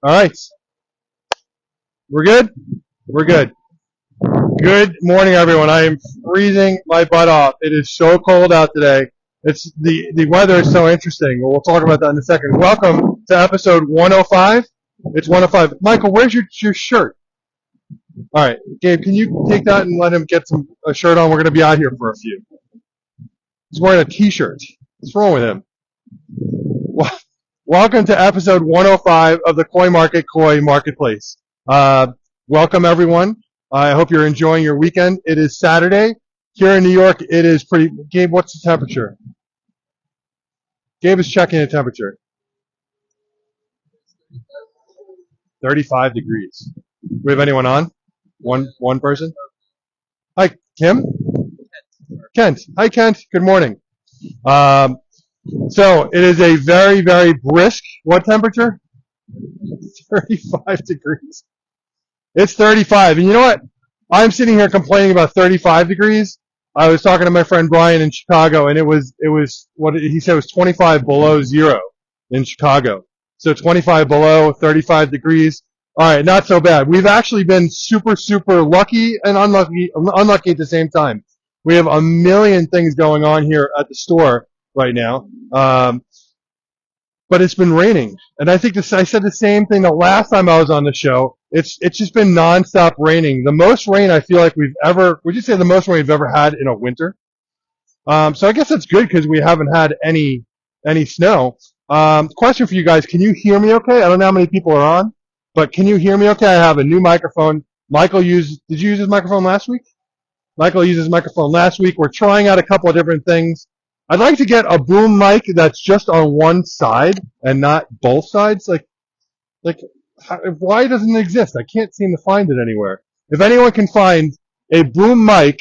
All right. We're good? We're good. Good morning, everyone. I am freezing my butt off. It is so cold out today. It's the weather is so interesting. We'll talk about that in a second. Welcome to episode 105. It's 105. Michael, where's your shirt? All right, Gabe, can you take that and let him get a shirt on? We're going to be out here for a few. He's wearing a T-shirt. What's wrong with him? Welcome to episode 105 of the Koi Marketplace. Welcome, everyone. I hope you're enjoying your weekend. It is Saturday. Here in New York, it is pretty... Gabe, what's the temperature? Gabe is checking the temperature. 35 degrees. Do we have anyone on? One person? Hi, Kim? Kent. Hi, Kent. Good morning. So it is a very, very brisk, what temperature? 35 degrees. It's 35. And you know what? I'm sitting here complaining about 35 degrees. I was talking to my friend Brian in Chicago, and it was what he said was 25 below zero in Chicago. So 25 below, 35 degrees. All right, not so bad. We've actually been super, super lucky and unlucky at the same time. We have a million things going on here at the store right now. But it's been raining. And I think I said the same thing the last time I was on the show. It's just been nonstop raining. The most rain I feel like would you say the most rain we've ever had in a winter? So I guess that's good because we haven't had any snow. Question for you guys, can you hear me okay? I don't know how many people are on, but can you hear me okay? I have a new microphone. Did you use his microphone last week? Michael used his microphone last week. We're trying out a couple of different things. I'd like to get a boom mic that's just on one side and not both sides. Why doesn't it exist? I can't seem to find it anywhere. If anyone can find a boom mic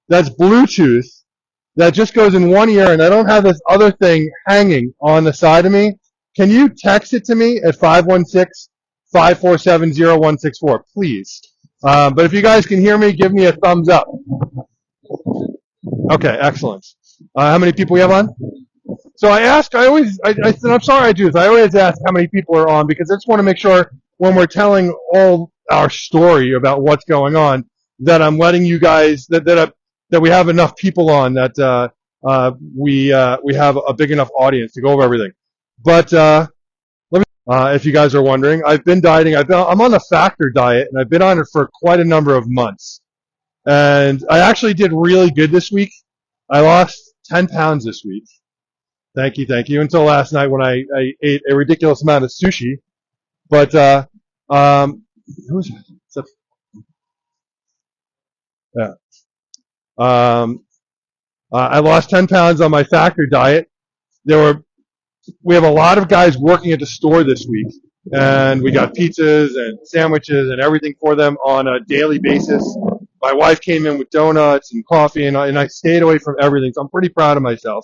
that's Bluetooth that just goes in one ear and I don't have this other thing hanging on the side of me, can you text it to me at 516-547-0164, please? But if you guys can hear me, give me a thumbs up. Okay, excellent. How many people we have on? So I said, I'm sorry I do this. I always ask how many people are on because I just want to make sure when we're telling all our story about what's going on that I'm letting you guys, that we have enough people on that we have a big enough audience to go over everything. But if you guys are wondering, I've been dieting. I'm on the factor diet, and I've been on it for quite a number of months. And I actually did really good this week. I lost 10 pounds this week. Thank you. Until last night when I ate a ridiculous amount of sushi. But who's that? Yeah. I lost 10 pounds on my factor diet. We have a lot of guys working at the store this week, and we got pizzas and sandwiches and everything for them on a daily basis. My wife came in with donuts and coffee, and I stayed away from everything, so I'm pretty proud of myself.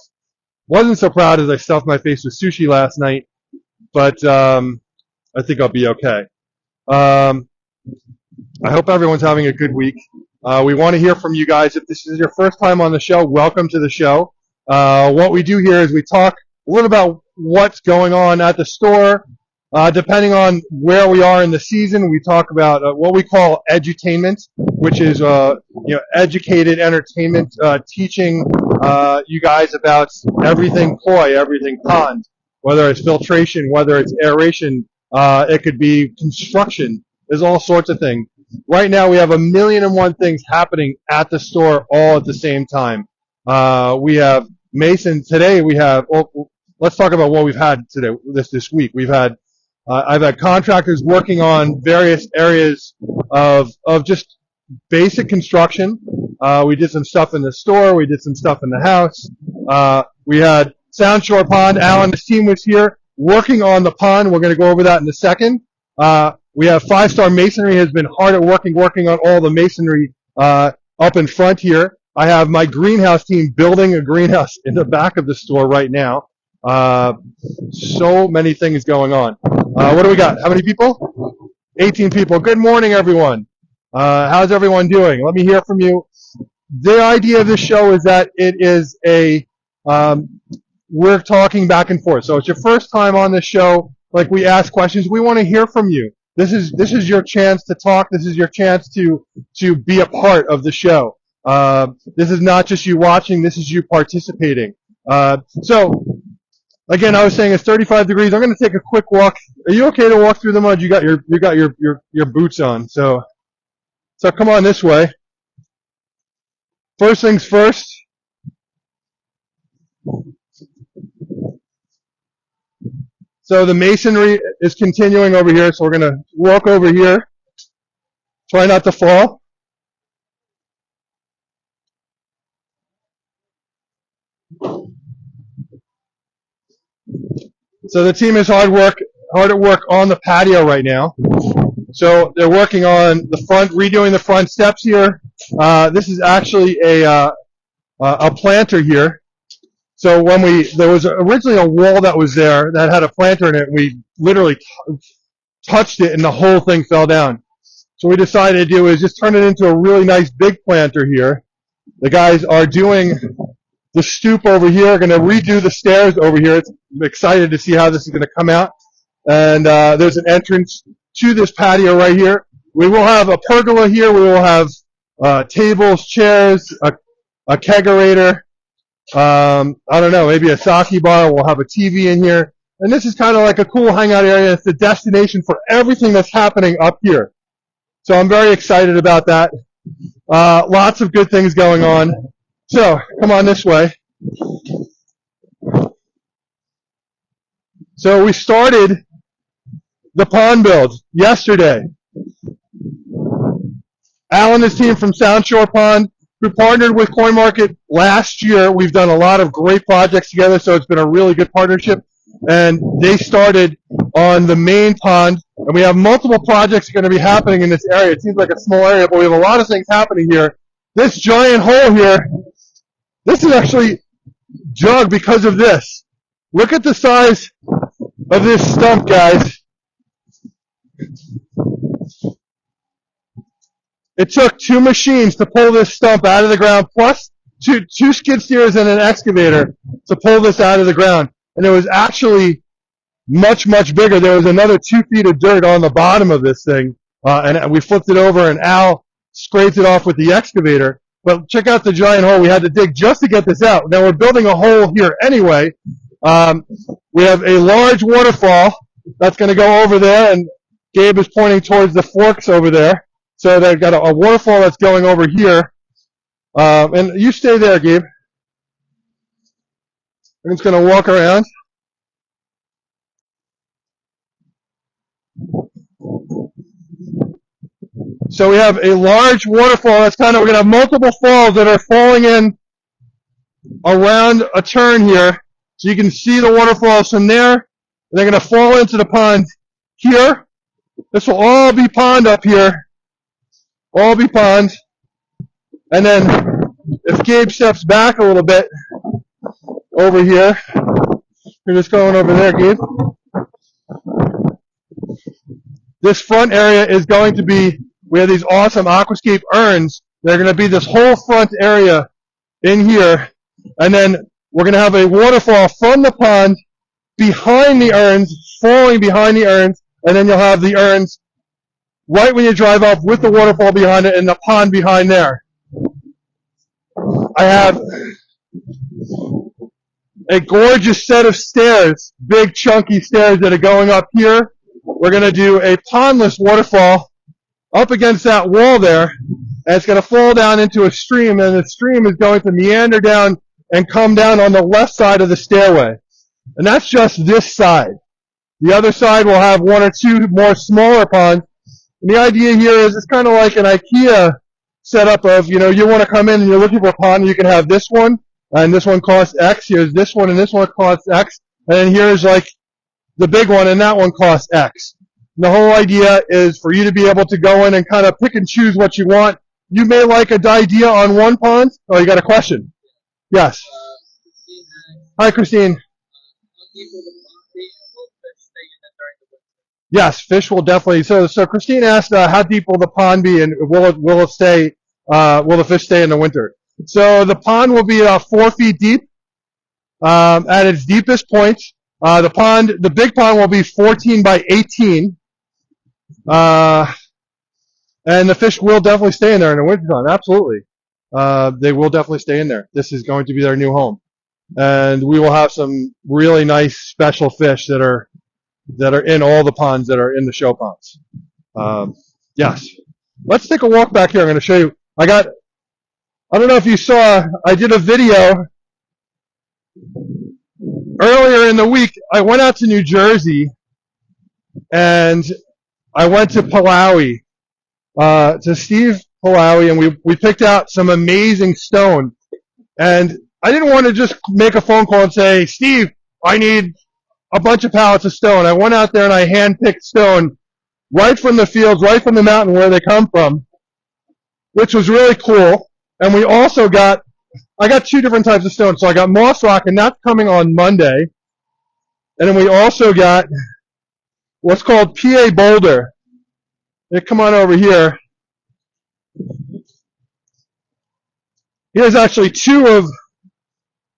Wasn't so proud as I stuffed my face with sushi last night, but I think I'll be okay. I hope everyone's having a good week. We want to hear from you guys. If this is your first time on the show, welcome to the show. What we do here is we talk a little about what's going on at the store. Depending on where we are in the season, we talk about what we call edutainment, which is educated entertainment, teaching you guys about everything koi, everything pond, whether it's filtration, whether it's aeration, it could be construction. There's all sorts of things. Right now, we have 1,000,001 things happening at the store all at the same time. We have Mason today. Let's talk about what we've had today. This week, I've had contractors working on various areas of just basic construction. We did some stuff in the store. We did some stuff in the house. We had Sound Shore Pond. Alan, his team was here working on the pond. We're going to go over that in a second. We have 5-Star Masonry has been hard at working on all the masonry up in front here. I have my greenhouse team building a greenhouse in the back of the store right now. So many things going on. What do we got? How many people? 18 people. Good morning, everyone. How's everyone doing? Let me hear from you. The idea of this show is that it is we're talking back and forth. So it's your first time on this show. like we ask questions. We want to hear from you. This is your chance to talk. This is your chance to be a part of the show. This is not just you watching. This is you participating. So again, I was saying it's 35 degrees. I'm going to take a quick walk. Are you okay to walk through the mud? You got your boots on. So come on this way. First things first. So the masonry is continuing over here, so we're going to walk over here. Try not to fall. So the team is hard at work on the patio right now. So they're working on the front, redoing the front steps here. This is actually a planter here. So there was originally a wall that was there that had a planter in it, and we literally touched it and the whole thing fell down. So we decided to do is just turn it into a really nice big planter here. The guys are doing the stoop over here, going to redo the stairs over here. I'm excited to see how this is going to come out. And there's an entrance to this patio right here. We will have a pergola here. We will have tables, chairs, a kegerator. I don't know, maybe a sake bar. We'll have a TV in here. And this is kind of like a cool hangout area. It's the destination for everything that's happening up here. So I'm very excited about that. Lots of good things going on. So come on this way. So we started the pond build yesterday. Al and his team from Sound Shore Pond, who partnered with CoinMarket last year. We've done a lot of great projects together, so it's been a really good partnership. And they started on the main pond, and we have multiple projects going to be happening in this area. It seems like a small area, but we have a lot of things happening here. This giant hole here, this is actually dug because of this. Look at the size of this stump, guys. It took 2 machines to pull this stump out of the ground, plus two skid steers and an excavator to pull this out of the ground. And it was actually much, much bigger. There was another 2 feet of dirt on the bottom of this thing, and we flipped it over, and Al scraped it off with the excavator. But check out the giant hole we had to dig just to get this out. Now we're building a hole here anyway. We have a large waterfall that's going to go over there, and Gabe is pointing towards the forks over there. So they've got a waterfall that's going over here. And you stay there, Gabe. I'm just going to walk around. So we have a large waterfall that's we're going to have multiple falls that are falling in around a turn here. So you can see the waterfalls from there. And they're going to fall into the pond here. This will all be pond up here. All be pond. And then if Gabe steps back a little bit over here, you're just going over there, Gabe. This front area is going to be, we have these awesome aquascape urns. They're going to be this whole front area in here. And then we're going to have a waterfall from the pond behind the urns, falling behind the urns. And then you'll have the urns right when you drive up with the waterfall behind it and the pond behind there. I have a gorgeous set of stairs, big chunky stairs that are going up here. We're going to do a pondless waterfall up against that wall there, and it's going to fall down into a stream, and the stream is going to meander down and come down on the left side of the stairway. And that's just this side. The other side will have 1 or 2 more smaller ponds. And the idea here is it's kind of like an IKEA setup of, you want to come in and you're looking for a pond, and you can have this one, and this one costs X. Here's this one, and this one costs X. And then here's like the big one, and that one costs X. And the whole idea is for you to be able to go in and kind of pick and choose what you want. You may like an idea on one pond. Oh, you got a question? Yes. Hi, Christine. Yes, fish will definitely. So Christine asked, how deep will the pond be, and will the fish stay in the winter? So the pond will be about 4 feet deep at its deepest point. The big pond will be 14 by 18. And the fish will definitely stay in there in the wintertime. Absolutely. They will definitely stay in there. This is going to be their new home. And we will have some really nice special fish that are in all the ponds that are in the show ponds. Yes. Let's take a walk back here. I'm going to show you. I don't know if you saw, I did a video earlier in the week. I went out to New Jersey and I went to Palawi, to Steve Palawi, and we picked out some amazing stone. And I didn't want to just make a phone call and say, Steve, I need a bunch of pallets of stone. I went out there and I handpicked stone right from the fields, right from the mountain where they come from, which was really cool. And we also I got two different types of stone. So I got moss rock, and that's coming on Monday. And then we also got what's called PA boulder. Come on over here. Here's actually two of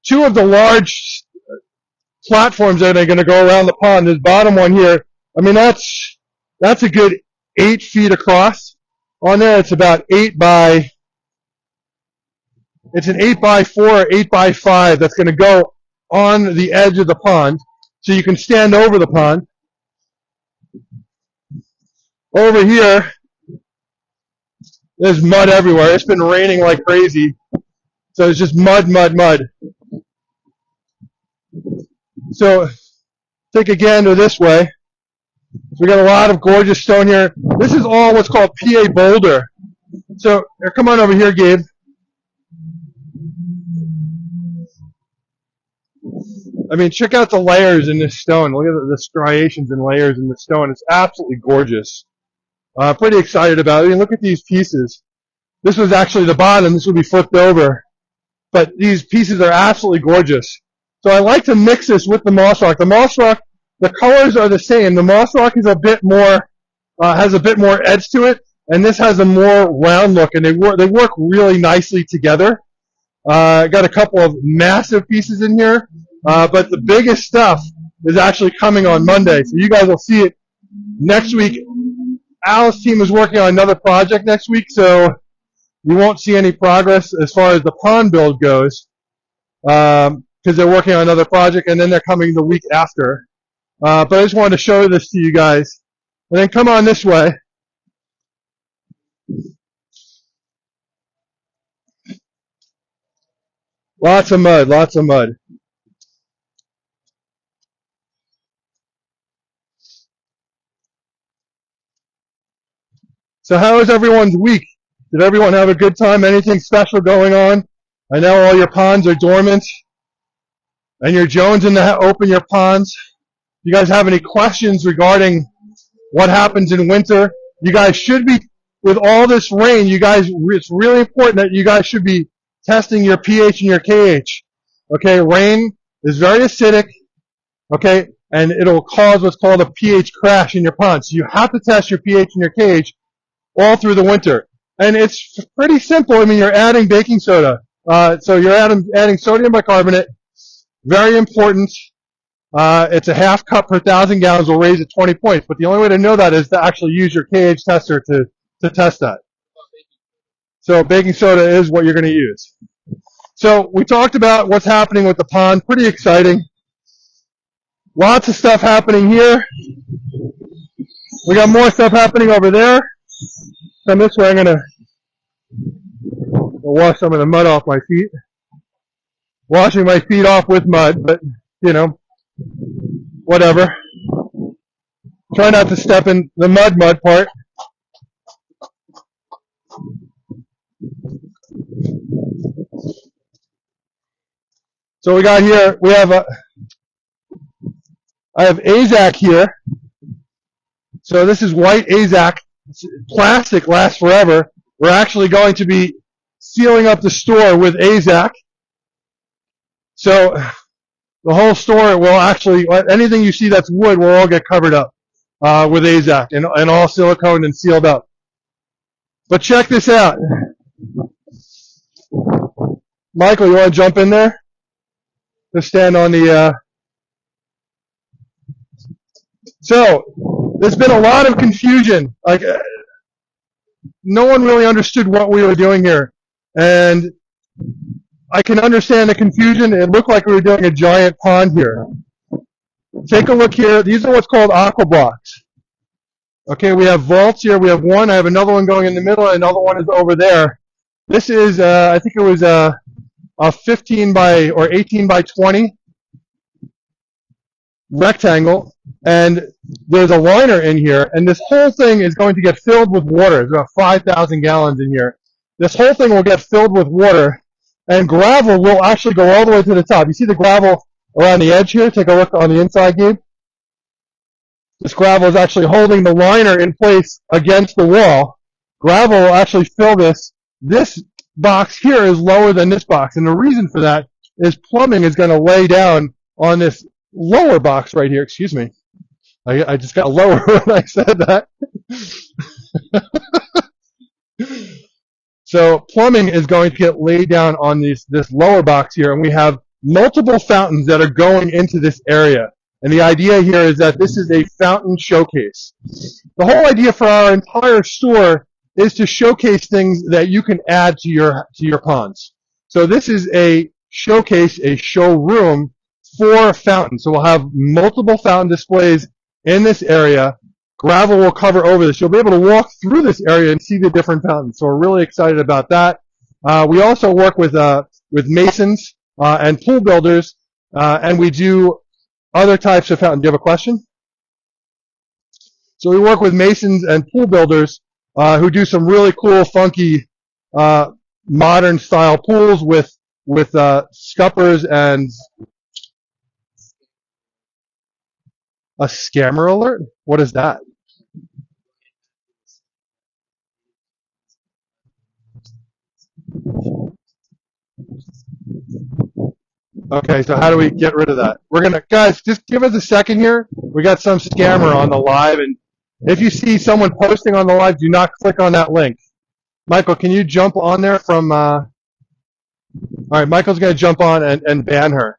the large platforms that are going to go around the pond. This bottom one here, I mean, that's a good 8 feet across. On there, it's about it's an 8 by 4 or 8 by 5 that's going to go on the edge of the pond, so you can stand over the pond. Over here, there's mud everywhere. It's been raining like crazy, so it's just mud, mud, mud. So take a gander this way. We got a lot of gorgeous stone here. This is all what's called PA boulder. So come on over here, Gabe. I mean, check out the layers in this stone. Look at the striations and layers in the stone. It's absolutely gorgeous. Pretty excited about it. I mean, look at these pieces. This was actually the bottom. This will be flipped over. But these pieces are absolutely gorgeous. So I like to mix this with the moss rock. The moss rock, the colors are the same. The moss rock is a bit more, has a bit more edge to it, and this has a more round look, and they work really nicely together. Got a couple of massive pieces in here, but the biggest stuff is actually coming on Monday, so you guys will see it next week. Al's team is working on another project next week, so you won't see any progress as far as the pond build goes, because they're working on another project, and then they're coming the week after. But I just wanted to show this to you guys. And then come on this way. Lots of mud, lots of mud. So how was everyone's week? Did everyone have a good time? Anything special going on? I know all your ponds are dormant, and you're jonesing to open your ponds. You guys have any questions regarding what happens in winter? You guys should be, with all this rain, it's really important that you guys should be testing your pH and your KH. Okay, rain is very acidic, okay, and it'll cause what's called a pH crash in your pond. So you have to test your pH and your KH all through the winter. And it's pretty simple. I mean, you're adding baking soda. So you're adding sodium bicarbonate. Very important. It's a half cup per 1,000 gallons will raise it 20 points. But the only way to know that is to actually use your KH tester to test that. So baking soda is what you're going to use. So we talked about what's happening with the pond. Pretty exciting. Lots of stuff happening here. We got more stuff happening over there. Come this way. I'm going to wash some of the mud off my feet. Washing my feet off with mud, but, you know, whatever. Try not to step in the mud part. So we got here, I have AZAC here. So this is white AZAC. Plastic lasts forever. We're actually going to be sealing up the store with AZAC. So the whole store will actually, anything you see that's wood will all get covered up with AZAC and all silicone and sealed up. But check this out. Michael, you want to jump in there? Just stand on the, So there's been a lot of confusion. Like no one really understood what we were doing here, and I can understand the confusion. It looked like we were doing a giant pond here. Take a look here. These are what's called aqua blocks. Okay, we have vaults here. We have one. I have another one going in the middle, and another one is over there. This is, I think it was a 15 by or 18 by 20 rectangle, and there's a liner in here, and this whole thing is going to get filled with water. There's about 5,000 gallons in here. This whole thing will get filled with water, and gravel will actually go all the way to the top. You see the gravel around the edge here? Take a look on the inside, Gabe. This gravel is actually holding the liner in place against the wall. Gravel will actually fill this. This box here is lower than this box, and the reason for that is plumbing is going to lay down on this lower box right here. Excuse me. I just got lower when I said that. So plumbing is going to get laid down on this lower box here, and we have multiple fountains that are going into this area. And the idea here is that this is a fountain showcase. The whole idea for our entire store is to showcase things that you can add to your ponds. So this is a showcase, a showroom for fountains. So we'll have multiple fountain displays in this area. Gravel will cover over this. You'll be able to walk through this area and see the different fountains. So we're really excited about that. We also work with masons and pool builders, and we do other types of fountain. Do you have a question? So we work with masons and pool builders who do some really cool, funky, modern style pools with scuppers and a scammer alert. What is that? Okay, so how do we get rid of that? We're gonna, guys, just give us a second here. We got some scammer on the live, and if you see someone posting on the live, do not click on that link. Michael, can you jump on there from? All right, Michael's gonna jump on and ban her.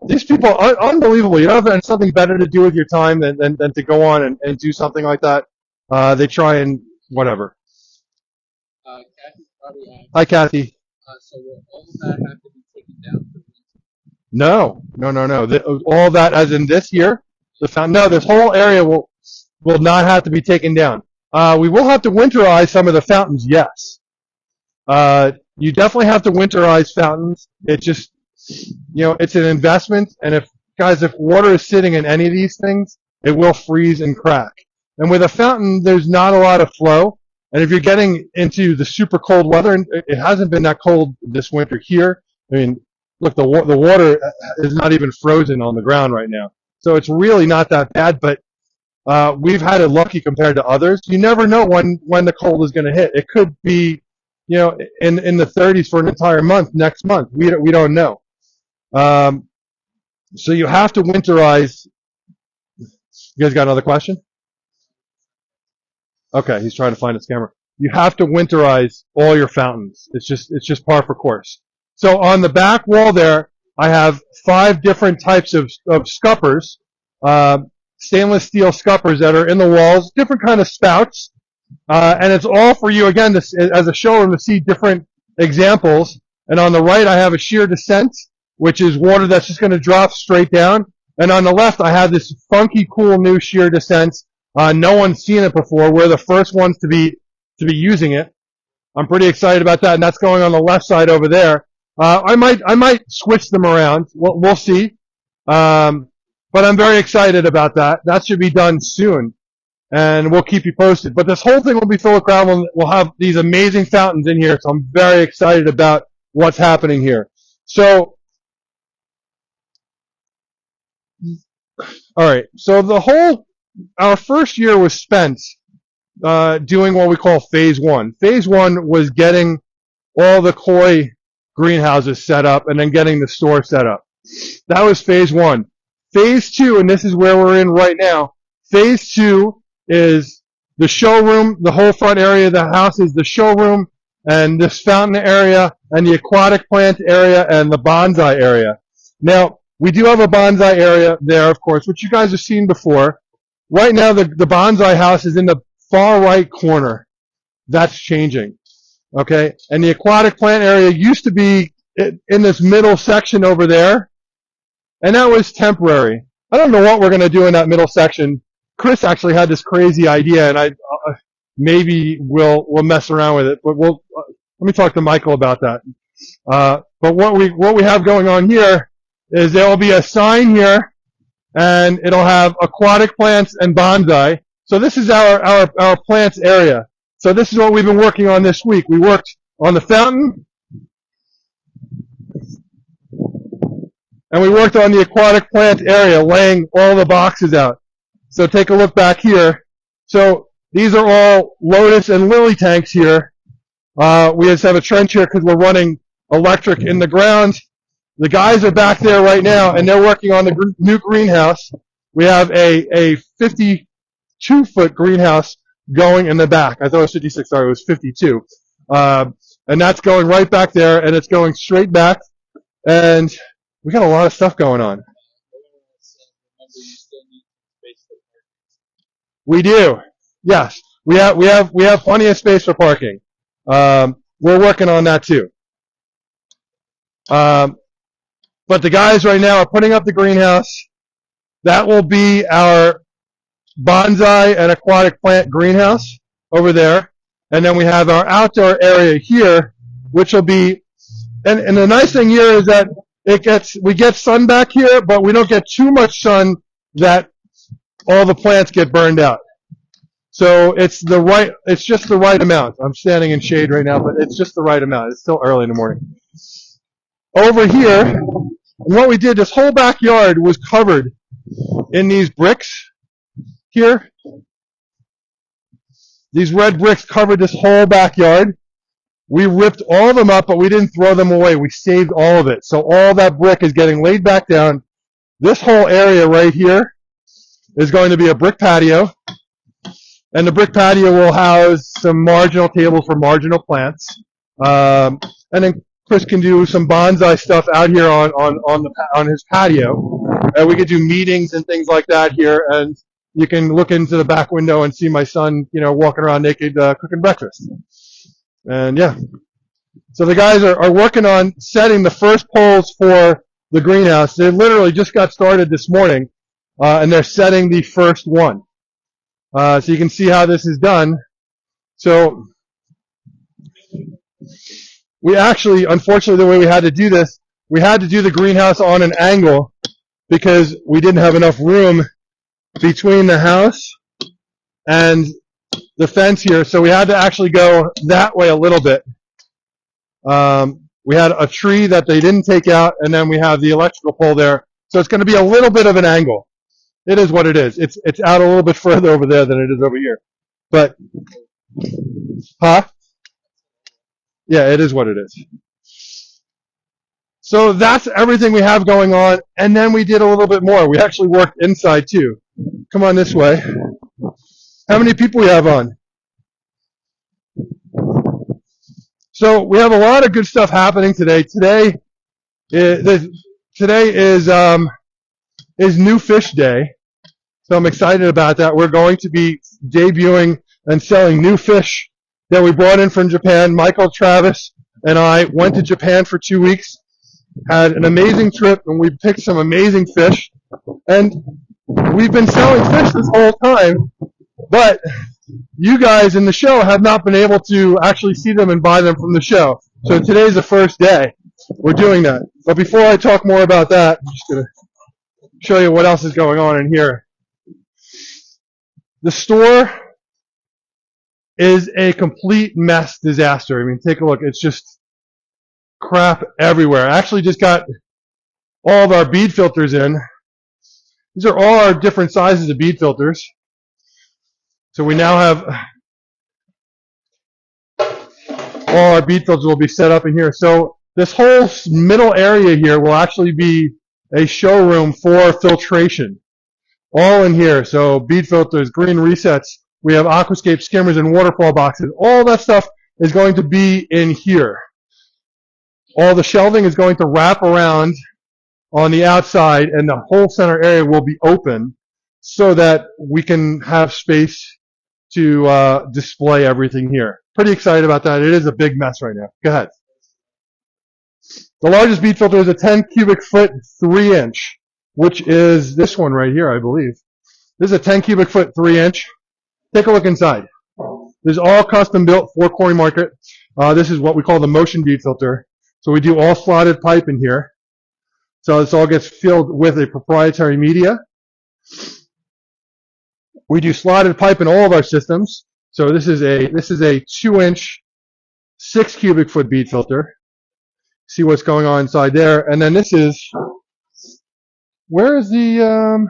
These people are unbelievable. You have something better to do with your time than to go on and do something like that. They try and whatever. Kathy probably asked. Hi, Kathy. So will all of that have to be taken down? No. All that, as in this year, no, this whole area will not have to be taken down. We will have to winterize some of the fountains, yes. You definitely have to winterize fountains. It just, it's an investment, and if water is sitting in any of these things, it will freeze and crack. And with a fountain, there's not a lot of flow. And if you're getting into the super cold weather, and it hasn't been that cold this winter here. I mean, look, the water is not even frozen on the ground right now. So it's really not that bad, but we've had it lucky compared to others. You never know when the cold is going to hit. It could be, in the 30s for an entire month next month. We don't know. So you have to winterize. You guys got another question? Okay, he's trying to find a scammer. You have to winterize all your fountains. It's just par for course. So on the back wall there, I have 5 different types of scuppers, stainless steel scuppers that are in the walls, different kind of spouts, and it's all for you again as a showroom to see different examples. And on the right, I have a shear descent, which is water that's just going to drop straight down. And on the left, I have this funky, cool new shear descent. No one's seen it before. We're the first ones to be using it. I'm pretty excited about that, and that's going on the left side over there. I might switch them around. We'll see. But I'm very excited about that. That should be done soon, and we'll keep you posted. But this whole thing will be filled with gravel. We'll have these amazing fountains in here, so I'm very excited about what's happening here. So, all right. So our first year was spent doing what we call phase 1. Phase 1 was getting all the koi greenhouses set up and then getting the store set up. That was phase 1. Phase 2, and this is where we're in right now, phase 2 is the showroom. The whole front area of the house is the showroom, and this fountain area, and the aquatic plant area, and the bonsai area. Now, We do have a bonsai area there, of course, which you guys have seen before. Right now, the bonsai house is in the far right corner. That's changing. Okay? And the aquatic plant area used to be in this middle section over there, and that was temporary. I don't know what we're going to do in that middle section. Chris actually had this crazy idea, and maybe we'll mess around with it, but let me talk to Michael about that. But what we have going on here is there will be a sign here, and it'll have aquatic plants and bonsai. So this is our plants area. So this is what we've been working on this week. We worked on the fountain, and we worked on the aquatic plant area, laying all the boxes out. So take a look back here. So these are all lotus and lily tanks here. We just have a trench here because we're running electric in the ground. The guys are back there right now, and they're working on the new greenhouse. We have a 52-foot greenhouse going in the back. I thought it was 56. Sorry, it was 52. And that's going right back there, and it's going straight back. And we got a lot of stuff going on. We do. Yes, we have plenty of space for parking. We're working on that too. But the guys right now are putting up the greenhouse. That will be our bonsai and aquatic plant greenhouse over there. And then we have our outdoor area here, which will be, and the nice thing here is that we get sun back here, but we don't get too much sun that all the plants get burned out. So it's just the right amount. I'm standing in shade right now, but it's just the right amount. It's still early in the morning. Over here, what we did, this whole backyard was covered in these bricks here. These red bricks covered this whole backyard. We ripped all of them up, but we didn't throw them away. We saved all of it. So all that brick is getting laid back down. This whole area right here is going to be a brick patio. And the brick patio will house some marginal tables for marginal plants. And then Chris can do some bonsai stuff out here on his patio. We could do meetings and things like that here. And you can look into the back window and see my son, walking around naked, cooking breakfast. And yeah. So the guys are working on setting the first poles for the greenhouse. They literally just got started this morning, and they're setting the first one. So you can see how this is done. So we actually, unfortunately, the way we had to do this, we had to do the greenhouse on an angle because we didn't have enough room between the house and the fence here. So we had to actually go that way a little bit. We had a tree that they didn't take out, and then we have the electrical pole there. So it's going to be a little bit of an angle. It is what it is. It's out a little bit further over there than it is over here. But, yeah, it is what it is. So that's everything we have going on. And then we did a little bit more. We actually worked inside too. Come on this way. How many people we have on? So we have a lot of good stuff happening today. Today is New Fish Day. So I'm excited about that. We're going to be debuting and selling new fish that we brought in from Japan. Michael, Travis, and I went to Japan for 2 weeks, had an amazing trip, and we picked some amazing fish. And we've been selling fish this whole time, but you guys in the show have not been able to actually see them and buy them from the show. So today's the first day we're doing that. But before I talk more about that, I'm just going to show you what else is going on in here. The store is a complete mess disaster. I mean, take a look. It's just crap everywhere. I actually just got all of our bead filters in. These are all our different sizes of bead filters. So we now have all our bead filters will be set up in here. So this whole middle area here will actually be a showroom for filtration. All in here. So bead filters, green resets. We have aquascape skimmers and waterfall boxes. All that stuff is going to be in here. All the shelving is going to wrap around on the outside, and the whole center area will be open so that we can have space to display everything here. Pretty excited about that. It is a big mess right now. Go ahead. The largest bead filter is a 10 cubic foot 3-inch, which is this one right here, I believe. This is a 10 cubic foot 3-inch. Take a look inside. This is all custom built for Quarry Market. This is what we call the motion bead filter. So we do all slotted pipe in here. So this all gets filled with a proprietary media. We do slotted pipe in all of our systems. So this is a 2-inch 6 cubic foot bead filter. See what's going on inside there. And then this is, where is the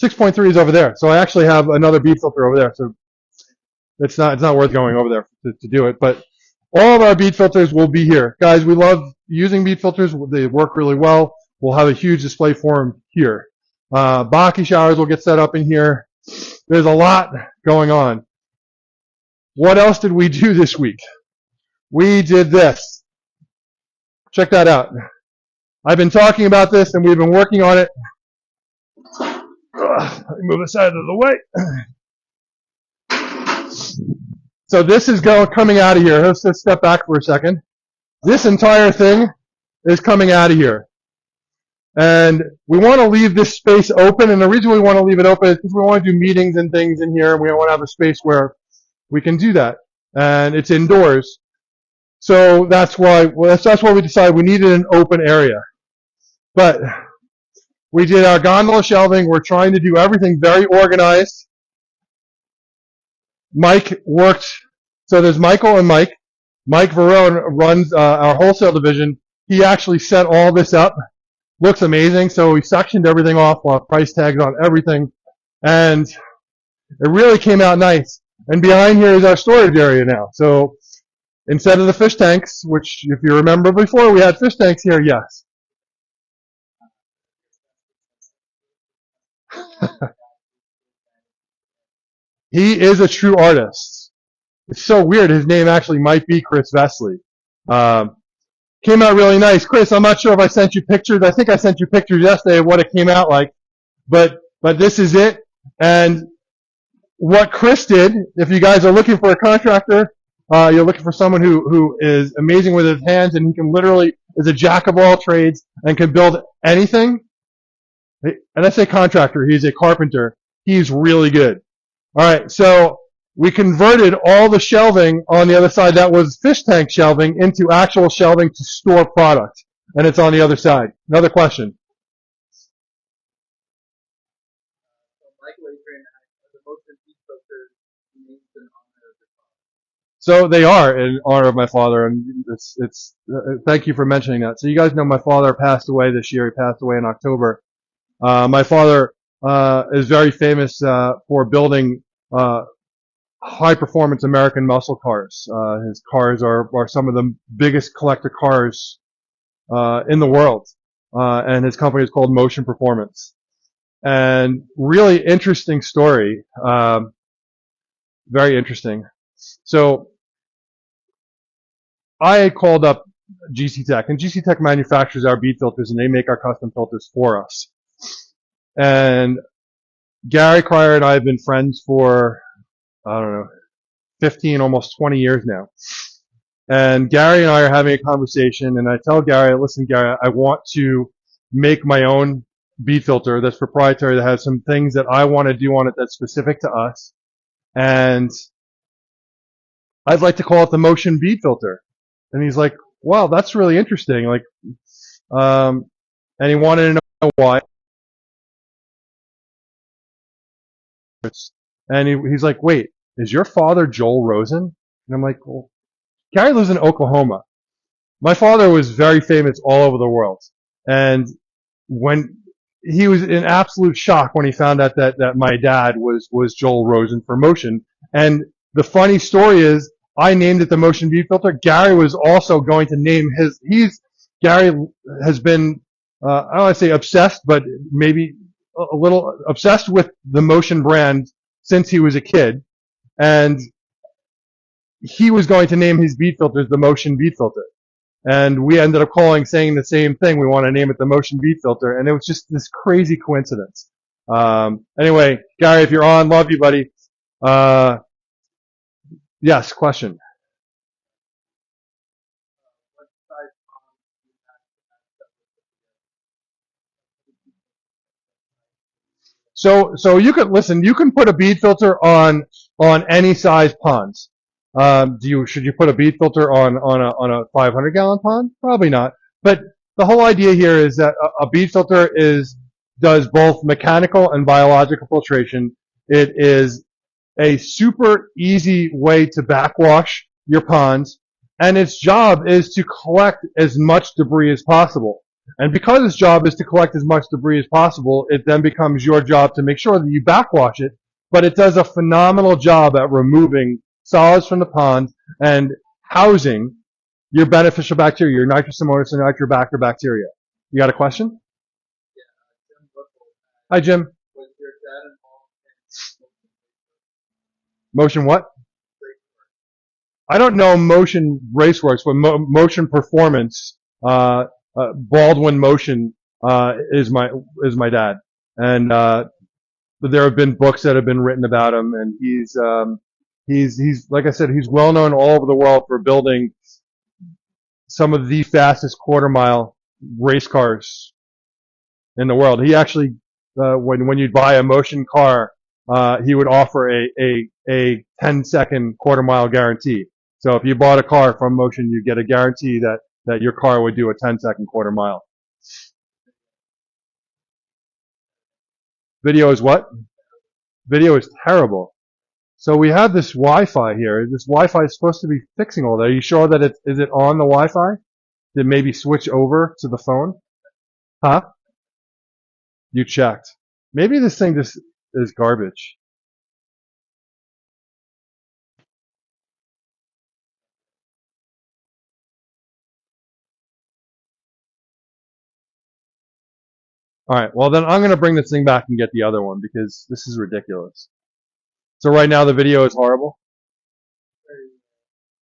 6.3 is over there. So I actually have another bead filter over there. So it's not worth going over there to do it. But all of our bead filters will be here. Guys, we love using bead filters. They work really well. We'll have a huge display for them here. Baki showers will get set up in here. There's a lot going on. What else did we do this week? We did this. Check that out. I've been talking about this and we've been working on it. Let me move this out of the way. So this is coming out of here. Let's just step back for a second. This entire thing is coming out of here. And we want to leave this space open. And the reason we want to leave it open is because we want to do meetings and things in here. And we want to have a space where we can do that. And it's indoors. So that's why we decided we needed an open area. But we did our gondola shelving. We're trying to do everything very organized. Mike worked. So there's Michael and Mike. Mike Verone runs our wholesale division. He actually set all this up. Looks amazing. So we sectioned everything off, price tags on everything. And it really came out nice. And behind here is our storage area now. So instead of the fish tanks, which if you remember before we had fish tanks here, yes. He is a true artist. It's so weird. His name actually might be Chris Vesley. Came out really nice. Chris, I'm not sure if I sent you pictures. I think I sent you pictures yesterday of what it came out like. But this is it. And what Chris did, if you guys are looking for a contractor, you're looking for someone who is amazing with his hands and he can literally is a jack of all trades and can build anything. And I say contractor, he's a carpenter. He's really good. All right, so we converted all the shelving on the other side that was fish tank shelving into actual shelving to store product. And it's on the other side. Another question. So they are in honor of my father, and thank you for mentioning that. So you guys know my father passed away this year. He passed away in October. My father is very famous for building high-performance American muscle cars. His cars are some of the biggest collector cars in the world, and his company is called Motion Performance. And really interesting story, very interesting. So I had called up GC Tech, and GC Tech manufactures our bead filters, and they make our custom filters for us. And Gary Cryer and I have been friends for, I don't know, 15, almost 20 years now. And Gary and I are having a conversation, and I tell Gary, listen, Gary, I want to make my own bead filter that's proprietary, that has some things that I want to do on it that's specific to us. And I'd like to call it the Motion Bead Filter. And he's like, wow, that's really interesting. Like, and he wanted to know why. And he's like, wait, is your father Joel Rosen? And I'm like, well, Gary lives in Oklahoma. My father was very famous all over the world. And when he was in absolute shock when he found out that my dad was Joel Rosen for Motion. And the funny story is, I named it the Motion Bead Filter. Gary was also going to name Gary has been, I don't want to say obsessed, but maybe a little obsessed with the Motion brand since he was a kid. And he was going to name his bead filters the Motion Bead Filter. And we ended up saying the same thing. We want to name it the motion bead filter. And it was just this crazy coincidence. Anyway, Gary, if you're on, love you, buddy. Yes, question. So you can listen. You can put a bead filter on any size ponds. Should you put a bead filter on a 500 gallon pond? Probably not. But the whole idea here is that a bead filter does both mechanical and biological filtration. It is a super easy way to backwash your ponds, and its job is to collect as much debris as possible. And because its job is to collect as much debris as possible, it then becomes your job to make sure that you backwash it, but it does a phenomenal job at removing solids from the pond and housing your beneficial bacteria, your nitrosomonas and nitrobacter bacteria. You got a question? Hi, Jim. Motion what? I don't know Motion Raceworks, but Motion Performance, Baldwin Motion, is my dad. And, but there have been books that have been written about him, and he's like I said, he's well known all over the world for building some of the fastest quarter mile race cars in the world. He actually, when you'd buy a Motion car, he would offer a 10-second quarter mile guarantee. So if you bought a car from Motion, you get a guarantee that your car would do a 10-second quarter mile. Video is what? Video is terrible. So we have this Wi-Fi here. This Wi-Fi is supposed to be fixing all that. Are you sure that is it on the Wi-Fi? Did maybe switch over to the phone? Huh? You checked. Maybe this thing just is garbage. All right, well then I'm going to bring this thing back and get the other one because this is ridiculous. So right now the video is horrible.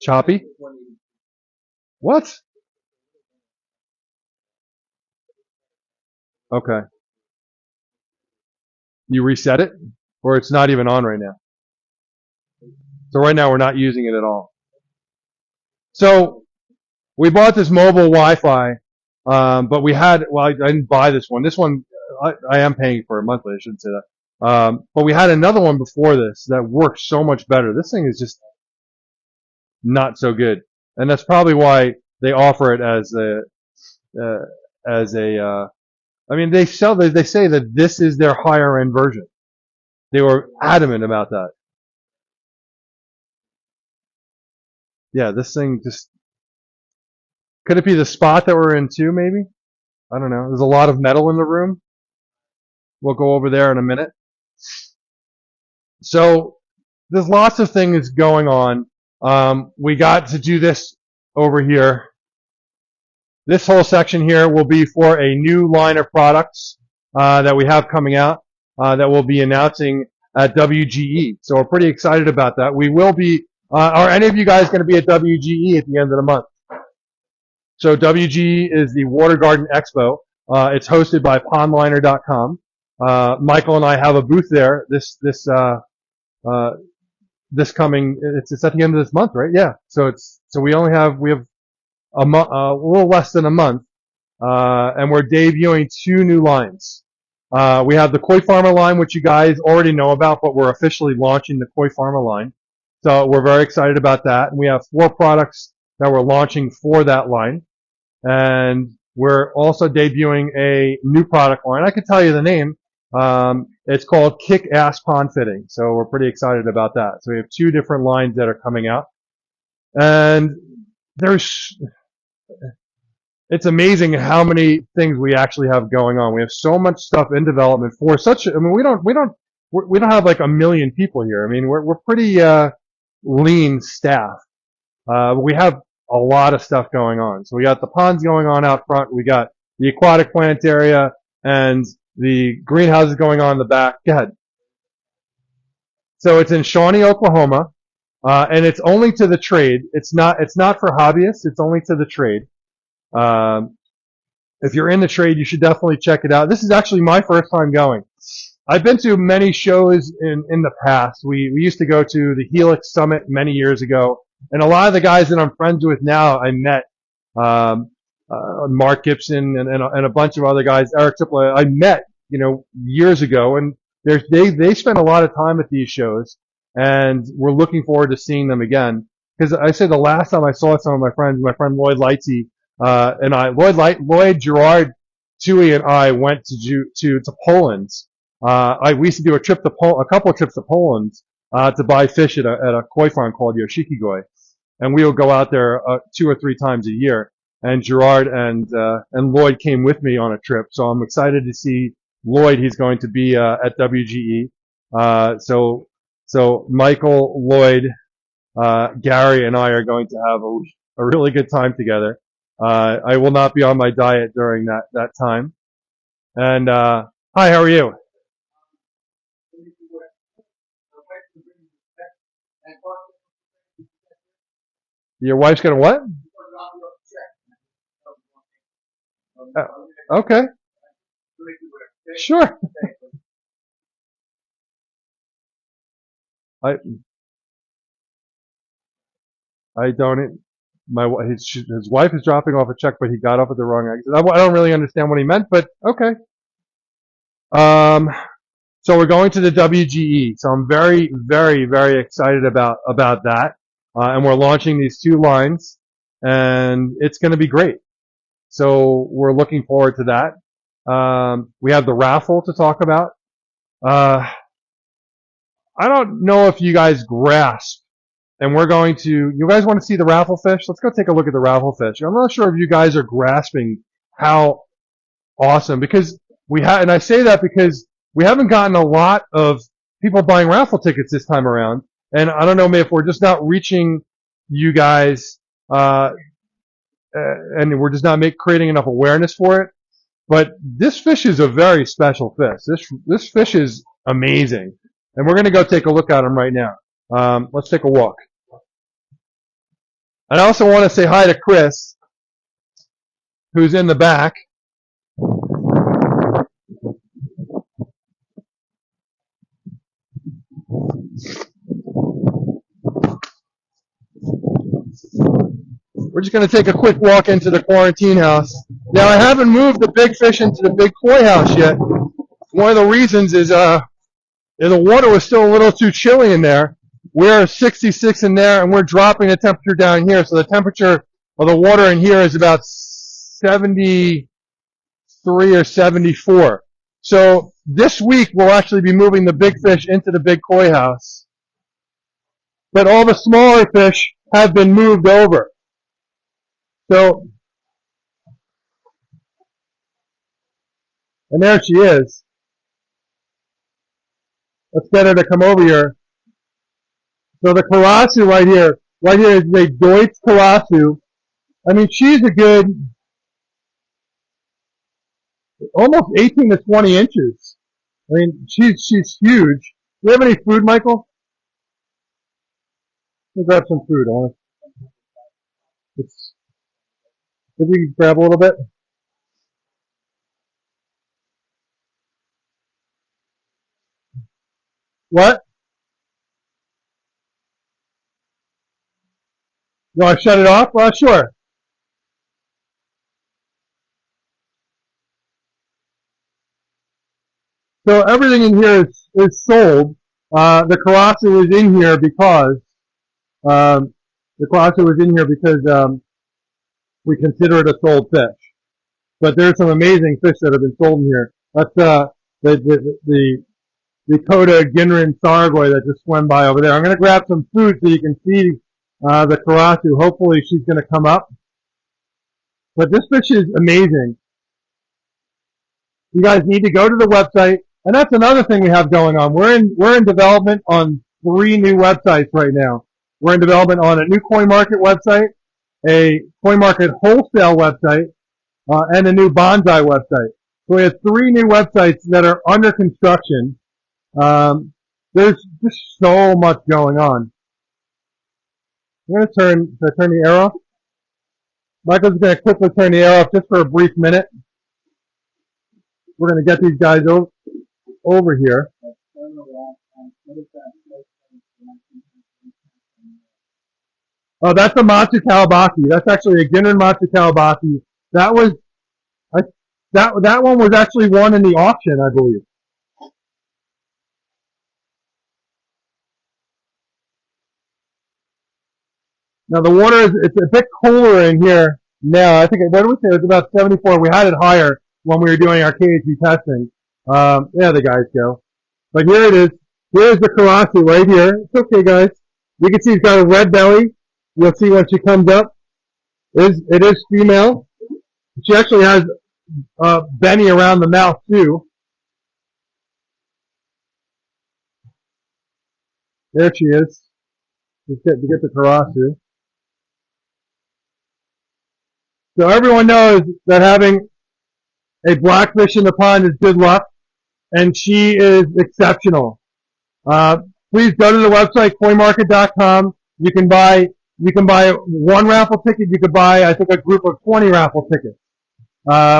Choppy? What? Okay. You reset it? Or it's not even on right now? So right now we're not using it at all. So we bought this mobile Wi-Fi, but I didn't buy this one. This one, I am paying for it monthly, I shouldn't say that. But we had another one before this that works so much better. This thing is just not so good. And that's probably why they offer it I mean, they say that this is their higher end version. They were adamant about that. Yeah, this thing just, could it be the spot that we're in too, maybe? I don't know. There's a lot of metal in the room. We'll go over there in a minute. So there's lots of things going on. We got to do this over here. This whole section here will be for a new line of products that we have coming out that we'll be announcing at WGE. So we're pretty excited about that. We will be, are any of you guys going to be at WGE at the end of the month? So WGE is the Water Garden Expo. It's hosted by pondliner.com. Michael and I have a booth there this coming, it's at the end of this month, right? Yeah. So we have a little less than a month, and we're debuting 2 new lines. We have the Koi Pharma line, which you guys already know about, but we're officially launching the Koi Pharma line. So we're very excited about that. And we have 4 products that we're launching for that line. And we're also debuting a new product line. I could tell you the name. It's called Kick Ass Pond Fitting. So we're pretty excited about that. So we have 2 different lines that are coming out. And it's amazing how many things we actually have going on. We have so much stuff in development for we don't have like a million people here. I mean, we're pretty, lean staff. We have a lot of stuff going on. So we got the ponds going on out front. We got the aquatic plant area and the greenhouses going on in the back. Go ahead. So it's in Shawnee, Oklahoma, and it's only to the trade. It's not for hobbyists. It's only to the trade. If you're in the trade, you should definitely check it out. This is actually my first time going. I've been to many shows in the past. We used to go to the Helix Summit many years ago, and a lot of the guys that I'm friends with now I met. Mark Gibson and a bunch of other guys, Eric Triple, I met, years ago, and they spend a lot of time at these shows, and we're looking forward to seeing them again. Because I said the last time I saw some of my friends, my friend Lloyd Lightsey, and Lloyd, Gerard, Tui, and I went to Poland. We used to do a couple of trips to Poland, to buy fish at a koi farm called Yoshikigoi. And we would go out there 2 or 3 times a year. And Gerard and Lloyd came with me on a trip, so I'm excited to see Lloyd. He's going to be at WGE. So Michael, Lloyd, Gary, and I are going to have a really good time together. I will not be on my diet during that time. And hi, how are you? Your wife's gonna what? Okay. Sure. I don't. His wife is dropping off a check, but he got off at the wrong exit. I don't really understand what he meant, but okay. So we're going to the WGE. So I'm very, very, very excited about that. And we're launching these 2 lines, and it's going to be great. So we're looking forward to that. We have the raffle to talk about. I don't know if you guys grasp, and you guys want to see the raffle fish? Let's go take a look at the raffle fish. I'm not sure if you guys are grasping how awesome, because and I say that because we haven't gotten a lot of people buying raffle tickets this time around. And I don't know if we're just not reaching you guys, and we're just not creating enough awareness for it. But this fish is a very special fish. This fish is amazing. And we're going to go take a look at him right now. Let's take a walk. And I also want to say hi to Chris, who's in the back. We're just going to take a quick walk into the quarantine house. Now, I haven't moved the big fish into the big koi house yet. One of the reasons is the water was still a little too chilly in there. We're 66 in there, and we're dropping the temperature down here. So the temperature of the water in here is about 73 or 74. So this week, we'll actually be moving the big fish into the big koi house. But all the smaller fish have been moved over. So, and there she is. Let's get her to come over here. So the karasu right here is a Deutsch karasu. I mean, she's a good, almost 18 to 20 inches. I mean, she's huge. Do you have any food, Michael? Let me grab some food. If you can grab a little bit. What? You want to shut it off? Well, sure. So everything in here is sold. The karasu is in here because we consider it a sold fish. But there's some amazing fish that have been sold in here. That's the Coda Ginrin Sargoy that just swam by over there. I'm going to grab some food so you can see the karasu. Hopefully she's going to come up. But this fish is amazing. You guys need to go to the website. And that's another thing we have going on. We're in development on 3 new websites right now. We're in development on a new coin market website, a coin market wholesale website, and a new bonsai website. So we have 3 new websites that are under construction. There's just so much going on. I'm going to turn the arrow off. Michael's going to quickly turn the air off just for a brief minute. We're going to get these guys over here. Oh, that's a Matsu Kawabaki. That's actually a Ginrin Matsu Kawabaki. That was that one was actually won in the auction, I believe. Now the water it's a bit cooler in here now. I think what did we say? It was about 74. We had it higher when we were doing our KHV testing. There the guys go. But here it is. Here's the Karasu right here. It's okay, guys. You can see he's got a red belly. You'll see when she comes up. It is female. She actually has Benny around the mouth too. There she is. Let's get the Karasu. So everyone knows that having a blackfish in the pond is good luck, and she is exceptional. Please go to the website coinmarket.com. You can buy one raffle ticket. You could buy, I think, a group of 20 raffle tickets.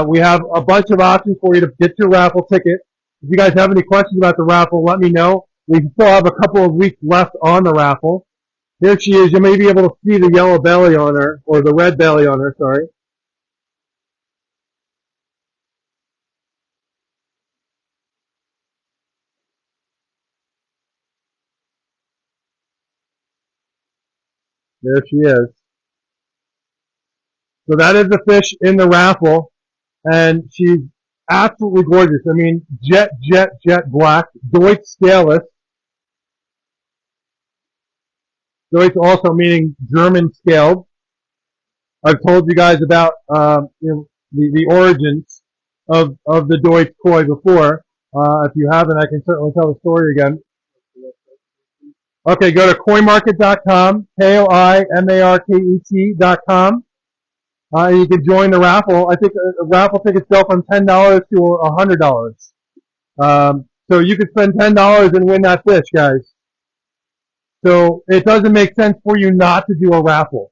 We have a bunch of options for you to get your raffle ticket. If you guys have any questions about the raffle, let me know. We still have a couple of weeks left on the raffle. Here she is. You may be able to see the yellow belly on her, or the red belly on her, sorry. There she is. So that is the fish in the raffle, and she's absolutely gorgeous. I mean, jet black, Deutsch scaleless. Deutsch also meaning German scaled. I've told you guys about the origins of the Deutsch koi before. If you haven't, I can certainly tell the story again. Okay, go to coinmarket.com, koimarket.com. And you can join the raffle. I think raffle tickets go from $10 to $100. So you could spend $10 and win that fish, guys. So it doesn't make sense for you not to do a raffle.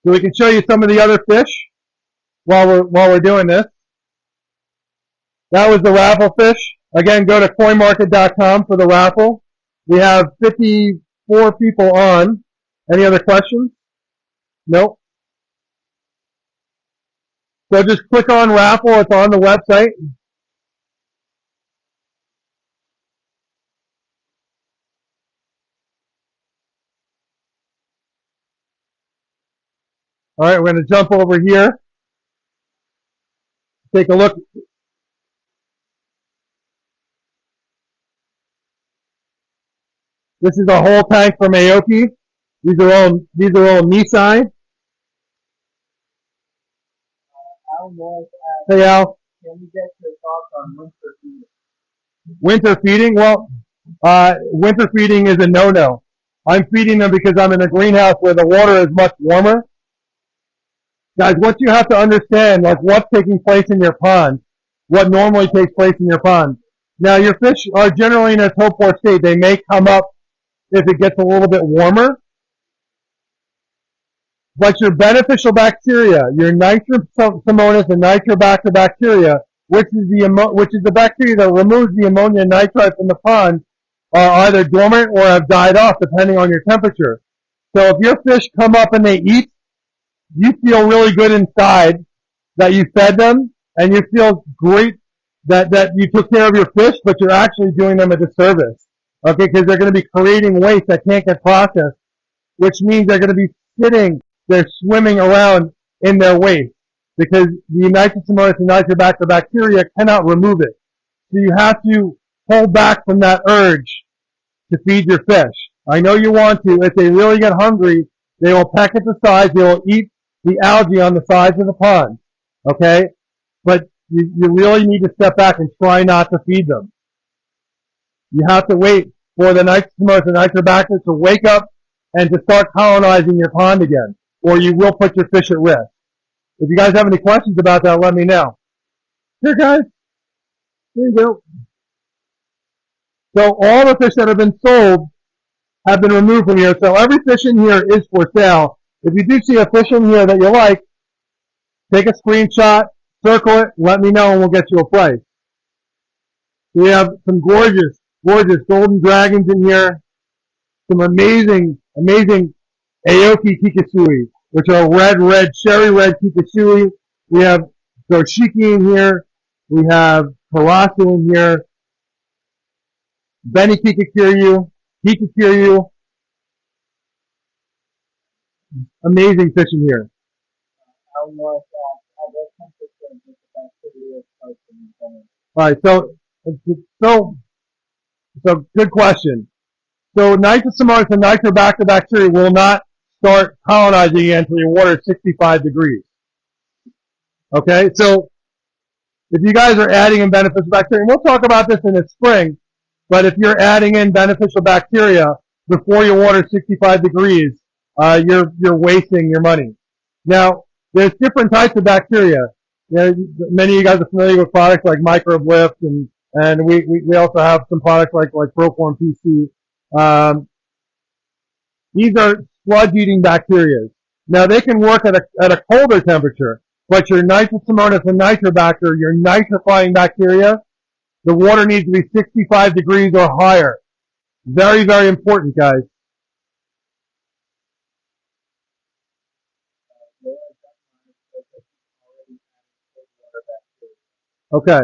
So we can show you some of the other fish while we're doing this. That was the raffle fish. Again, go to coinmarket.com for the raffle. We have 54 people on. Any other questions? Nope. So just click on raffle. It's on the website. All right, we're going to jump over here. Take a look. This is a whole tank from Aoki. These are all Nisai. Hey Al. Can we get your thoughts on winter feeding? Winter feeding? Well, winter feeding is a no-no. I'm feeding them because I'm in a greenhouse where the water is much warmer. Guys, what you have to understand, like what's taking place in your pond, what normally takes place in your pond. Now, your fish are generally in a torpor state. They may come up if it gets a little bit warmer. But your beneficial bacteria, your Nitrosomonas and Nitrobacter bacteria, which is the bacteria that removes the ammonia and nitrite from the pond, are either dormant or have died off depending on your temperature. So if your fish come up and they eat, you feel really good inside that you fed them, and you feel great that you took care of your fish, but you're actually doing them a disservice. Okay, because they're going to be creating waste that can't get processed, which means they're going to be they're swimming around in their waste, because the Nitrosomonas and Nitrobacter bacteria cannot remove it. So you have to hold back from that urge to feed your fish. I know you want to. If they really get hungry, they will peck at the sides. They will eat the algae on the sides of the pond. Okay? But you really need to step back and try not to feed them. You have to wait for the Nitrosomonas and Nitrobacter to wake up and to start colonizing your pond again, or you will put your fish at risk. If you guys have any questions about that, let me know. Here, guys. Here you go. So all the fish that have been sold have been removed from here. So every fish in here is for sale. If you do see a fish in here that you like, take a screenshot, circle it, let me know, and we'll get you a price. We have some gorgeous golden dragons in here. Some amazing Aoki kikisui, which are cherry red kikisui. We have Doshiki in here. We have Karasu in here. Beni Kikikiryu. Amazing fish in here. How much, at what temperature does the bacteria start to move? Alright, so good question. So Nitrosomonas and Nitrobacter will not start colonizing again until your water is 65 degrees. Okay, so if you guys are adding in beneficial bacteria, and we'll talk about this in the spring, but if you're adding in beneficial bacteria before your water is 65 degrees, you're wasting your money. Now, there's different types of bacteria. You know, many of you guys are familiar with products like Microbe Lift, and we also have some products like Proform PC. These are sludge-eating bacteria. Now, they can work at a colder temperature, but your Nitrosomonas and Nitrobacter, your nitrifying bacteria, the water needs to be 65 degrees or higher. Very, very important, guys. Okay.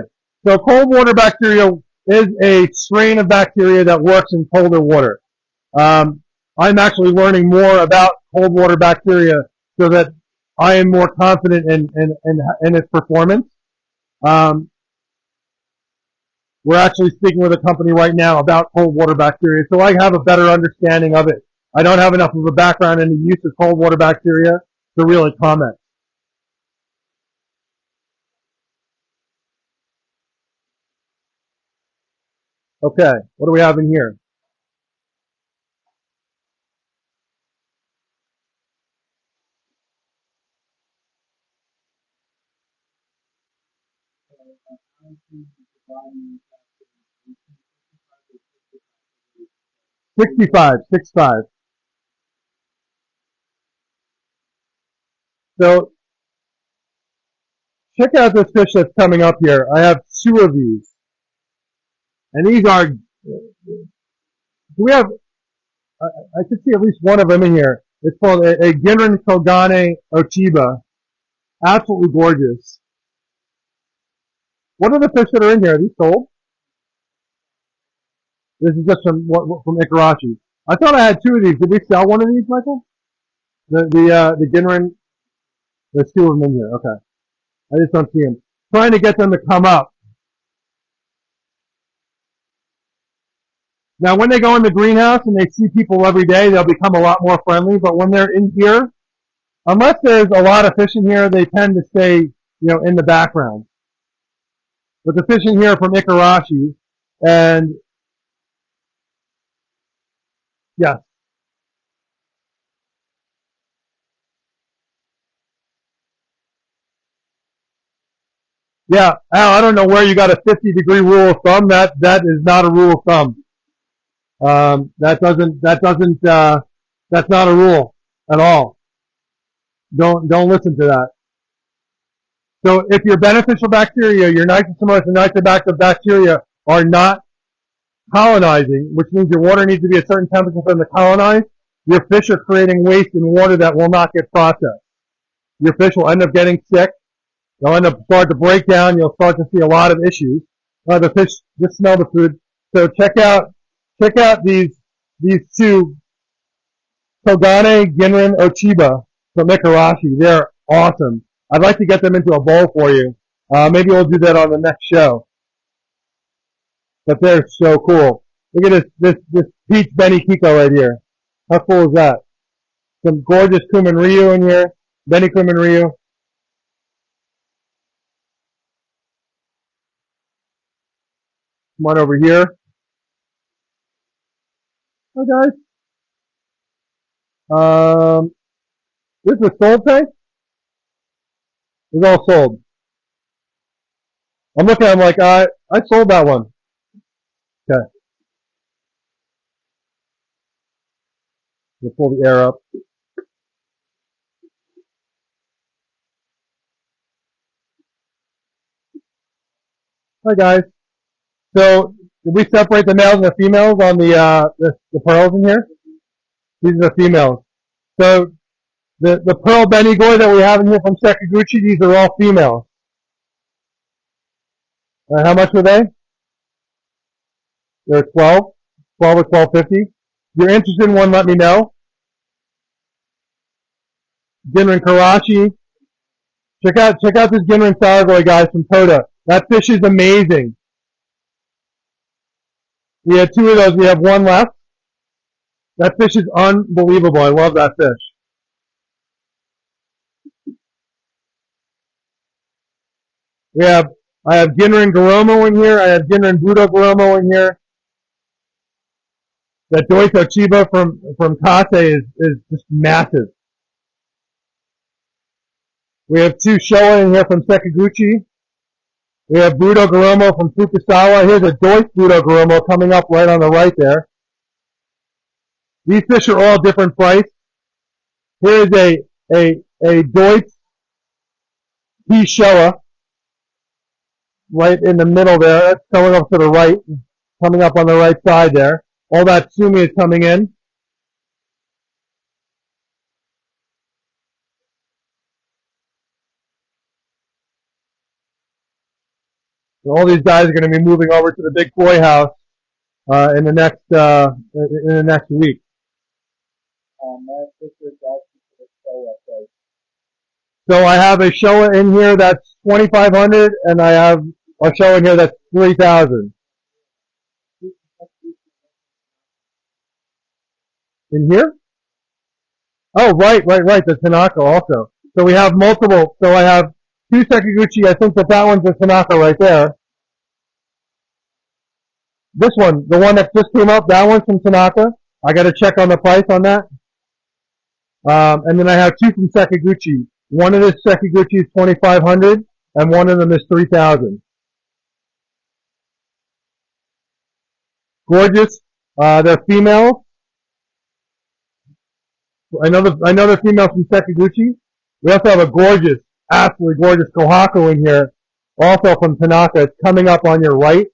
So cold water bacteria is a strain of bacteria that works in colder water. I'm actually learning more about cold water bacteria so that I am more confident in its performance. We're actually speaking with a company right now about cold water bacteria, so I have a better understanding of it. I don't have enough of a background in the use of cold water bacteria to really comment. Okay, what do we have in here? $65. So check out this fish that's coming up here. I have two of these, and these are. We have. I could see at least one of them in here. It's called a Ginrin Kogane Ochiba. Absolutely gorgeous. What are the fish that are in here? Are these sold? This is just from Ikarashi. I thought I had two of these. Did we sell one of these, Michael? The Ginrin. There's two of them in here. Okay. I just don't see them. Trying to get them to come up. Now, when they go in the greenhouse and they see people every day, they'll become a lot more friendly. But when they're in here, unless there's a lot of fish in here, they tend to stay, in the background. But the fish in here are from Ikarashi, and yes. Yeah, Al, I don't know where you got a 50-degree rule of thumb. That is not a rule of thumb. That's not a rule at all. Don't listen to that. So if your beneficial bacteria, your Nitrosomonas and Nitrobacter bacteria are not colonizing, which means your water needs to be a certain temperature for them to colonize, your fish are creating waste in water that will not get processed. Your fish will end up getting sick. They'll end up start to break down. You'll start to see a lot of issues. The fish just smell the food. So check out these two Kogane Ginrin Ochiba from Ikarashi. They're awesome. I'd like to get them into a bowl for you. Maybe we'll do that on the next show. But they're so cool. Look at this peach Beni Kiko right here. How cool is that? Some gorgeous Kumin Ryu in here. Beni Kumin Ryu. Come on over here. Hi guys. This is a sold tank. It's all sold. I'm looking. I'm like, I sold that one. Okay. We'll pull the air up. Hi guys. So did we separate the males and the females on the pearls in here? These are the females. So the pearl Benigor that we have in here from Sakaguchi, these are all females. How much were they? They're 12 or 12.50. If you're interested in one, let me know. Ginrin Karachi. Check out this Ginrin Saragoi, guys, from Toda. That fish is amazing. We had 2 of those. We have 1 left. That fish is unbelievable. I love that fish. I have Ginrin Goromo in here. I have Ginrin Budo Goromo in here. That Doito Chiba from Kase is just massive. We have 2 Showa in here from Sakaguchi. We have Budo Goromo from Fukusawa. Here's a Deutsch Budo Goromo coming up right on the right there. These fish are all different price. Here is a Deutsch P Showa right in the middle there. That's coming up to the right, coming up on the right side there. All that Sumi is coming in. So all these guys are going to be moving over to the big koi house in the next week. So I have a Showa in here that's 2,500, and I have a Showa in here that's 3,000. In here? Oh, right. The Tanaka also. So we have multiple. So I have 2 Sakaguchi. I think that one's the Tanaka right there. This one, the one that just came up, that one's from Tanaka. I got to check on the price on that. And then I have 2 from Sakaguchi. One of the Sakaguchi is 2,500, and one of them is 3,000. Gorgeous. They're females. Another female from Sakaguchi. We also have a gorgeous, absolutely gorgeous Kohaku in here, also from Tanaka. It's coming up on your right.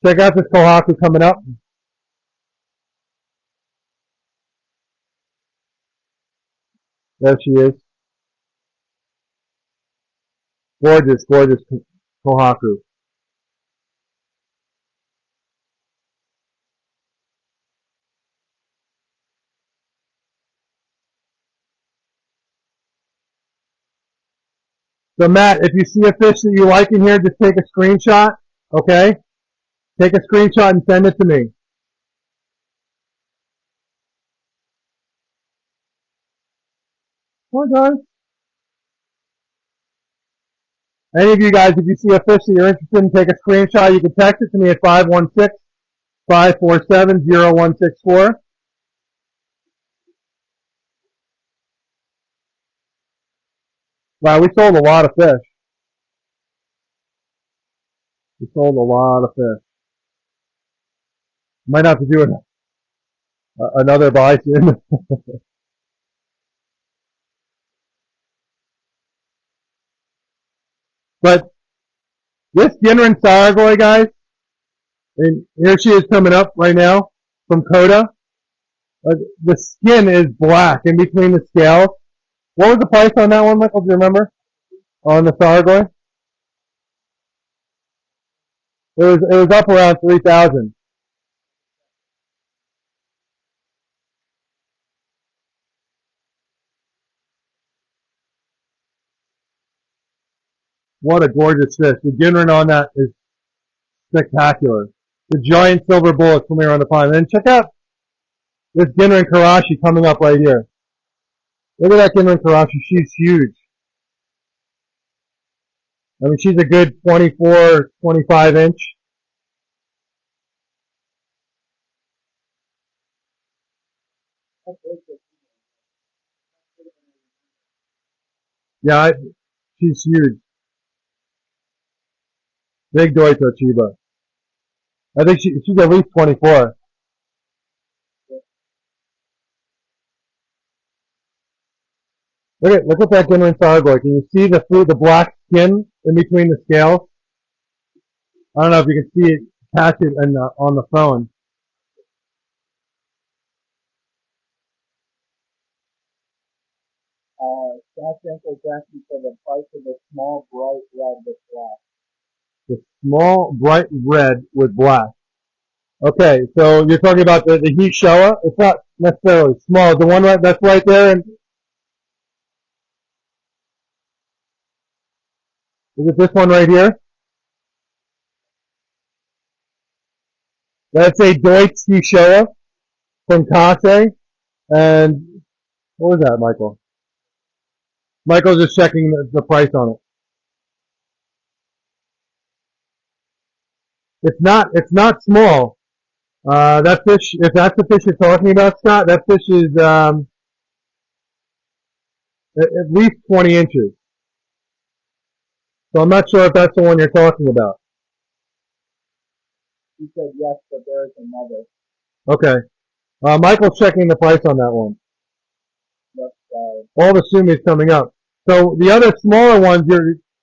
Check out this Kohaku coming up. There she is. Gorgeous Kohaku. So Matt, if you see a fish that you like in here, just take a screenshot, okay? Take a screenshot and send it to me. Come on, guys. Any of you guys, if you see a fish that you're interested in, take a screenshot. You can text it to me at 516-547-0164. Wow, we sold a lot of fish. We sold a lot of fish. Might have to do another buy soon. But this Ginrin Saragoi, guys, and here she is coming up right now from Koda. The skin is black in between the scales. What was the price on that one, Michael? Do you remember? On the Saragoi? It was up around 3,000. What a gorgeous fish. The Ginrin on that is spectacular. The giant silver bullets from here on the pond. And check out this Ginrin Karashi coming up right here. Look at that Ginrin Karashi. She's huge. I mean, she's a good 24, 25 inch. Yeah, she's huge. Big Doito Chiba. I think she's at least 24. Look at that Ginrin Thargoid. Can you see the black skin in between the scales? I don't know if you can see it, patch it on the phone. Josh Enkel's asking for the price of the small bright red with black. The small bright red with black. Okay, so you're talking about the heat Showa. It's not necessarily small. The one that's right there, and is it this one right here? That's a Deutsch heat Showa from Kase. And what was that, Michael? Michael's just checking the price on it. It's not small. That fish, if that's the fish you're talking about, Scott, that fish is at least 20 inches. So I'm not sure if that's the one you're talking about. He said yes, but there is another. Okay. Michael's checking the price on that one. Yes, all the sumi's coming up. So the other smaller ones,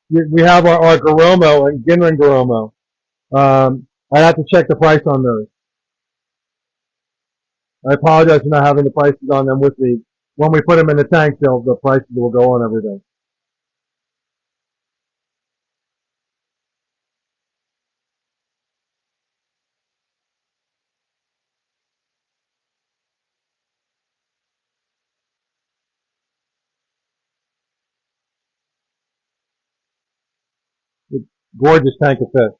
we have our Garomo and Ginrin Garomo. I have to check the price on those. I apologize for not having the prices on them with me. When we put them in the tank, the prices will go on everything. It's a gorgeous tank of fish.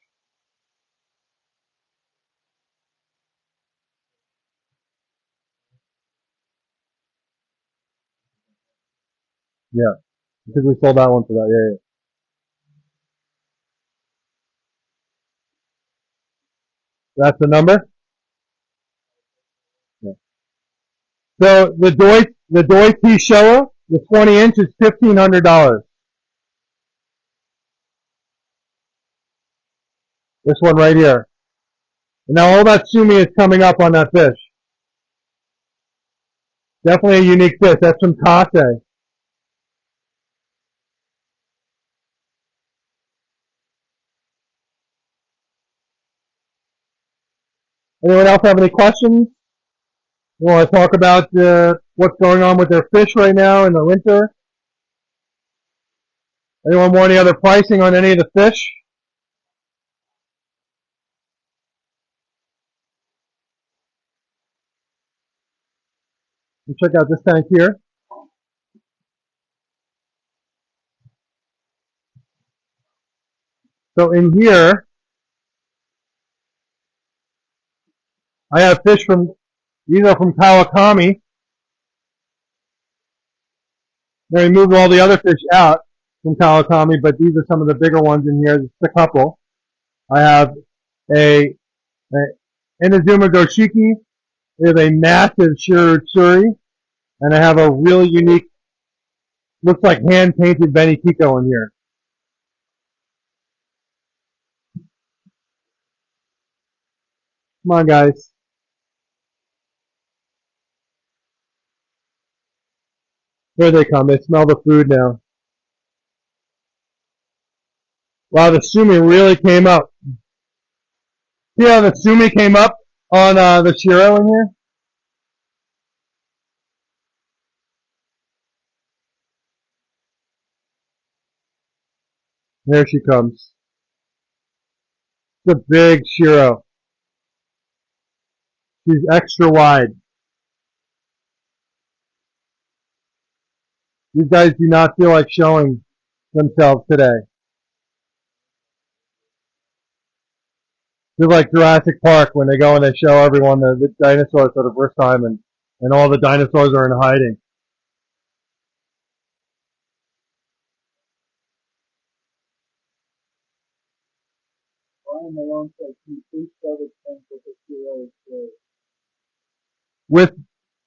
Yeah. I think we sold that one for that. Yeah, yeah. That's the number? Yeah. So the Deutsch T-Showa, the 20 inch is $1,500. This one right here. And now all that sumi is coming up on that fish. Definitely a unique fish. That's from Kase. Anyone else have any questions? You want to talk about what's going on with their fish right now in the winter? Anyone want any other pricing on any of the fish? Check out this tank here. So in here, I have fish these are from Kawakami. They moved all the other fish out from Kawakami, but these are some of the bigger ones in here. Just a couple. I have a Inazuma Goshiki. We have a massive Shirutsuri. And I have a really unique, looks like hand-painted Benny Kiko in here. Come on, guys. Here they come. They smell the food now. Wow, the sumi really came up. Yeah, the sumi came up on the shiro in here. There she comes. It's a big shiro. She's extra wide. These guys do not feel like showing themselves today. They're like Jurassic Park when they go and they show everyone the dinosaurs for the first time, and all the dinosaurs are in hiding. Brian Malone says, can you please show the tank with the Shiro is With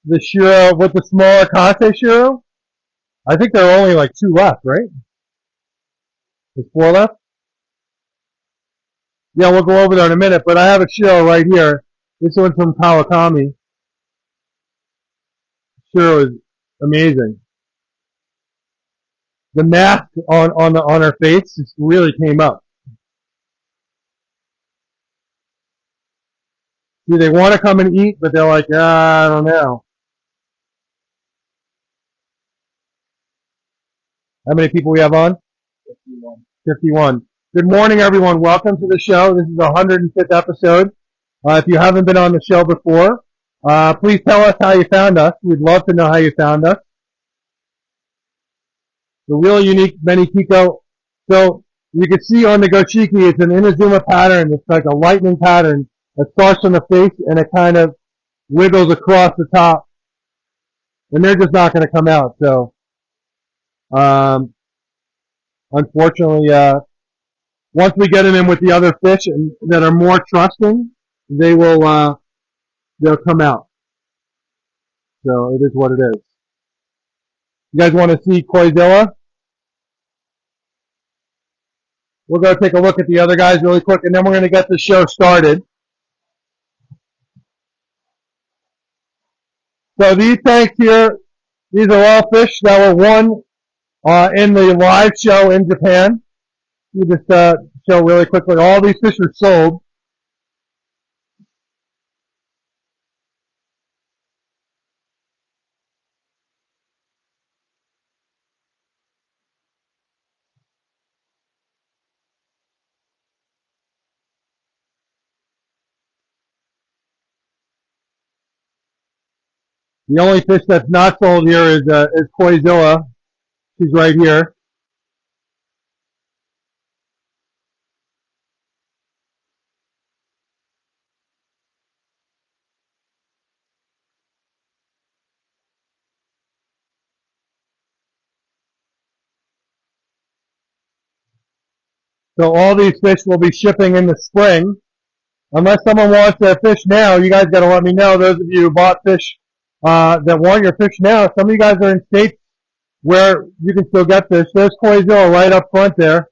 the shiro, with the smaller Kase shiro, I think there are only like 2 left, right? There's 4 left? Yeah, we'll go over there in a minute, but I have a shiro right here. This one's from Kawakami. Shiro is amazing. the mask on her face just really came up. See, they want to come and eat, but they're like, I don't know. How many people we have on? 51. 51. Good morning, everyone. Welcome to the show. This is the 105th episode. If you haven't been on the show before, please tell us how you found us. We'd love to know how you found us. The really unique Benny Kiko. So you can see on the Gochiki, it's an Inazuma pattern. It's like a lightning pattern that starts on the face and it kind of wiggles across the top. And they're just not going to come out. So, unfortunately, once we get them in with the other fish that are more trusting, they will, they'll come out. So it is what it is. You guys want to see Koizilla? We'll go take a look at the other guys really quick, and then we're going to get the show started. So these tanks here, these are all fish that were won in the live show in Japan. You just show really quickly. All these fish are sold. The only fish that's not sold here is Koizilla. She's right here. So all these fish will be shipping in the spring. Unless someone wants their fish now, you guys got to let me know. Those of you who bought fish that want your fish now, some of you guys are in states where you can still get fish. There's Koizilla right up front there.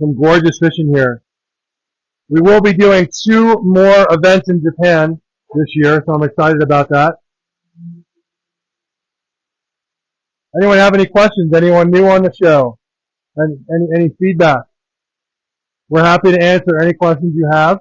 Some gorgeous fish in here. We will be doing 2 more events in Japan this year, so I'm excited about that. Anyone have any questions? Anyone new on the show? Any feedback? We're happy to answer any questions you have.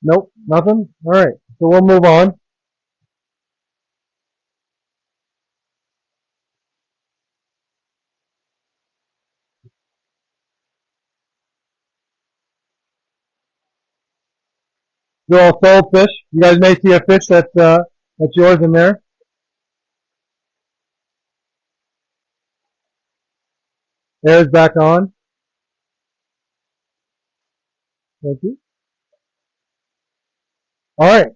Nope, nothing? All right, so we'll move on. They're all sold fish. You guys may see a fish that's yours in there. Air's back on. Thank you. All right.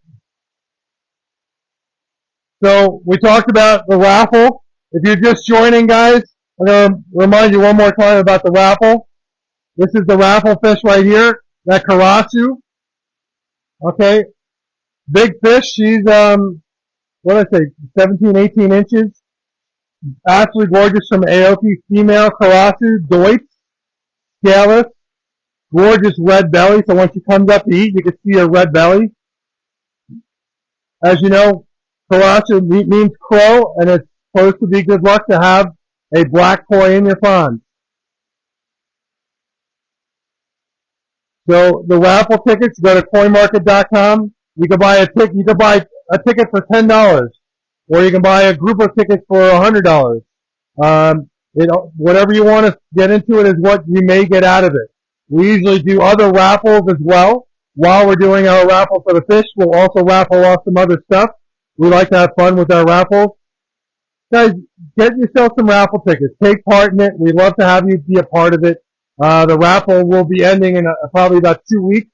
So we talked about the raffle. If you're just joining, guys, I'm going to remind you one more time about the raffle. This is the raffle fish right here, that karasu. Okay. Big fish. She's, what did I say, 17, 18 inches. Absolutely gorgeous from Aoki. Female karasu, Deutsch, scaleless, gorgeous red belly. So when she comes up to eat, you can see her red belly. As you know, karasu means crow, and it's supposed to be good luck to have a black koi in your pond. So the raffle tickets, go to coinmarket.com. You can buy a ticket for $10, or you can buy a group of tickets for $100. Whatever you want to get into it is what you may get out of it. We usually do other raffles as well. While we're doing our raffle for the fish, we'll also raffle off some other stuff. We like to have fun with our raffles. Guys, get yourself some raffle tickets. Take part in it. We'd love to have you be a part of it. The raffle will be ending in probably about 2 weeks.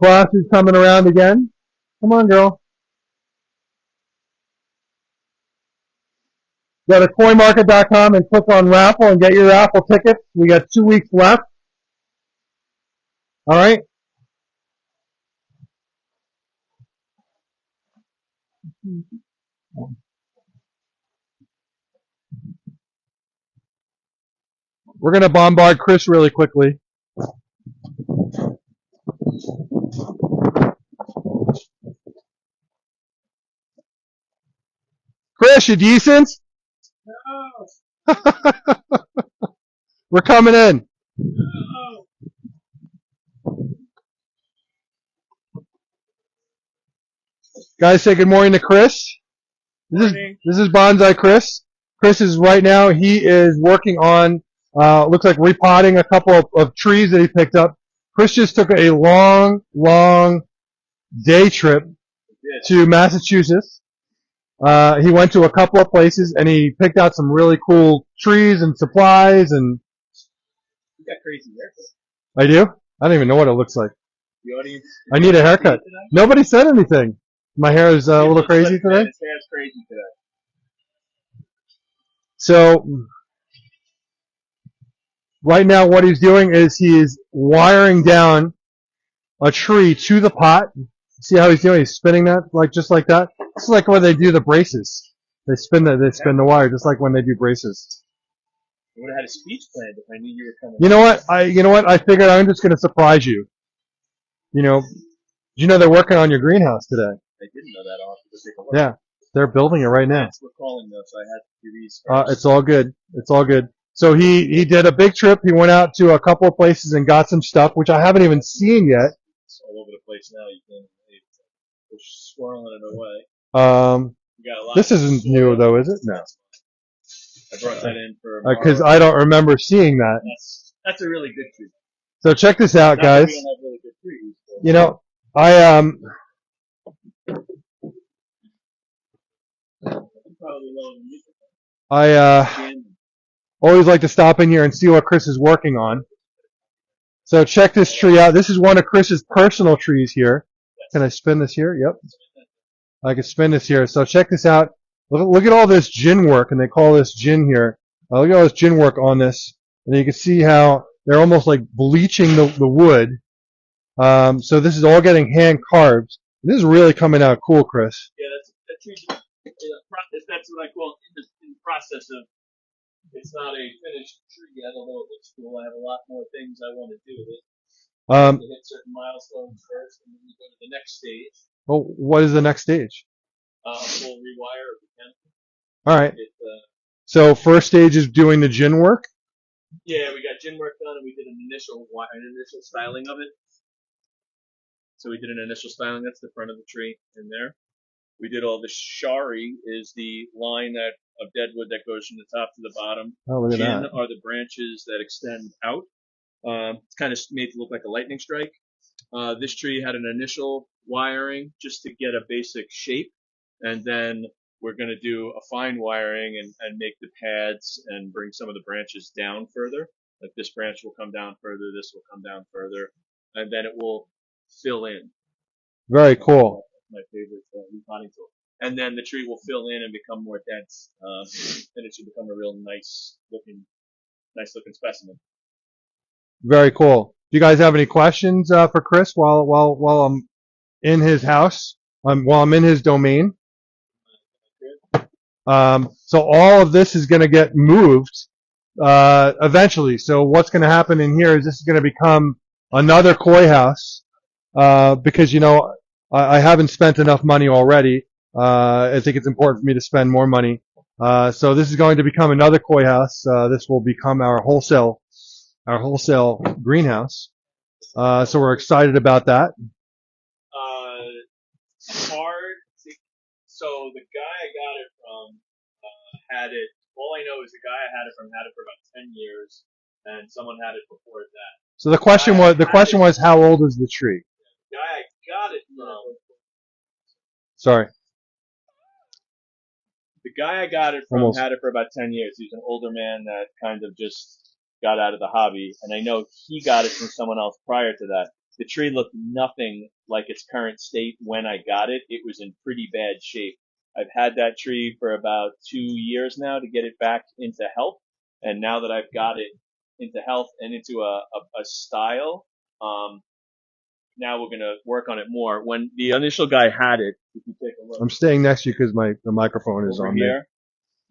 Class is coming around again. Come on, girl. Go to coinmarket.com and click on raffle and get your raffle tickets. We got 2 weeks left. All right. We're going to bombard Chris really quickly. Chris, you decent? No. We're coming in. No. Guys, say good morning to Chris. This is Bonsai Chris. Chris is right now, he is working on, looks like repotting a couple of trees that he picked up. Chris just took a long day trip to Massachusetts. He went to a couple of places and he picked out some really cool trees and supplies and... You got crazy haircut. I do? I don't even know what it looks like. The audience. I need a haircut. Nobody said anything. My hair is a little crazy today. His hair's crazy today. So, right now what he's doing is he's wiring down a tree to the pot. See how he's doing? He's spinning that just like that. This is like when they do the braces. They spin the wire just like when they do braces. I would have had a speech planned if I knew you were coming. You know what? I figured I'm just going to surprise you. You know, they're working on your greenhouse today. I didn't know that. I'll have to take a look. Yeah, they're building it right now. We're calling though, so I had to do these first. It's all good. It's all good. So he did a big trip. He went out to a couple of places and got some stuff, which I haven't even seen yet. It's all over the place now. You can they're swirling it away. You got a lot This isn't new though, is it? No. I brought that in for because I don't remember seeing that. That's a really good tree. So check this out, Not guys. that we don't have really good trees, but You know, probably lower than you. I always like to stop in here and see what Chris is working on. So check this tree out. This is one of Chris's personal trees here. Can I spin this here? Yep. I can spin this here. So check this out. Look at all this gin work, and they call this gin here. Look at all this gin work on this. And you can see how they're almost like bleaching the wood. So this is all getting hand carved. This is really coming out cool, Chris. Yeah, that tree. That's what I call in the process of. It's not a finished tree yet, although it looks cool. I have a lot more things I want to do with it. To hit certain milestones first, and then we go to the next stage. Oh, what is the next stage? We'll rewire if we can. All right. So first stage is doing the gin work. Yeah, we got gin work done, and we did an initial styling of it. So we did an initial styling. That's the front of the tree in there. We did all the shari is the line of deadwood that goes from the top to the bottom. Oh, look at Gin that. are the branches that extend out. It's kind of made to look like a lightning strike. This tree had an initial wiring just to get a basic shape, and then we're going to do a fine wiring and make the pads and bring some of the branches down further. Like this branch will come down further, this will come down further, and then it will fill in. Very cool. My favorite repotting tool. And then the tree will fill in and become more dense, and it should become a real nice looking specimen. Very cool. Do you guys have any questions for Chris while I'm in his house? While I'm in his domain? So all of this is going to get moved eventually. So what's going to happen in here is this is going to become another koi house because I haven't spent enough money already. I think it's important for me to spend more money. So this is going to become another koi house. This will become our wholesale greenhouse. So we're excited about that. Hard. So the guy I got it from had it. All I know is the guy I had it from had it for about 10 years, and someone had it before that. So the question was how old is the tree? The guy I got it from. Sorry. The guy I got it from Almost. had it for about 10 years. He's an older man that kind of just got out of the hobby. And I know he got it from someone else prior to that. The tree looked nothing like its current state when I got it. It was in pretty bad shape. I've had that tree for about 2 years now to get it back into health. And now that I've got it into health and into a style, now we're going to work on it more. When the initial guy had it, if you take a look. I'm staying next to you because the microphone is Over on me. here,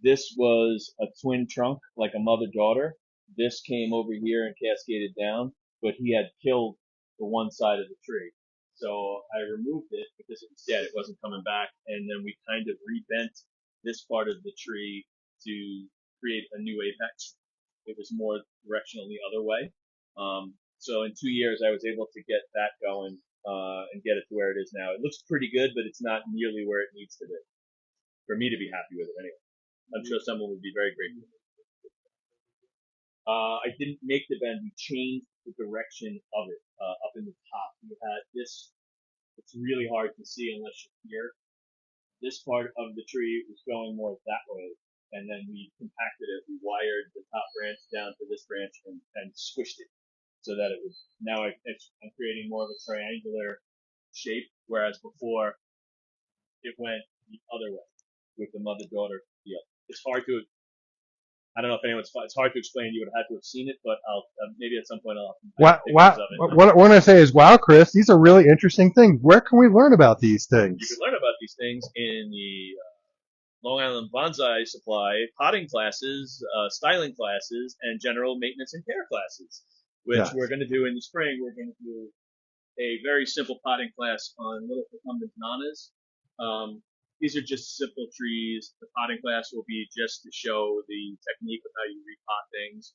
this was a twin trunk, like a mother-daughter. This came over here and cascaded down, but he had killed the one side of the tree. So I removed it because it was dead. It wasn't coming back. And then we kind of rebent this part of the tree to create a new apex. It was more directional the other way. So in 2 years, I was able to get that going and get it to where it is now. It looks pretty good, but it's not nearly where it needs to be for me to be happy with it anyway. I'm sure someone would be very grateful. I didn't make the bend. We changed the direction of it up in the top. We had this. It's really hard to see unless you're here. This part of the tree was going more that way, and then we compacted it. We wired the top branch down to this branch and squished it so that it was. Now I'm creating more of a triangular shape, whereas before it went the other way with the mother-daughter deal. It's hard to. I don't know if anyone's. It's hard to explain. You would have had to have seen it, but I'll maybe at some point I'll. Wow, what I say is, wow, Chris, these are really interesting things. Where can we learn about these things? You can learn about these things in the Long Island Bonsai Supply potting classes, styling classes, and general maintenance and care classes, which we're going to do in the spring. We're going to do a very simple potting class on little cucumbers nanas. These are just simple trees. The potting class will be just to show the technique of how you repot things.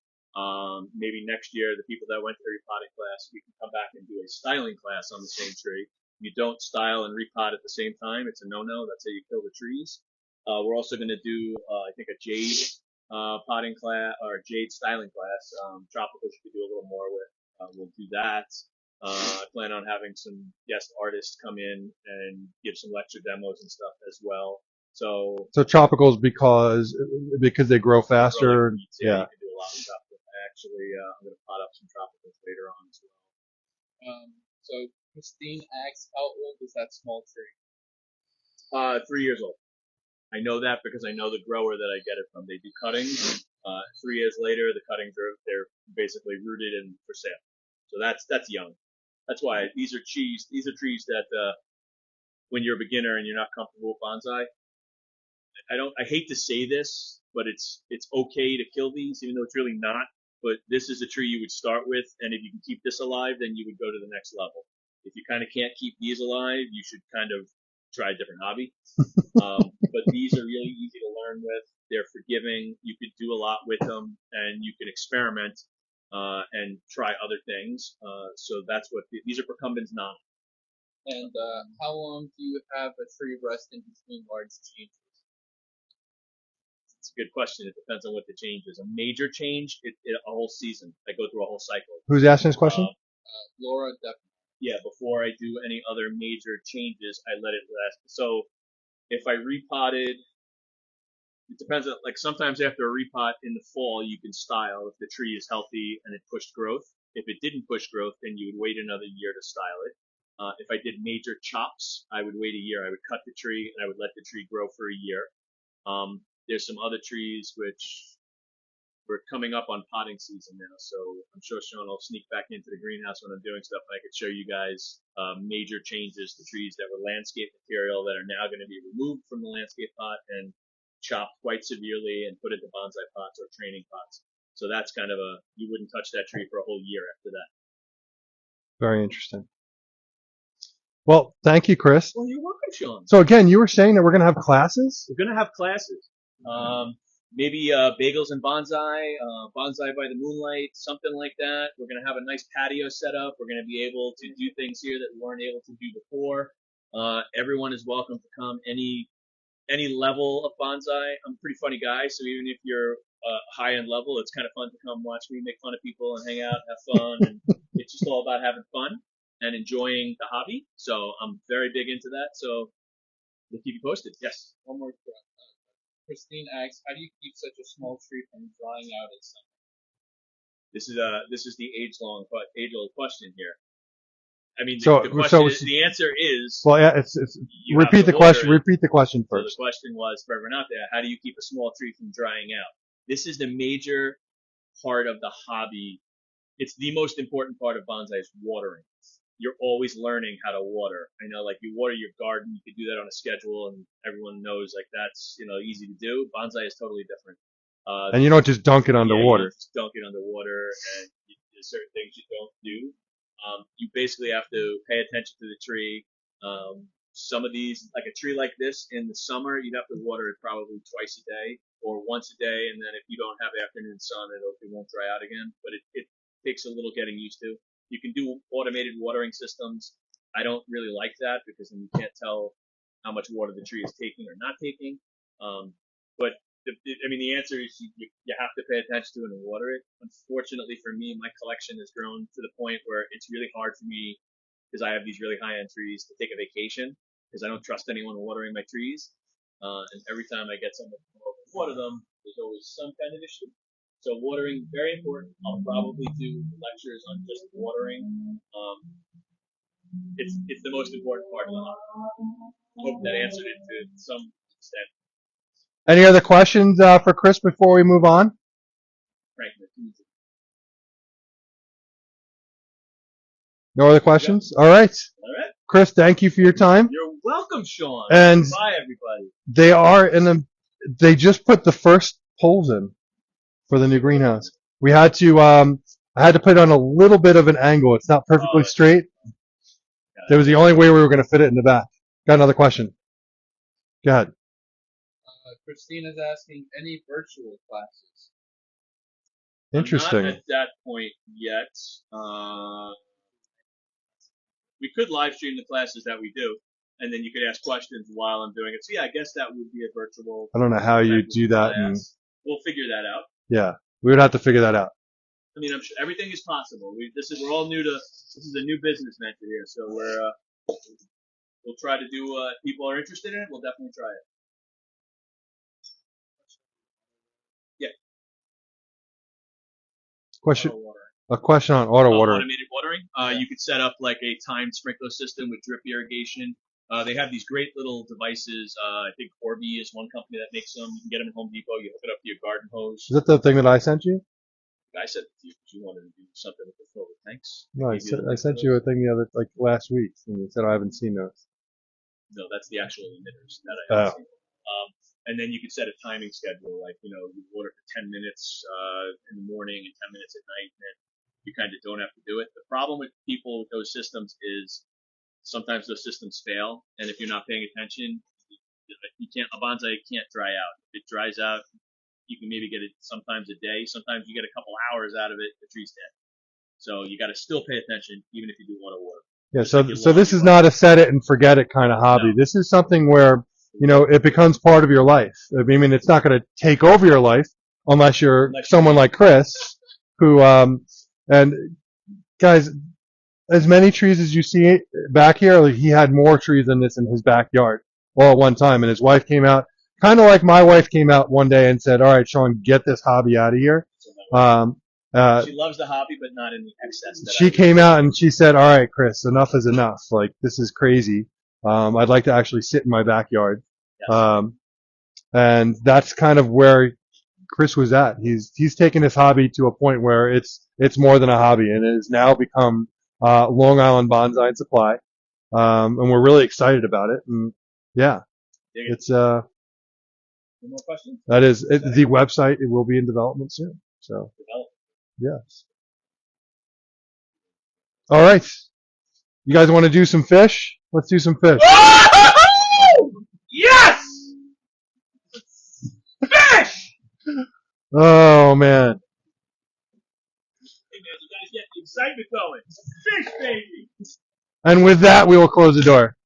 Maybe next year, the people that went to the repotting class, we can come back and do a styling class on the same tree. You don't style and repot at the same time. It's a no-no. That's how you kill the trees. We're also going to do, I think, a jade potting class or jade styling class. Tropicals you could do a little more with. We'll do that. I plan on having some guest artists come in and give some lecture demos and stuff as well. So tropicals because they grow faster. You can do a lot of tropicals. Actually, I'm going to pot up some tropicals later on as well. So Christine asks, how old is that small tree? 3 years old. I know that because I know the grower that I get it from. They do cuttings. 3 years later, the cuttings they're basically rooted and for sale. So that's young. That's why these are trees that when you're a beginner and you're not comfortable with bonsai, I hate to say this, but it's okay to kill these, even though it's really not. But this is a tree you would start with, and if you can keep this alive, then you would go to the next level. If you kind of can't keep these alive, you should kind of try a different hobby. But these are really easy to learn with. They're forgiving. You could do a lot with them, and you can experiment and try other things. So that's what these are procumbens non. And how long do you have a tree rest in between large changes? It's a good question. It depends on what the change is. A major change, a whole season. I go through a whole cycle. Who's asking this question? Laura, definitely. Yeah, before I do any other major changes, I let it rest. So if I repotted, it depends on, like sometimes after a repot in the fall, you can style if the tree is healthy and it pushed growth. If it didn't push growth, then you would wait another year to style it. If I did major chops, I would wait a year. I would cut the tree and I would let the tree grow for a year. There's some other trees which we're coming up on potting season now, so I'm sure Sean will sneak back into the greenhouse when I'm doing stuff, and I could show you guys major changes to trees that were landscape material that are now going to be removed from the landscape pot and chopped quite severely and put into bonsai pots or training pots. So that's kind of you wouldn't touch that tree for a whole year after that. Very interesting. Well, thank you, Chris. Well, you're welcome, Sean. So again, you were saying that we're going to have classes? We're going to have classes. Maybe bagels and bonsai, bonsai by the moonlight, something like that. We're going to have a nice patio set up. We're going to be able to do things here that we weren't able to do before. Everyone is welcome to come. Any level of bonsai. I'm a pretty funny guy, so even if you're high-end level, it's kind of fun to come watch me make fun of people and hang out and have fun. And it's just all about having fun and enjoying the hobby. So I'm very big into that. So we'll keep you posted. Yes. One more question. Christine asks, how do you keep such a small tree from drying out in summer? This is the age old question here. I mean, So, the question is, the answer is, well, yeah, it's you have repeat to the question. water it. Repeat the question So the first. question was, for everyone out there, how do you keep a small tree from drying out? This is the major part of the hobby. It's the most important part of bonsai is watering. You're always learning how to water. I know, like, you water your garden, you could do that on a schedule, and everyone knows, like, that's, easy to do. Bonsai is totally different. And you don't just dunk it underwater. You just dunk it underwater, and there's certain things you don't do. You basically have to pay attention to the tree. Some of these, like a tree like this, in the summer, you'd have to water it probably twice a day or once a day, and then if you don't have afternoon sun, it won't dry out again. But it takes a little getting used to. You can do automated watering systems. I don't really like that because then you can't tell how much water the tree is taking or not taking. But the answer is you have to pay attention to it and water it. Unfortunately for me, my collection has grown to the point where it's really hard for me, because I have these really high-end trees, to take a vacation because I don't trust anyone watering my trees. And every time I get someone to come over and water them, there's always some kind of issue. So watering, very important. I'll probably do lectures on just watering. It's the most important part of the hobby. Hope that answered it to some extent. Any other questions for Chris before we move on? Frankly, No other questions? All right. all right. Chris, thank you for your time. You're welcome, Sean. And bye, everybody. they are they just put the first poles in for the new greenhouse. We had to, I had to put it on a little bit of an angle. It's not perfectly straight. That was the only way we were going to fit it in the back. Got another question. Go ahead. Christina's asking, any virtual classes? Interesting. I'm not at that point yet. We could live stream the classes that we do, and then you could ask questions while I'm doing it. So yeah, I guess that would be a virtual. I don't know how you do that. We'll figure that out. Yeah, we would have to figure that out. I mean, I'm sure everything is possible. We're all new to, this is a new business venture here, so we'll try to do, if people are interested in it, we'll definitely try it. Yeah. A question on auto watering. Automated watering. You could set up like a timed sprinkler system with drip irrigation. They have these great little devices. I think Corby is one company that makes them. You can get them at Home Depot. You hook it up to your garden hose. Is that the thing that I sent you? I said to you because you wanted to do something with the filter tanks. No, I sent you a thing last week, and you said I haven't seen those. No, that's the actual emitters that I haven't seen. And then you could set a timing schedule, like, you water for 10 minutes in the morning and 10 minutes at night, and then you kind of don't have to do it. The problem with people with those systems is sometimes those systems fail, and if you're not paying attention, a bonsai can't dry out. If it dries out, you can maybe get it sometimes a day. Sometimes you get a couple hours out of it, the tree's dead. So you got to still pay attention, even if you do want to water. Yeah. So this is not a set it and forget it kind of hobby. No. This is something where it becomes part of your life. I mean, it's not going to take over your life unless you're someone like Chris, who and guys, as many trees as you see back here, he had more trees than this in his backyard all at one time. And his wife came out, kind of like my wife came out one day and said, "All right, Sean, get this hobby out of here." She loves the hobby, but not in the excess. She came out and she said, "All right, Chris, enough is enough. Like, this is crazy. I'd like to actually sit in my backyard." Yes. And that's kind of where Chris was at. He's taken his hobby to a point where it's more than a hobby, and it has now become Long Island Bonsai and Supply, and we're really excited about it. And yeah, it's Any more questions? That is the website. It will be in development soon. So yes. All right, you guys want to do some fish? Let's do some fish. Yes! Fish! Oh man. Hey man, you guys get the excitement going. Fish, baby! And with that, we will close the door.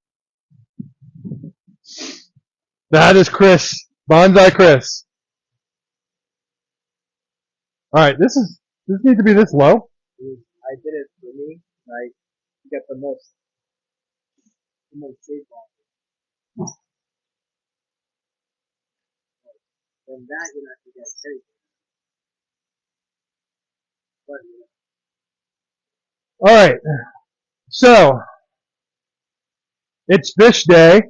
That is Chris. Bonsai Chris. Alright, this needs to be this low. I did it for me. I get the most shade ball. then that you're not gonna get paid. But All right. So it's fish day,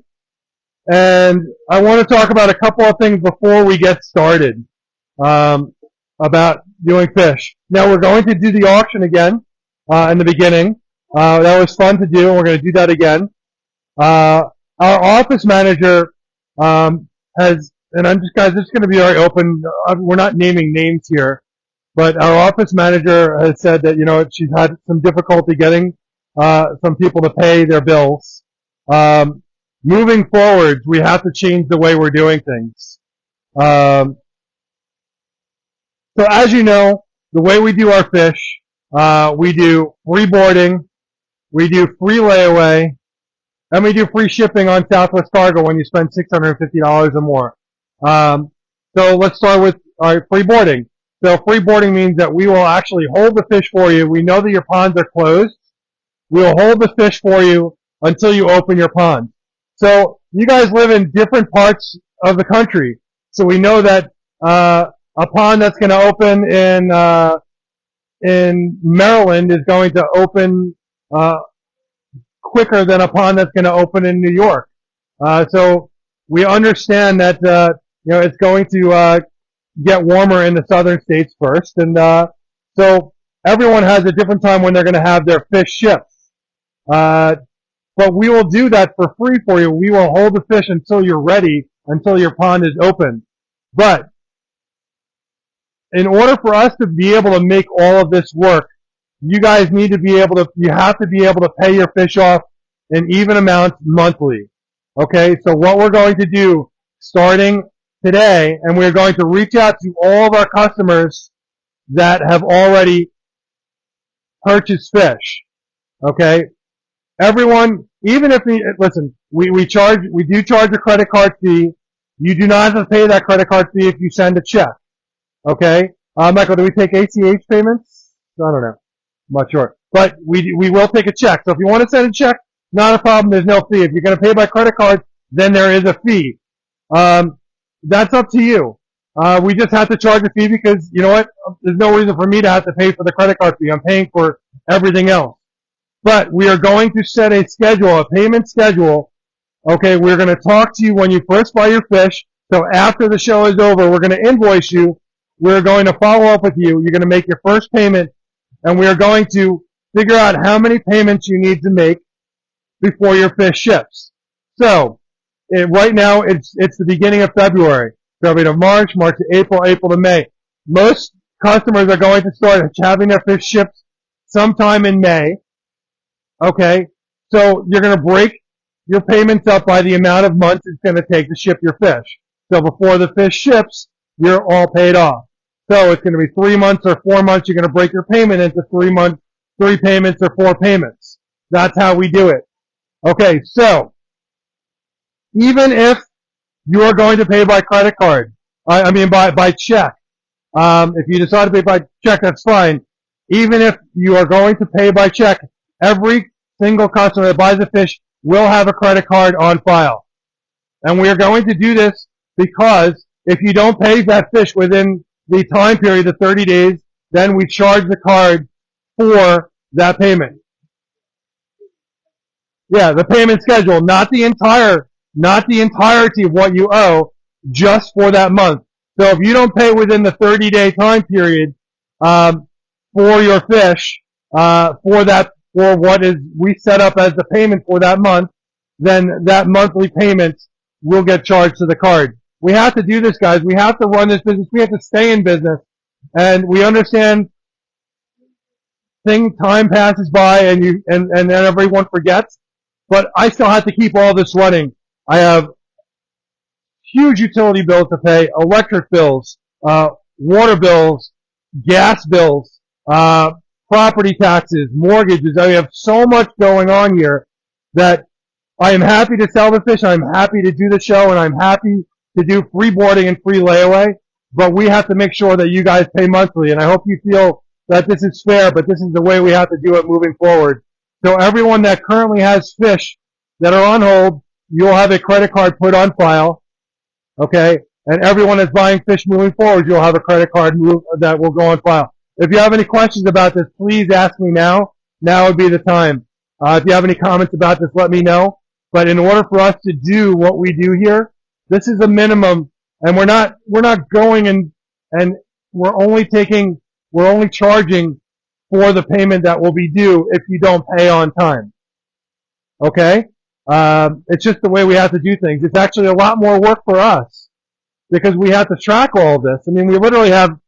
and I want to talk about a couple of things before we get started about doing fish. Now we're going to do the auction again in the beginning. That was fun to do, and we're going to do that again. Our office manager has, and I'm just guys, this is going to be very open. We're not naming names here, but our office manager has said that she's had some difficulty getting some people to pay their bills. Moving forward, we have to change the way we're doing things. So as you know, the way we do our fish, we do free boarding, we do free layaway, and we do free shipping on Southwest Cargo when you spend $650 or more. So let's start with free boarding. So free boarding means that we will actually hold the fish for you. We know that your ponds are closed. We will hold the fish for you until you open your pond. So you guys live in different parts of the country. So we know that a pond that's going to open in Maryland is going to open quicker than a pond that's going to open in New York. So we understand that it's going to get warmer in the southern states first, and so everyone has a different time when they're going to have their fish shipped. But we will do that for free for you. We will hold the fish until you're ready, until your pond is open. But in order for us to be able to make all of this work, you guys need to be able to, you have to be able to pay your fish off in even amounts monthly. Okay, so what we're going to do starting today, and we're going to reach out to all of our customers that have already purchased fish. Okay, everyone, even if we do charge a credit card fee. You do not have to pay that credit card fee if you send a check. Okay, Michael, do we take ACH payments? I don't know. I'm not sure. But we will take a check. So if you want to send a check, not a problem. There's no fee. If you're going to pay by credit card, then there is a fee. That's up to you. We just have to charge a fee because, you know what? There's no reason for me to have to pay for the credit card fee. I'm paying for everything else. But we are going to set a schedule, a payment schedule. Okay, we're going to talk to you when you first buy your fish. So after the show is over, we're going to invoice you. We're going to follow up with you. You're going to make your first payment, and we are going to figure out how many payments you need to make before your fish ships. So right now it's the beginning of February. February to March, March to April, April to May. Most customers are going to start having their fish shipped sometime in May. Okay, so you're going to break your payments up by the amount of months it's going to take to ship your fish. So before the fish ships, you're all paid off. So it's going to be 3 months or 4 months. You're going to break your payment into 3 payments or 4 payments. That's how we do it. Okay, so even if you are going to pay by credit card, by check, if you decide to pay by check, that's fine. Even if you are going to pay by check, every single customer that buys a fish will have a credit card on file. And we are going to do this because if you don't pay that fish within the time period of 30 days, then we charge the card for that payment. Yeah, the payment schedule, not the entirety of what you owe, just for that month. So if you don't pay within the 30-day time period for your fish, for what is we set up as the payment for that month, then that monthly payment will get charged to the card. We have to do this, guys. We have to run this business. We have to stay in business, and we understand time passes by, and then everyone forgets. But I still have to keep all this running. I have huge utility bills to pay, electric bills, water bills, gas bills, property taxes, mortgages. I have so much going on here that I am happy to sell the fish. I'm happy to do the show, and I'm happy to do free boarding and free layaway. But we have to make sure that you guys pay monthly, and I hope you feel that this is fair, but this is the way we have to do it moving forward. So everyone that currently has fish that are on hold, you'll have a credit card put on file, okay? and everyone that's buying fish moving forward, you'll have a credit card that will go on file. If you have any questions about this, please ask me now. Now would be the time. If you have any comments about this, let me know. But in order for us to do what we do here, this is a minimum, and we're not going and we're only charging for the payment that will be due if you don't pay on time. Okay? It's just the way we have to do things. It's actually a lot more work for us because we have to track all of this. I mean, we literally have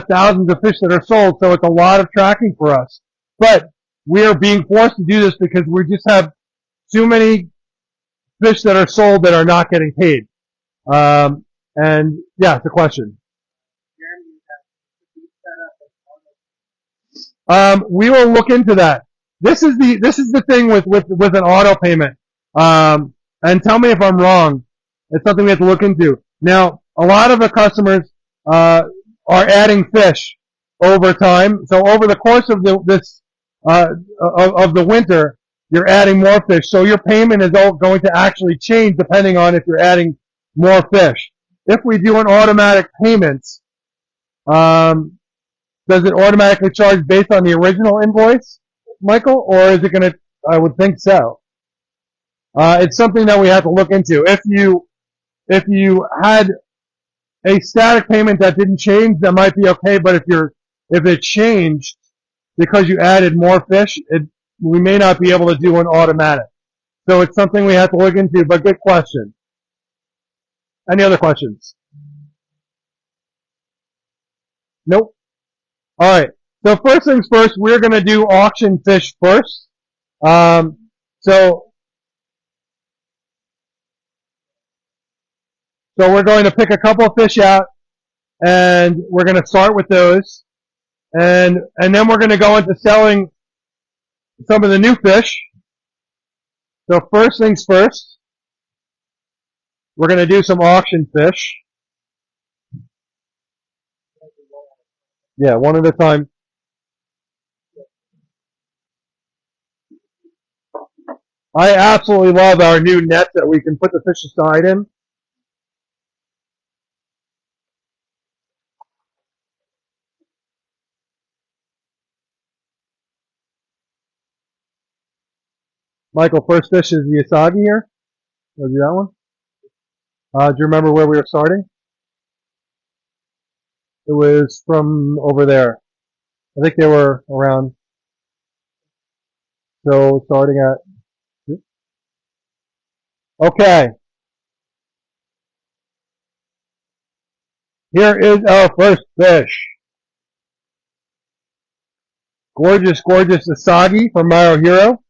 thousands of fish that are sold, so it's a lot of tracking for us. But we are being forced to do this because we just have too many fish that are sold that are not getting paid. And yeah, it's a question. We will look into that. This is the thing with an auto payment. And tell me if I'm wrong. It's something we have to look into. Now, a lot of the customers are adding fish over time. So over the course of the winter, you're adding more fish. So your payment is going to actually change depending on if you're adding more fish. If we do an automatic payments, does it automatically charge based on the original invoice, Michael, or is it going to? I would think so. It's something that we have to look into. If you had a static payment that didn't change, that might be okay. But if it changed because you added more fish, we may not be able to do an automatic. So it's something we have to look into. But good question. Any other questions? Nope. All right. So first things first, we're going to do auction fish first. So we're going to pick a couple of fish out, and we're going to start with those, and then we're going to go into selling some of the new fish. So first things first, we're going to do some auction fish. Yeah, one at a time. I absolutely love our new net that we can put the fish aside in. Michael, first fish is the Asagi here. Was it that one? Do you remember where we were starting? It was from over there. I think they were around. So starting at. Okay. Here is our first fish. Gorgeous, gorgeous Asagi from Mario Hero.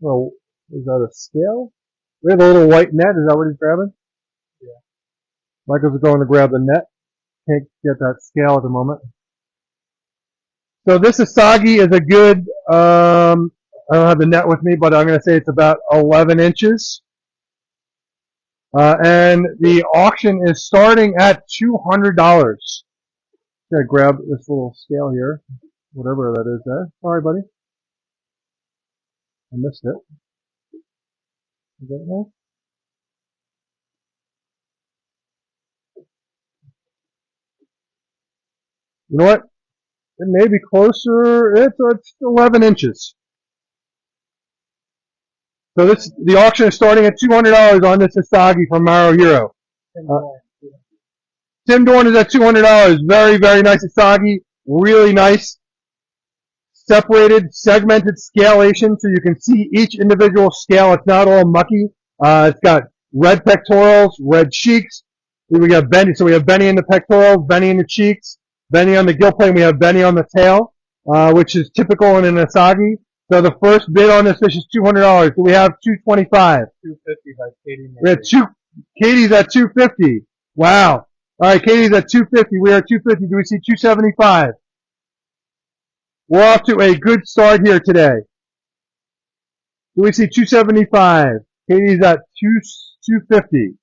Oh, is that a scale? We have a little white net. Is that what he's grabbing? Yeah. Michael's going to grab the net. Can't get that scale at the moment. So this Asagi is a good, I don't have the net with me, but I'm going to say it's about 11 inches. And the auction is starting at $200. I'm going to grab this little scale here, whatever that is there. Sorry, buddy. I missed it. Is that there? You know what? It may be closer. It's 11 inches. So the auction is starting at $200 on this Asagi from Mario Hero. Tim Dorn is at $200. Very, very nice Asagi. Really nice. Separated, segmented scalation, so you can see each individual scale. It's not all mucky. It's got red pectorals, red cheeks. We got Benny. So we have Benny in the pectorals, Benny in the cheeks, Benny on the gill plate. We have Benny on the tail, which is typical in an Asagi. So the first bid on this fish is $200. So we have $225. $250 by Katie. We have Katie's at $250. Wow. All right, Katie's at $250. We are at $250. Do we see $275? We're off to a good start here today. Do we see $275? Katie's at $250.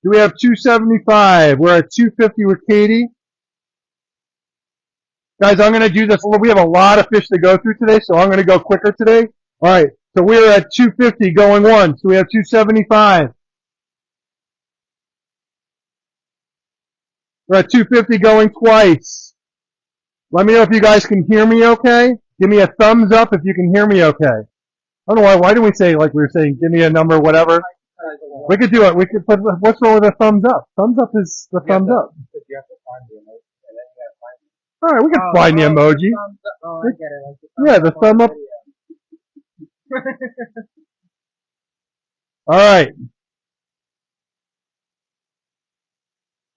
Do we have $275? We're at $250 with Katie. Guys, I'm going to do this. We have a lot of fish to go through today, so I'm going to go quicker today. All right. So we're at 250 going once. So we have 275. We're at 250 going twice. Let me know if you guys can hear me okay. Give me a thumbs up if you can hear me okay. I don't know why didn't we say like we were saying give me a number, whatever. We could do it. We could put, what's wrong with a thumbs up? Thumbs up is the thumbs up. You have to find the emoji, and then you have to find it. Alright, we can find the emoji. Oh, I get it. Like Yeah, the thumb up. Alright.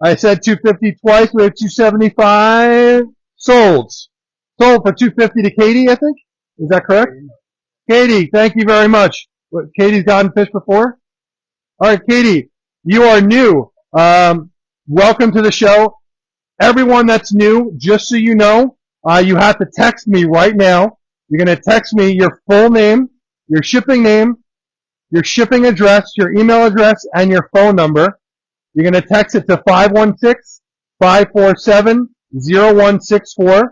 I said 250 twice. We have 275. Sold. Sold for 250 to Katie, I think. Is that correct? Katie, thank you very much. What, Katie's gotten fish before? Alright, Katie, you are new. Welcome to the show. Everyone that's new, just so you know, you have to text me right now. You're going to text me your full name, your shipping address, your email address, and your phone number. You're going to text it to 516-547-0164.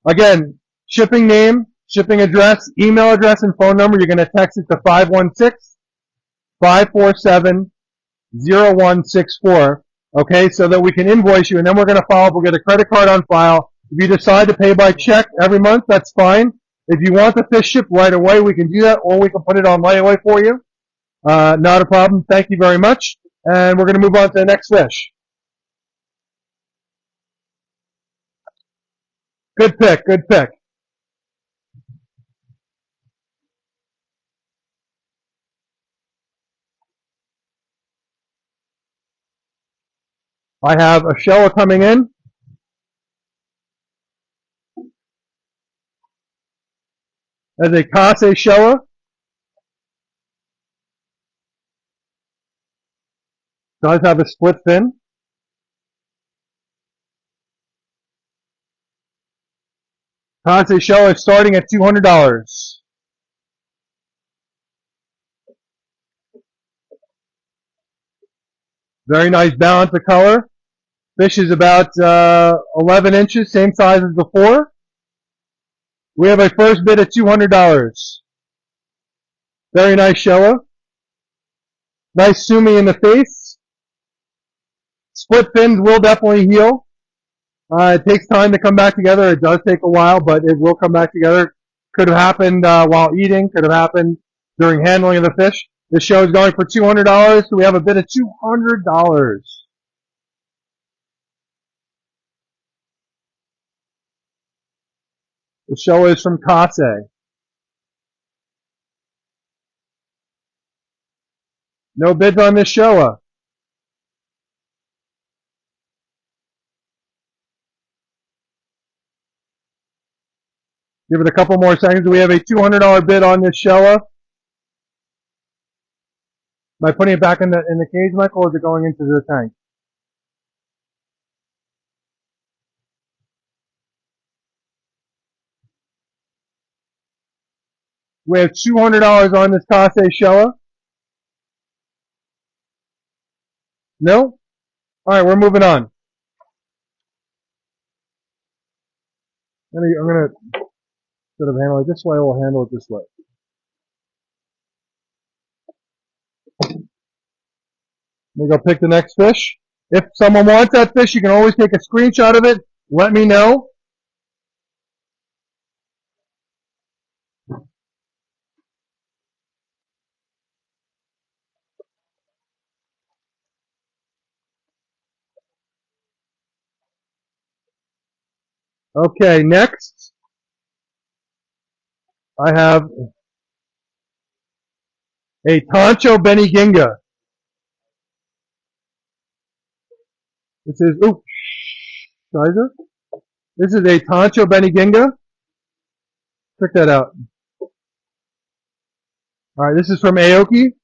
Again, shipping name, shipping address, email address, and phone number. You're going to text it to 516-547-0164. Okay, so that we can invoice you, and then we're going to follow up. We'll get a credit card on file. If you decide to pay by check every month, that's fine. If you want the fish shipped right away, we can do that, or we can put it on layaway for you. Not a problem. Thank you very much. And we're going to move on to the next fish. Good pick, good pick. I have a Showa coming in. As a Kase Showa. Does have a split fin. Kase Showa is starting at $200. Very nice balance of color. Fish is about 11 inches, same size as before. We have a first bid at $200. Very nice Showa. Nice sumi in the face. Split fins will definitely heal. It takes time to come back together. It does take a while, but it will come back together. Could have happened while eating. Could have happened during handling of the fish. This show is going for $200, so we have a bid of $200. The show is from Kase. No bids on this Showa. Give it a couple more seconds. We have a $200 bid on this Showa. Am I putting it back in the cage, Michael, or is it going into the tank? We have $200 on this Kase Showa. No? Alright, we're moving on. I'm going to, instead of handle it this way, we'll handle it this way. Let me go pick the next fish. If someone wants that fish, you can always take a screenshot of it. Let me know. Okay, next, I have a Tancho Beniginga. This is, oops, Sizer. This is a Tancho Beniginga. Check that out. Alright, this is from Aoki.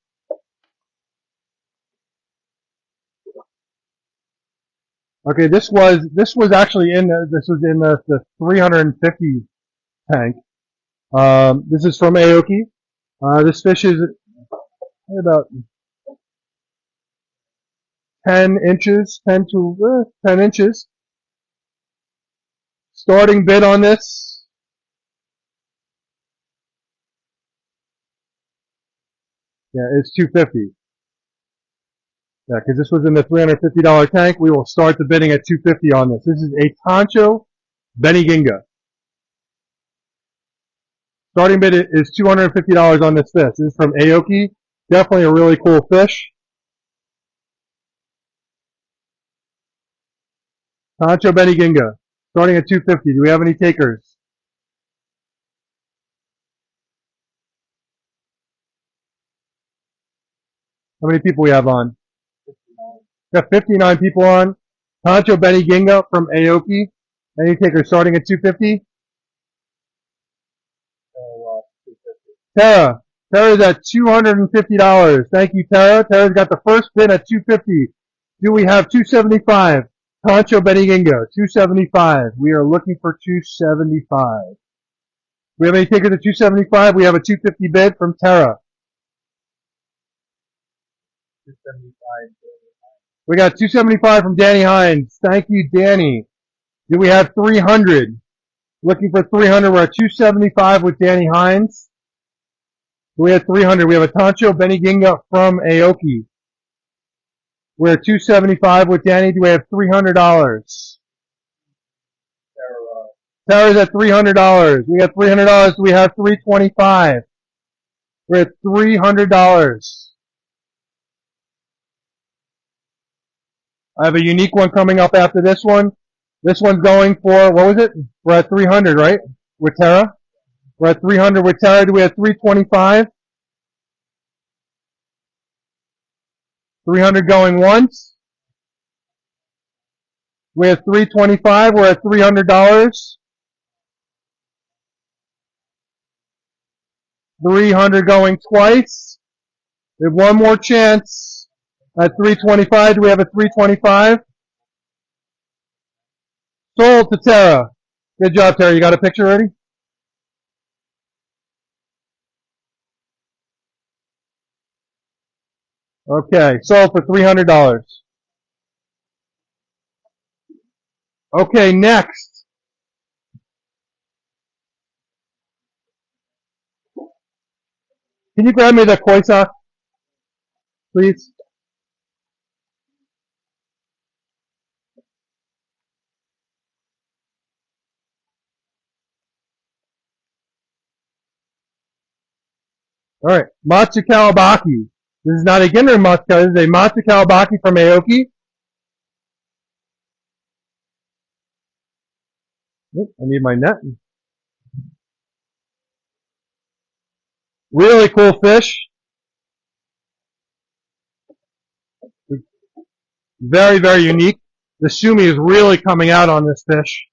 Okay, this was actually in the 350 tank. This is from Aoki. This fish is about 10 inches, 10 inches. Starting bid on this Yeah, it's $250. Yeah, because this was in the $350 tank. We will start the bidding at $250 on this. This is a Tancho Beniginga. Starting bid is $250 on this fish. This is from Aoki. Definitely a really cool fish. Tancho Beniginga. Starting at $250. Do we have any takers? How many people we have on? We got 59 people on. Tancho Beniginga from Aoki. Any takers starting at $250? Tara. Tara's at $250. Thank you, Tara. Tara's got the first bid at $250. Do we have $275? Tancho Beniginga, $275. We are looking for $275. We have any takers at $275? We have a $250 bid from Tara. We got $275 from Danny Hines. Thank you, Danny. Do we have $300? Looking for $300. We're at $275 with Danny Hines. We have $300. We have a Tancho Beniginga from Aoki. We're at $275 with Danny. Do we have $300? Tara's at $300. We got $300. Do we have $325? We're at $300. I have a unique one coming up after this one. This one's going for, what was it? We're at 300, right? With Tara? We're at 300 with Tara. Do we have 325? 300 going once. We have 325. We're at $300. 300 going twice. We have one more chance at 325. Do we have a 325? Sold to Tara. Good job, Tara. You got a picture ready? Okay, sold for $300. Okay, next. Can you grab me the koi sock, please? All right, Matsu Kawabaki. This is not a Ginner Matsu, this is a Matsu Kawabaki from Aoki. Oop, I need my net. Really cool fish. Very, very unique. The sumi is really coming out on this fish.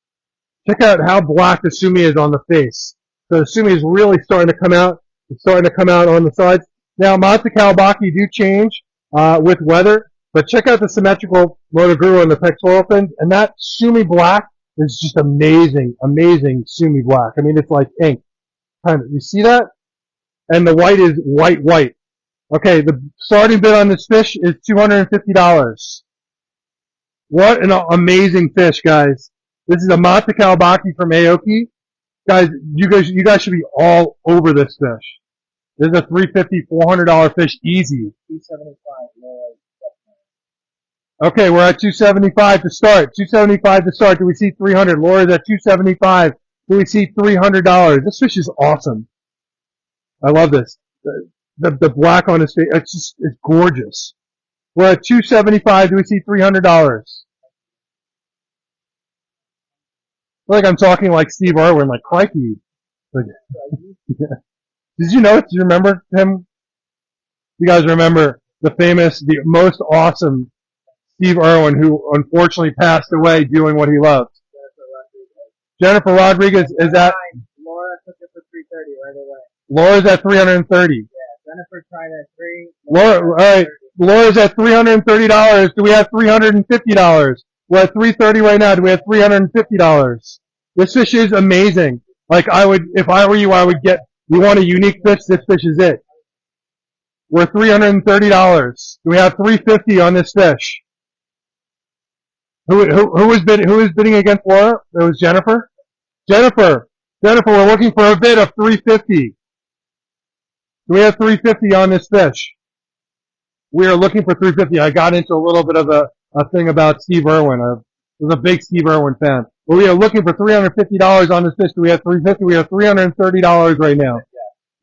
Check out how black the sumi is on the face. So the sumi is really starting to come out. It's starting to come out on the sides. Now, Matsu Kawabaki do change with weather, but check out the symmetrical Motoguru and the pectoral fins, and that sumi black is just amazing, amazing sumi black. I mean, it's like ink. You see that? And the white is white. Okay, the starting bid on this fish is $250. What an amazing fish, guys. This is a Matsu Kawabaki from Aoki. Guys, you guys should be all over this fish. This is a $350, $400 fish, easy. 275. Okay, we're at 275 to start. 275 to start. Do we see 300? Laura's at 275. Do we see $300? This fish is awesome. I love this. The black on his face, it's gorgeous. We're at 275. Do we see $300? I feel like I'm talking like Steve Irwin, like crikey. Like, yeah. Did you know? Do you remember him? You guys remember the most awesome Steve Irwin, who unfortunately passed away doing what he loved. Jennifer Rodriguez is at. Laura took it for 330 right away. Laura's at 330. Yeah, Jennifer tried at 3. Laura, all right. Laura's at $330. Do we have $350? We're at $330 right now. Do we have $350? This fish is amazing. Like if I were you, I would get. You want a unique fish? This fish is it. We're $330. Do we have $350 on this fish? Who is bidding against Laura? It was Jennifer. Jennifer, we're looking for a bid of $350. Do we have 350 on this fish? We are looking for 350. I got into a little bit of a thing about Steve Irwin. I was a big Steve Irwin fan. But we are looking for $350 on this fish. Do we have 350? We have $330 right now.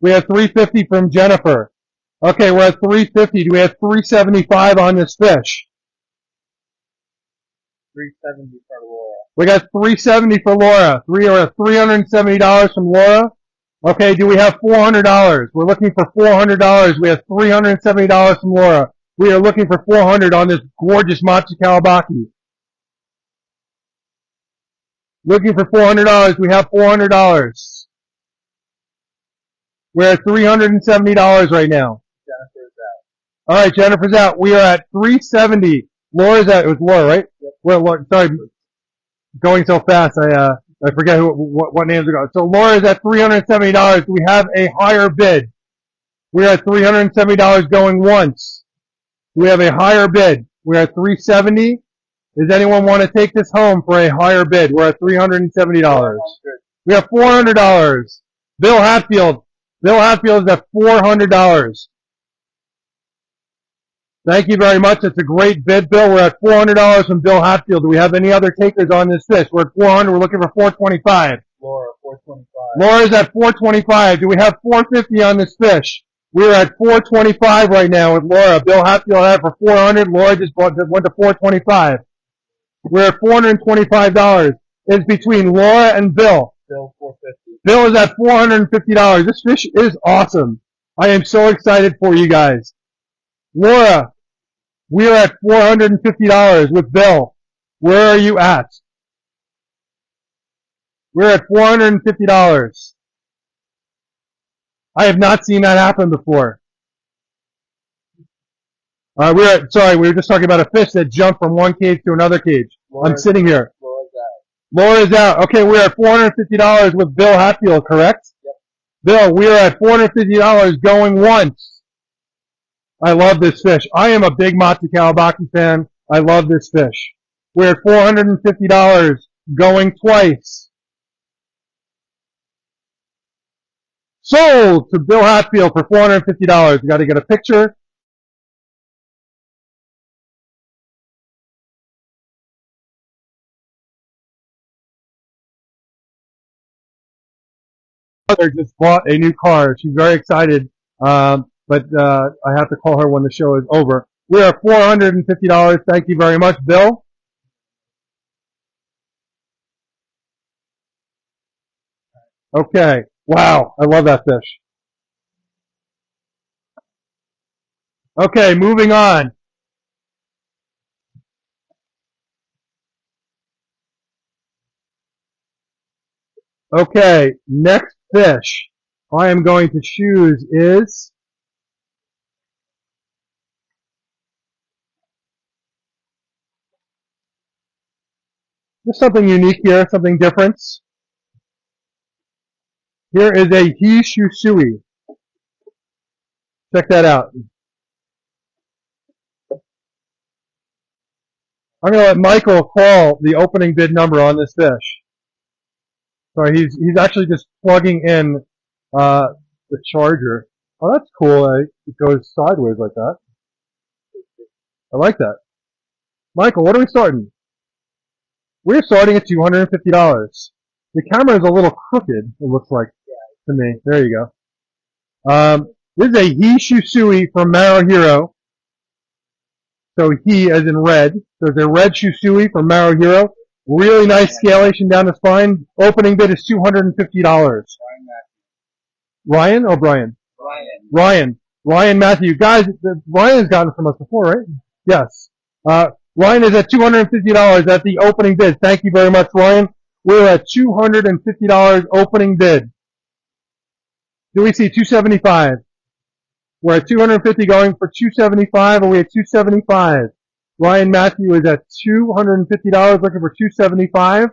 We have 350 from Jennifer. Okay, we're at 350. Do we have 375 on this fish? 370 for Laura. We got 370 for Laura. $370 from Laura. Okay, do we have $400? We're looking for $400. We have $370 from Laura. We are looking for $400 on this gorgeous Matcha Kawabaki. Looking for $400. We have $400. We're at $370 right now. Jennifer's out. All right, Jennifer's out. We are at 370. Laura's at. It was Laura, right? Yep. Well, sorry, going so fast. I forget what names are going. So Laura's at $370. Do we have a higher bid? We're at $370 going once. Do we have a higher bid? We're at $370. Does anyone want to take this home for a higher bid? We're at $370. We have $400. Bill Hatfield. Bill Hatfield is at $400. Thank you very much. It's a great bid, Bill. We're at $400 from Bill Hatfield. Do we have any other takers on this fish? We're at $400. We're looking for $425. Laura, 425. Laura's at $425. Do we have $450 on this fish? We're at $425 right now with Laura. Bill Hatfield had it for $400. Laura just went to $425. We're at $425. It's between Laura and Bill. Bill, 450. Bill is at $450. This fish is awesome. I am so excited for you guys. Laura, we are at $450 with Bill. Where are you at? We're at $450. I have not seen that happen before. We were just talking about a fish that jumped from one cage to another cage. I'm sitting here. Laura's out. Okay, we're at $450 with Bill Hatfield, correct? Yep. Bill, we are at $450 going once. I love this fish. I am a big Matsu Kawabaki fan. I love this fish. We're at $450 going twice. Sold to Bill Hatfield for $450. We got to get a picture. Mother just bought a new car. She's very excited. But I have to call her when the show is over. We're at $450. Thank you very much, Bill. Okay. Wow. I love that fish. Okay, moving on. Okay, next fish I am going to choose is there's something unique here, something different. Here is a Hishisui. Check that out. I'm going to let Michael call the opening bid number on this fish. So he's actually just plugging in the charger. Oh, that's cool. It goes sideways like that. I like that. Michael, what are we starting? We're starting at $250. The camera is a little crooked, it looks like to me. There you go. This is a Hishisui from Maro Hero. So he as in red. So it's a red Shusui from Maro Hero. Really nice scalation down the spine. Opening bid is $250. Ryan or Brian? Ryan Matthew. Guys, Ryan's gotten from us before, right? Yes. Ryan is at $250 at the opening bid. Thank you very much, Ryan. We're at $250 opening bid. Do we see 275? We're at 250 going for 275. Are we at 275? Ryan Matthew is at $250 looking for 275.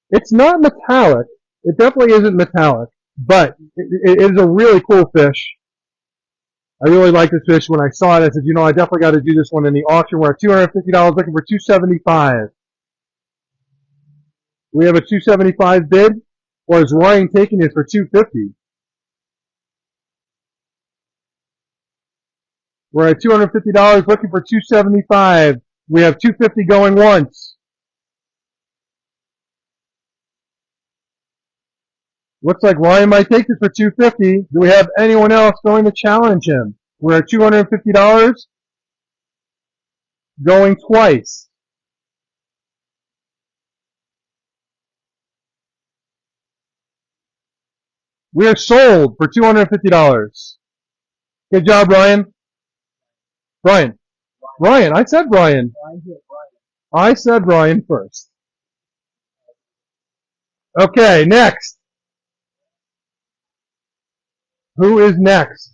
It's not metallic. It definitely isn't metallic, but it is a really cool fish. I really like this fish. When I saw it, I said, you know, I definitely got to do this one in the auction. We're at $250 looking for $275. We have a $275 bid. Or is Ryan taking it for $250? We're at $250, looking for $275. We have $250 going once. Looks like Ryan might take this for $250. Do we have anyone else going to challenge him? We're at $250 going twice. We are sold for $250. Good job, Ryan. Brian. Ryan. I said Brian. I said Ryan first. Okay, next. Who is next?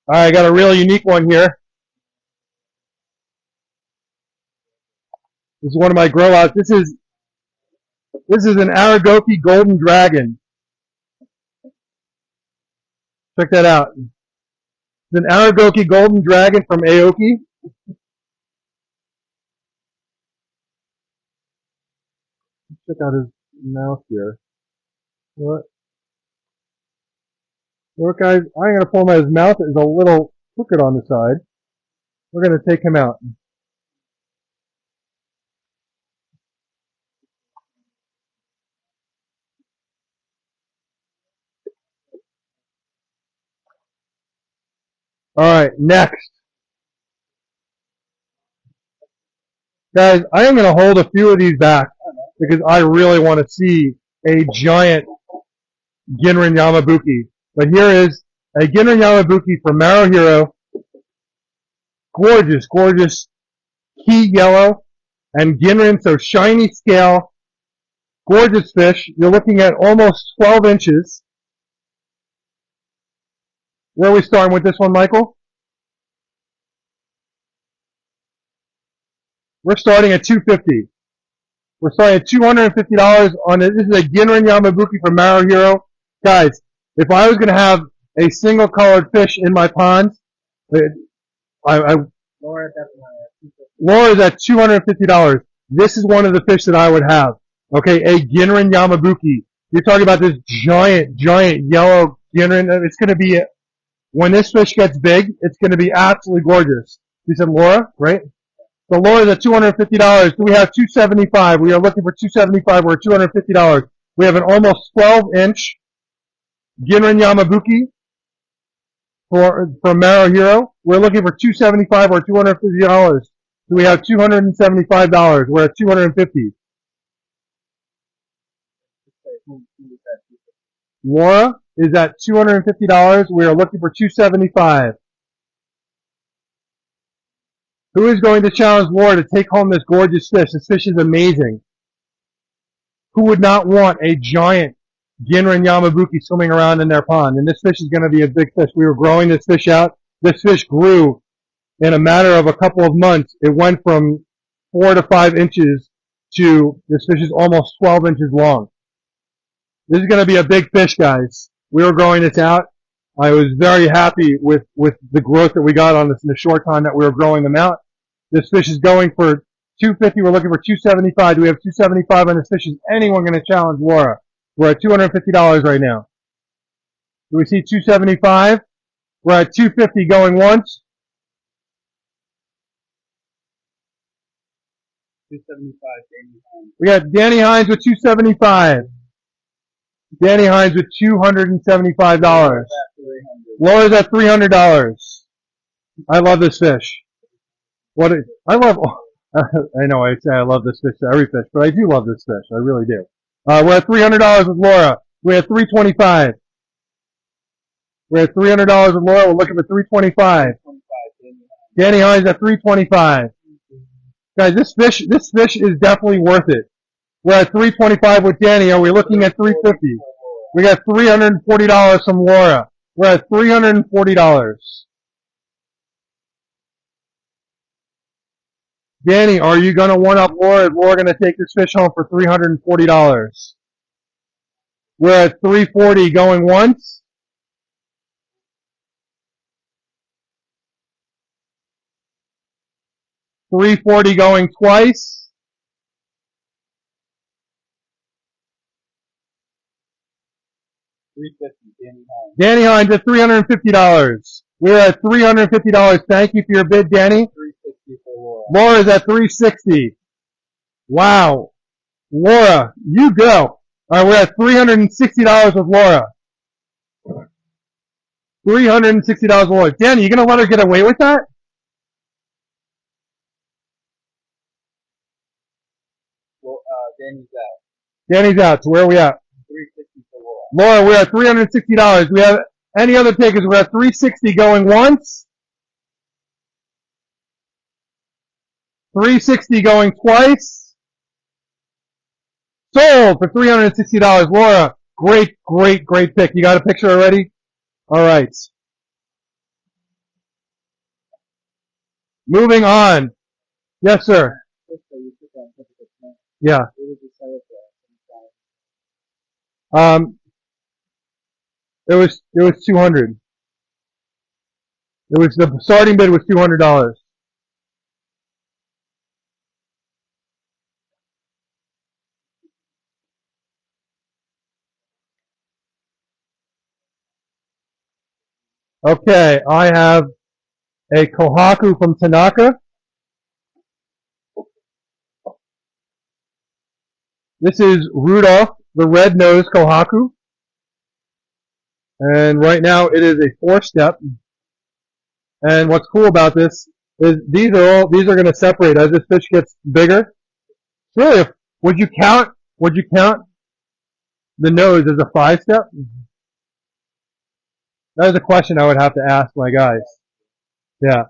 All right, I got a really unique one here. This is one of my grow outs. This is an Aragoki Golden Dragon. Check that out. It's an Aragoki Golden Dragon from Aoki. Check out his mouth here. What? Look, guys, I'm going to pull him out. His mouth is a little crooked on the side. We're going to take him out. All right, next. Guys, I am going to hold a few of these back because I really want to see a giant Ginrin Yamabuki. But here is a Ginrin Yamabuki from Maro Hero. Gorgeous, gorgeous key yellow and Ginrin, so shiny scale. Gorgeous fish. You're looking at almost 12 inches. Where are we starting with this one, Michael? We're starting at $250. We're starting at $250 on it. This is a Ginrin Yamabuki from Maro Hero. Guys, if I was going to have a single colored fish in my pond, Laura's at $250. This is one of the fish that I would have. Okay, a Ginrin Yamabuki. You're talking about this giant yellow Ginrin. It's going to be, when this fish gets big, it's going to be absolutely gorgeous. You said Laura, right? So Laura's at $250. Do we have $275? We are looking for $275. We're at $250. We have an almost 12-inch Ginrin Yamabuki from Maro Hero. We're looking for $275 or $250. So we have $275. We're at $250. Laura is at $250. We are looking for $275. Who is going to challenge Laura to take home this gorgeous fish? This fish is amazing. Who would not want a giant Ginrin Yamabuki swimming around in their pond? And this fish is going to be a big fish. We were growing this fish out. This fish grew in a matter of a couple of months. It went from 4 to 5 inches to, this fish is almost 12 inches long. This is going to be a big fish, guys. We were growing this out. I was very happy with the growth that we got on this in the short time that we were growing them out. This fish is going for $250. We're looking for $275. Do we have $275 on this fish? Is anyone going to challenge Laura? We're at $250 right now. Do we see $275? We're at $250 going once. $275, Danny Hines. We got Danny Hines with $275. Danny Hines with $275. Laura's at $300. I love this fish. I know I say I love this fish to every fish, but I do love this fish. I really do. We're at $300 with Laura. We're at $325. We're at $300 with Laura. We're looking for $325. Danny Hines at $325. Guys, this fish is definitely worth it. We're at $325 with Danny. Are we looking at $350? We got $340 from Laura. We're at $340. Danny, are you going to one-up Laura? Is Laura going to take this fish home for $340? We're at $340 going once. 340 going twice. $350, Danny Hines. Danny Hines at $350. We're at $350. Thank you for your bid, Danny. $360 for Laura. Laura's at $360. Wow. Laura, you go. All right, we're at $360 with Laura. $360 with Laura. Danny, you gonna let her get away with that? Well, Danny's out. Danny's out. So where are we at? $360 for Laura. Laura, we're at $360. We have any other takers? We're at $360 going once. $360 going twice. Sold for $360. Laura, great pick. You got a picture already? All right. Moving on. Yes, sir. Yeah. It was 200. The starting bid was $200. Okay, I have a Kohaku from Tanaka. This is Rudolph, the red-nosed Kohaku. And right now it is a 4-step. And what's cool about this is these are going to separate as this fish gets bigger. Really, would you count the nose as a 5-step? That is a question I would have to ask my guys. Yeah.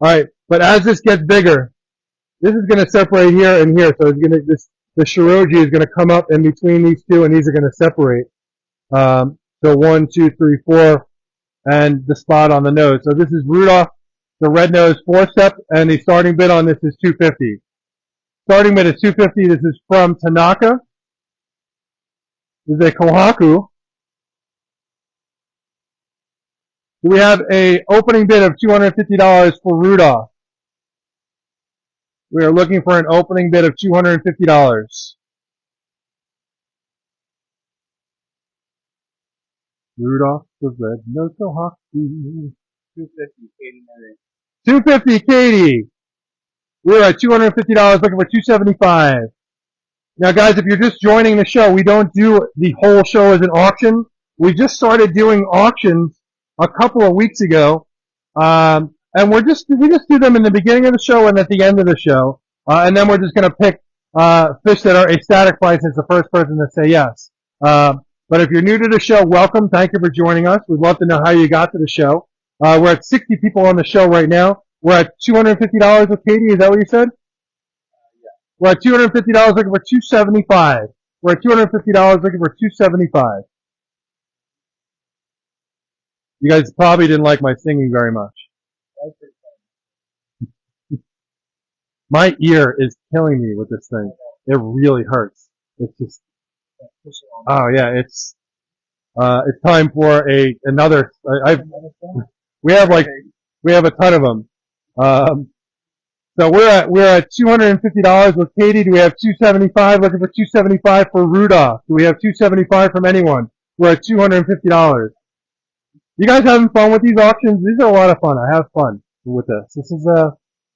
Alright, but as this gets bigger, this is going to separate here and here. So it's going to, the Shiroji is going to come up in between these two, and these are going to separate. So 1, 2, 3, 4, and the spot on the nose. So this is Rudolph, the red nose 4-step, and the starting bid on this is $250. Starting bid is $250. This is from Tanaka. This is a Kohaku. We have a opening bid of $250 for Rudolph. We are looking for an opening bid of $250. Rudolph the red nose Kohaku. $250, Katie Murray. $250, Katie. We're at $250, looking for $275. Now, guys, if you're just joining the show, we don't do the whole show as an auction. We just started doing auctions a couple of weeks ago, and we just do them in the beginning of the show and at the end of the show, and then we're just going to pick fish that are a static price as the first person to say yes. But if you're new to the show, welcome. Thank you for joining us. We'd love to know how you got to the show. We're at 60 people on the show right now. We're at $250 with Katie. Is that what you said? Yeah. We're at $250 looking for $275. We're at $250 looking for $275. You guys probably didn't like my singing very much. My ear is killing me with this thing. It really hurts. It's just, oh yeah, it's time for another. We have a ton of them. So we're at $250 with Katie. Do we have $275? Looking for $275 for Rudolph. Do we have $275 from anyone? We're at $250. You guys having fun with these auctions? These are a lot of fun. I have fun with this. This is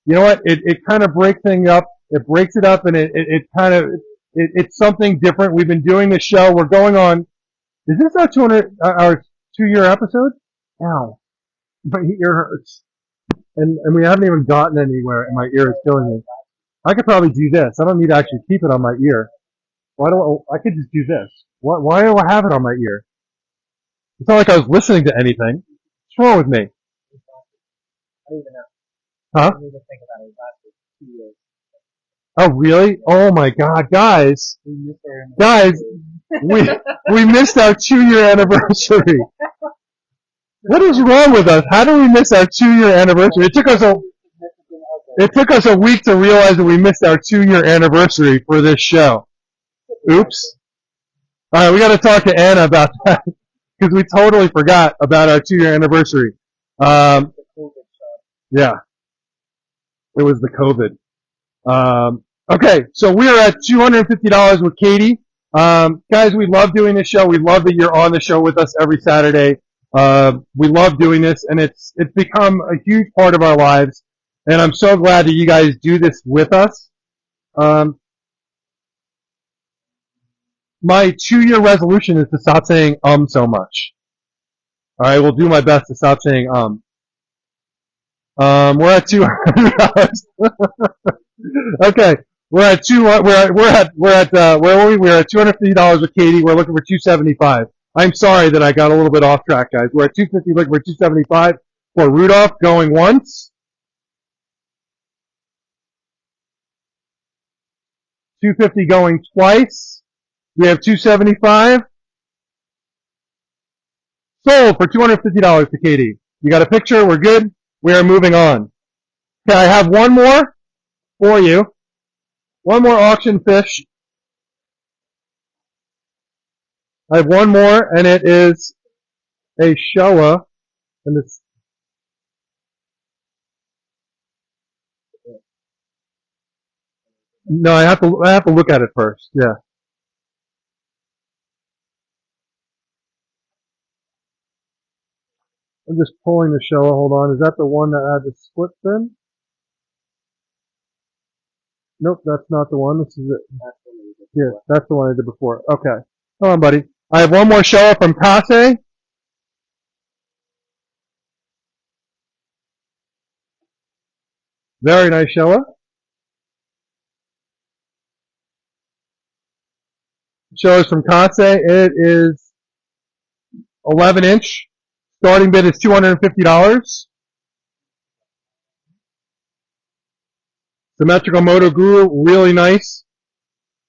you know what? It kind of breaks things up. It breaks it up, and it's something different. We've been doing this show. We're going on. Is this our 2-year episode? Ow, my ear hurts, and we haven't even gotten anywhere, and my ear is killing me. I could probably do this. I don't need to actually keep it on my ear. I could just do this. Why do I have it on my ear? It's not like I was listening to anything. What's wrong with me? I don't even know. Huh? I didn't even think about it. It lasted 2 years. Oh, really? Oh my God, guys. We missed our 2-year anniversary. What is wrong with us? How do we miss our 2-year anniversary? It took us a week to realize that we missed our 2-year anniversary for this show. Oops. Alright, we gotta talk to Anna about that. Because we totally forgot about our 2-year anniversary. Yeah. It was the COVID. Okay, so we are at $250 with Katie. Guys, we love doing this show. We love that you're on the show with us every Saturday. We love doing this, and it's become a huge part of our lives. And I'm so glad that you guys do this with us. My 2-year resolution is to stop saying so much. All right, we'll do my best to stop saying we're at $200. Okay, we're at where were we? We're at $250 with Katie. We're looking for $275. I'm sorry that I got a little bit off track, guys. We're at $250, looking for $275 for Rudolph going once. $250 going twice. We have $275. Sold for $250 to Katie. You got a picture? We're good. We are moving on. Okay, I have one more for you. One more auction fish. I have one more, and it is a Showa, and it's no. I have to look at it first. Yeah. I'm just pulling the Showa. Hold on. Is that the one that had the split fin? Nope, that's not the one. This is it. Yeah, that's the one I did before. Okay. Hold on, buddy. I have one more Showa from Kase. Very nice Showa. Showa's from Kase. It is 11-inch. Starting bid is $250. Symmetrical Moto Guru, really nice.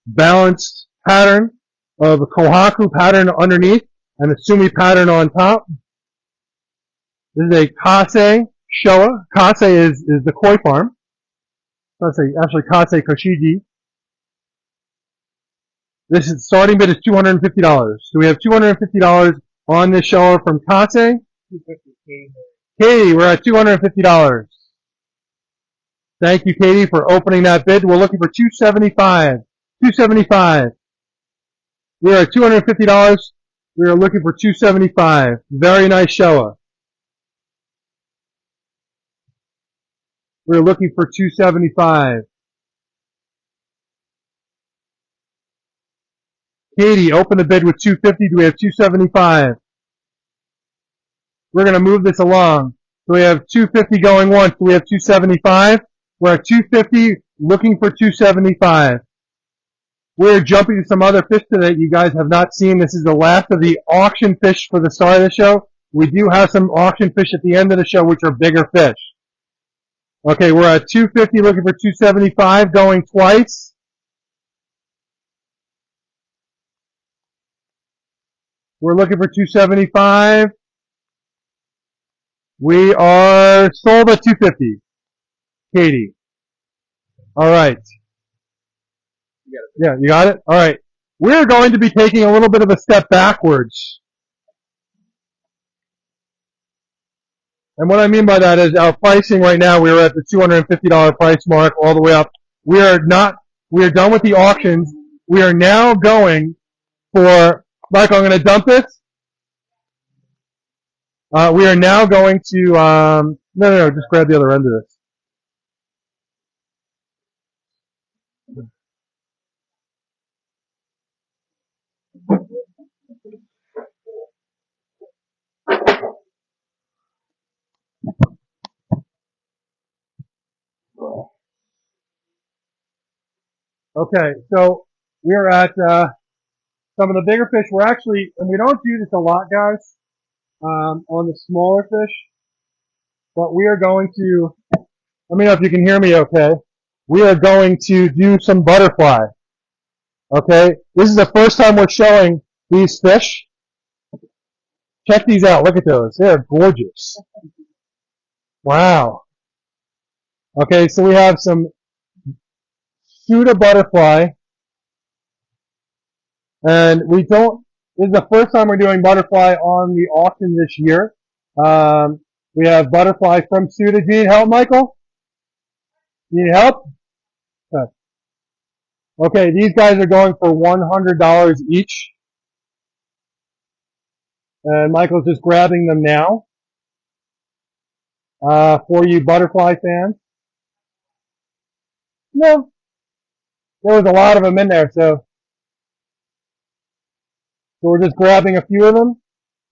Balanced pattern of a Kohaku pattern underneath and a Sumi pattern on top. This is a Kase Showa. Kase is the koi farm. Actually Kase Koshiji. This is starting bid is $250. So we have $250 on this Showa from Kase. Katie, we're at $250. Thank you, Katie, for opening that bid. We're looking for $275. $275. We are at $250. We are looking for $275. Very nice Showa. We're looking for $275. Katie, open the bid with $250. Do we have $275? We're going to move this along. So we have $250 going once. Do we have $275? We're at $250, looking for $275. We're jumping to some other fish today that you guys have not seen. This is the last of the auction fish for the start of the show. We do have some auction fish at the end of the show, which are bigger fish. Okay, we're at $250, looking for $275, going twice. We're looking for $275. We are sold at $250. Katie. All right. Yeah, you got it? All right. We're going to be taking a little bit of a step backwards. And what I mean by that is our pricing right now, we're at the $250 price mark all the way up. We are done with the auctions. We are now going for, Michael, I'm going to dump this. We are now going to, no, just grab the other end of this. Okay, so we're at some of the bigger fish. We're actually, and we don't do this a lot, guys, on the smaller fish, but we are going to, let me know if you can hear me okay. We are going to do some butterfly. Okay, this is the first time we're showing these fish. Check these out. Look at those. They're gorgeous. Wow. Okay, so we have some Suda butterfly. And this is the first time we're doing butterfly on the auction this year. We have butterfly from Suda. Do you need help, Michael? You need help? Okay, these guys are going for $100 each. And Michael's just grabbing them now. For you butterfly fans. No, there was a lot of them in there, so we're just grabbing a few of them.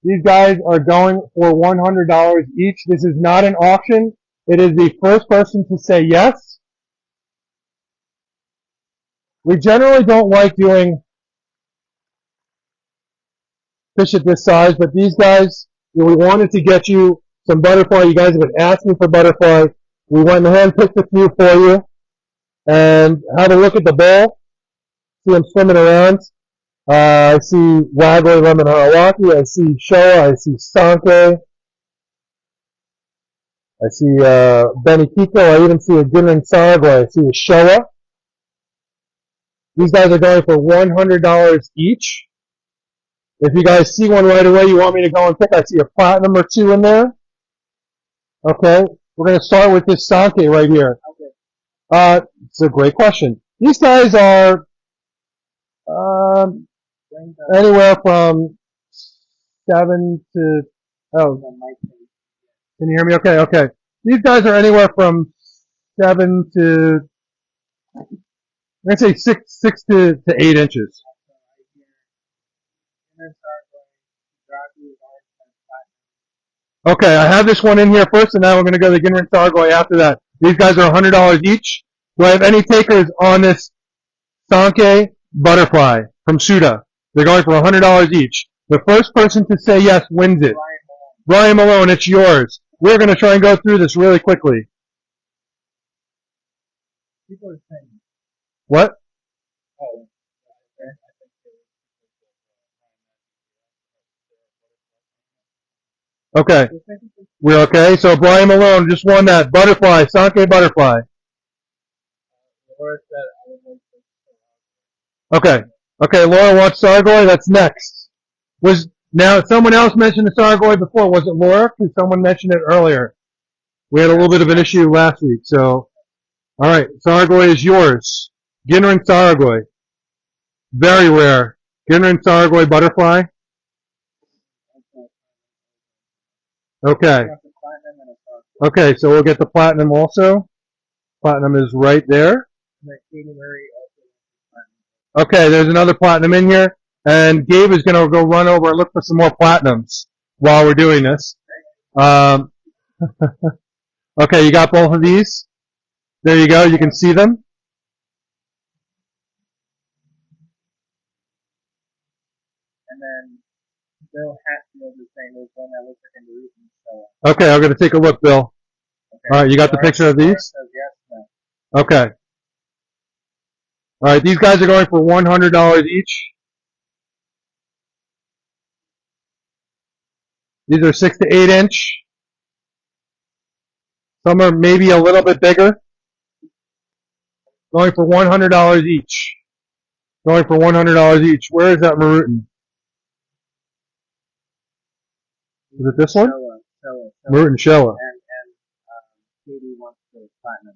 These guys are going for $100 each. This is not an auction. It is the first person to say yes. We generally don't like doing fish at this size, but these guys, we wanted to get you some butterfly. You guys have been asking for butterfly. We went ahead and picked a few for you. And have a look at the bowl. See them swimming around. I see Layaway Lemon Harawaki. I see Showa. I see Sanke. I see Benikiko. I even see a Ginrin Saragwa. I see a Showa. These guys are going for $100 each. If you guys see one right away you want me to go and pick, I see a platinum or two in there. Okay. We're going to start with this Sanke right here. It's a great question. These guys are anywhere from 7 to, can you hear me? Okay, okay. These guys are anywhere from 7 to, I'm going to say 6 to 8 inches. Okay, I have this one in here first, and now we're going to go to the Ginrin Sargoy after that. These guys are $100 each. Do I have any takers on this Sanke butterfly from Suda? They're going for $100 each. The first person to say yes wins it. Brian Malone, it's yours. We're going to try and go through this really quickly. What? Okay. We're okay. So Brian Malone just won that butterfly, Sanke butterfly. Okay. Okay, Laura wants Sargoy. That's next. Now someone else mentioned the Sargoy before. Was it Laura? Because someone mentioned it earlier. We had a little bit of an issue last week. So, all right, Sargoy is yours. Ginrin Sargoy. Very rare. Ginrin Sargoy butterfly. Okay. Okay, so we'll get the platinum also. Platinum is right there. Okay, there's another platinum in here. And Gabe is going to go run over and look for some more platinums while we're doing this. Okay, you got both of these? There you go, you can see them. And then Bill Hatfield is saying there's one that looks like a Newton. Okay, I'm going to take a look, Bill. Okay. Alright, you got the picture of these? Says yes, no. Okay. Alright, these guys are going for $100 each. These are 6 to 8 inch. Some are maybe a little bit bigger. Going for $100 each. Going for $100 each. Where is that Marutin? Is it this one? Showa. Marutin Showa. And Katie wants the platinum.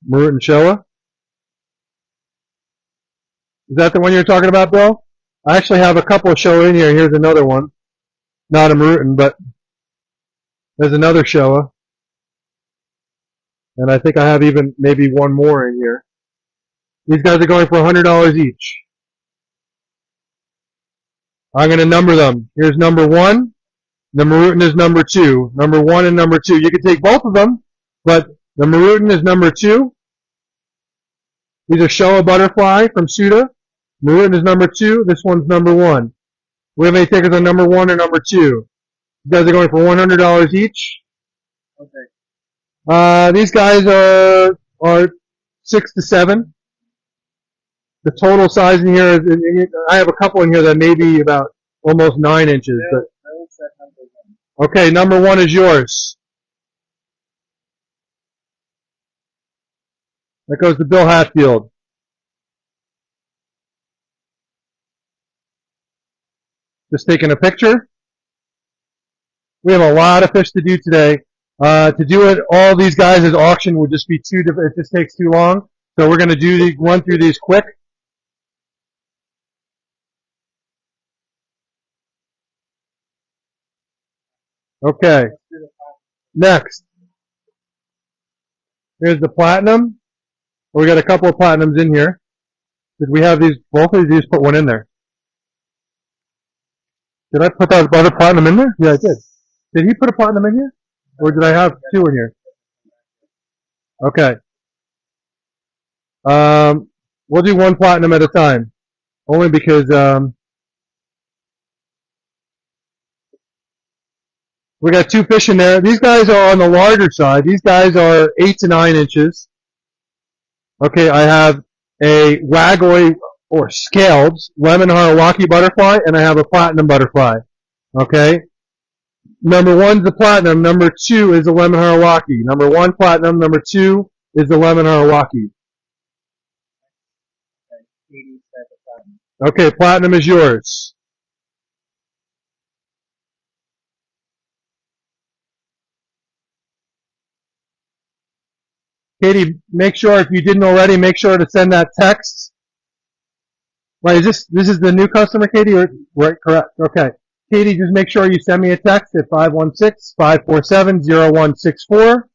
Marutin Showa? Is that the one you're talking about, Bill? I actually have a couple of Showa in here. Here's another one. Not a Marutin, but there's another Showa. And I think I have even maybe one more in here. These guys are going for $100 each. I'm going to number them. Here's number 1. The Marutin is number 2. Number 1 and number 2. You can take both of them, but the Marutin is number 2. These are Showa Butterfly from Suda. Marutin is number 2. This one's number 1. We have any takers on number 1 or number 2? You guys are going for $100 each. Okay. These guys are 6 to 7. The total size in here is, I have a couple in here that may be about almost 9 inches. But okay, number 1 is yours. That goes to Bill Hatfield. Just taking a picture. We have a lot of fish to do today. To do it, all these guys as auction would just be it just takes too long. So we're going to run through these quick. Okay. Next. Here's the platinum. We got a couple of platinums in here. Did we have these, both of these, put one in there? Did I put that other platinum in there? Yeah, I did. Did he put a platinum in here? Or did I have two in here? Okay. We'll do one platinum at a time. Only because, we got two fish in there. These guys are on the larger side. These guys are 8 to 9 inches. Okay, I have a Layaway or scaled lemon Harawaki butterfly, and I have a platinum butterfly. Okay? Number 1's the platinum. Number 2 is the lemon Harawaki. Number 1 platinum. Number 2 is the lemon Harawaki. Okay, platinum is yours. Katie, make sure, if you didn't already, make sure to send that text. Wait, this is the new customer, Katie? Right, correct. Okay. Katie, just make sure you send me a text at 516-547-0164.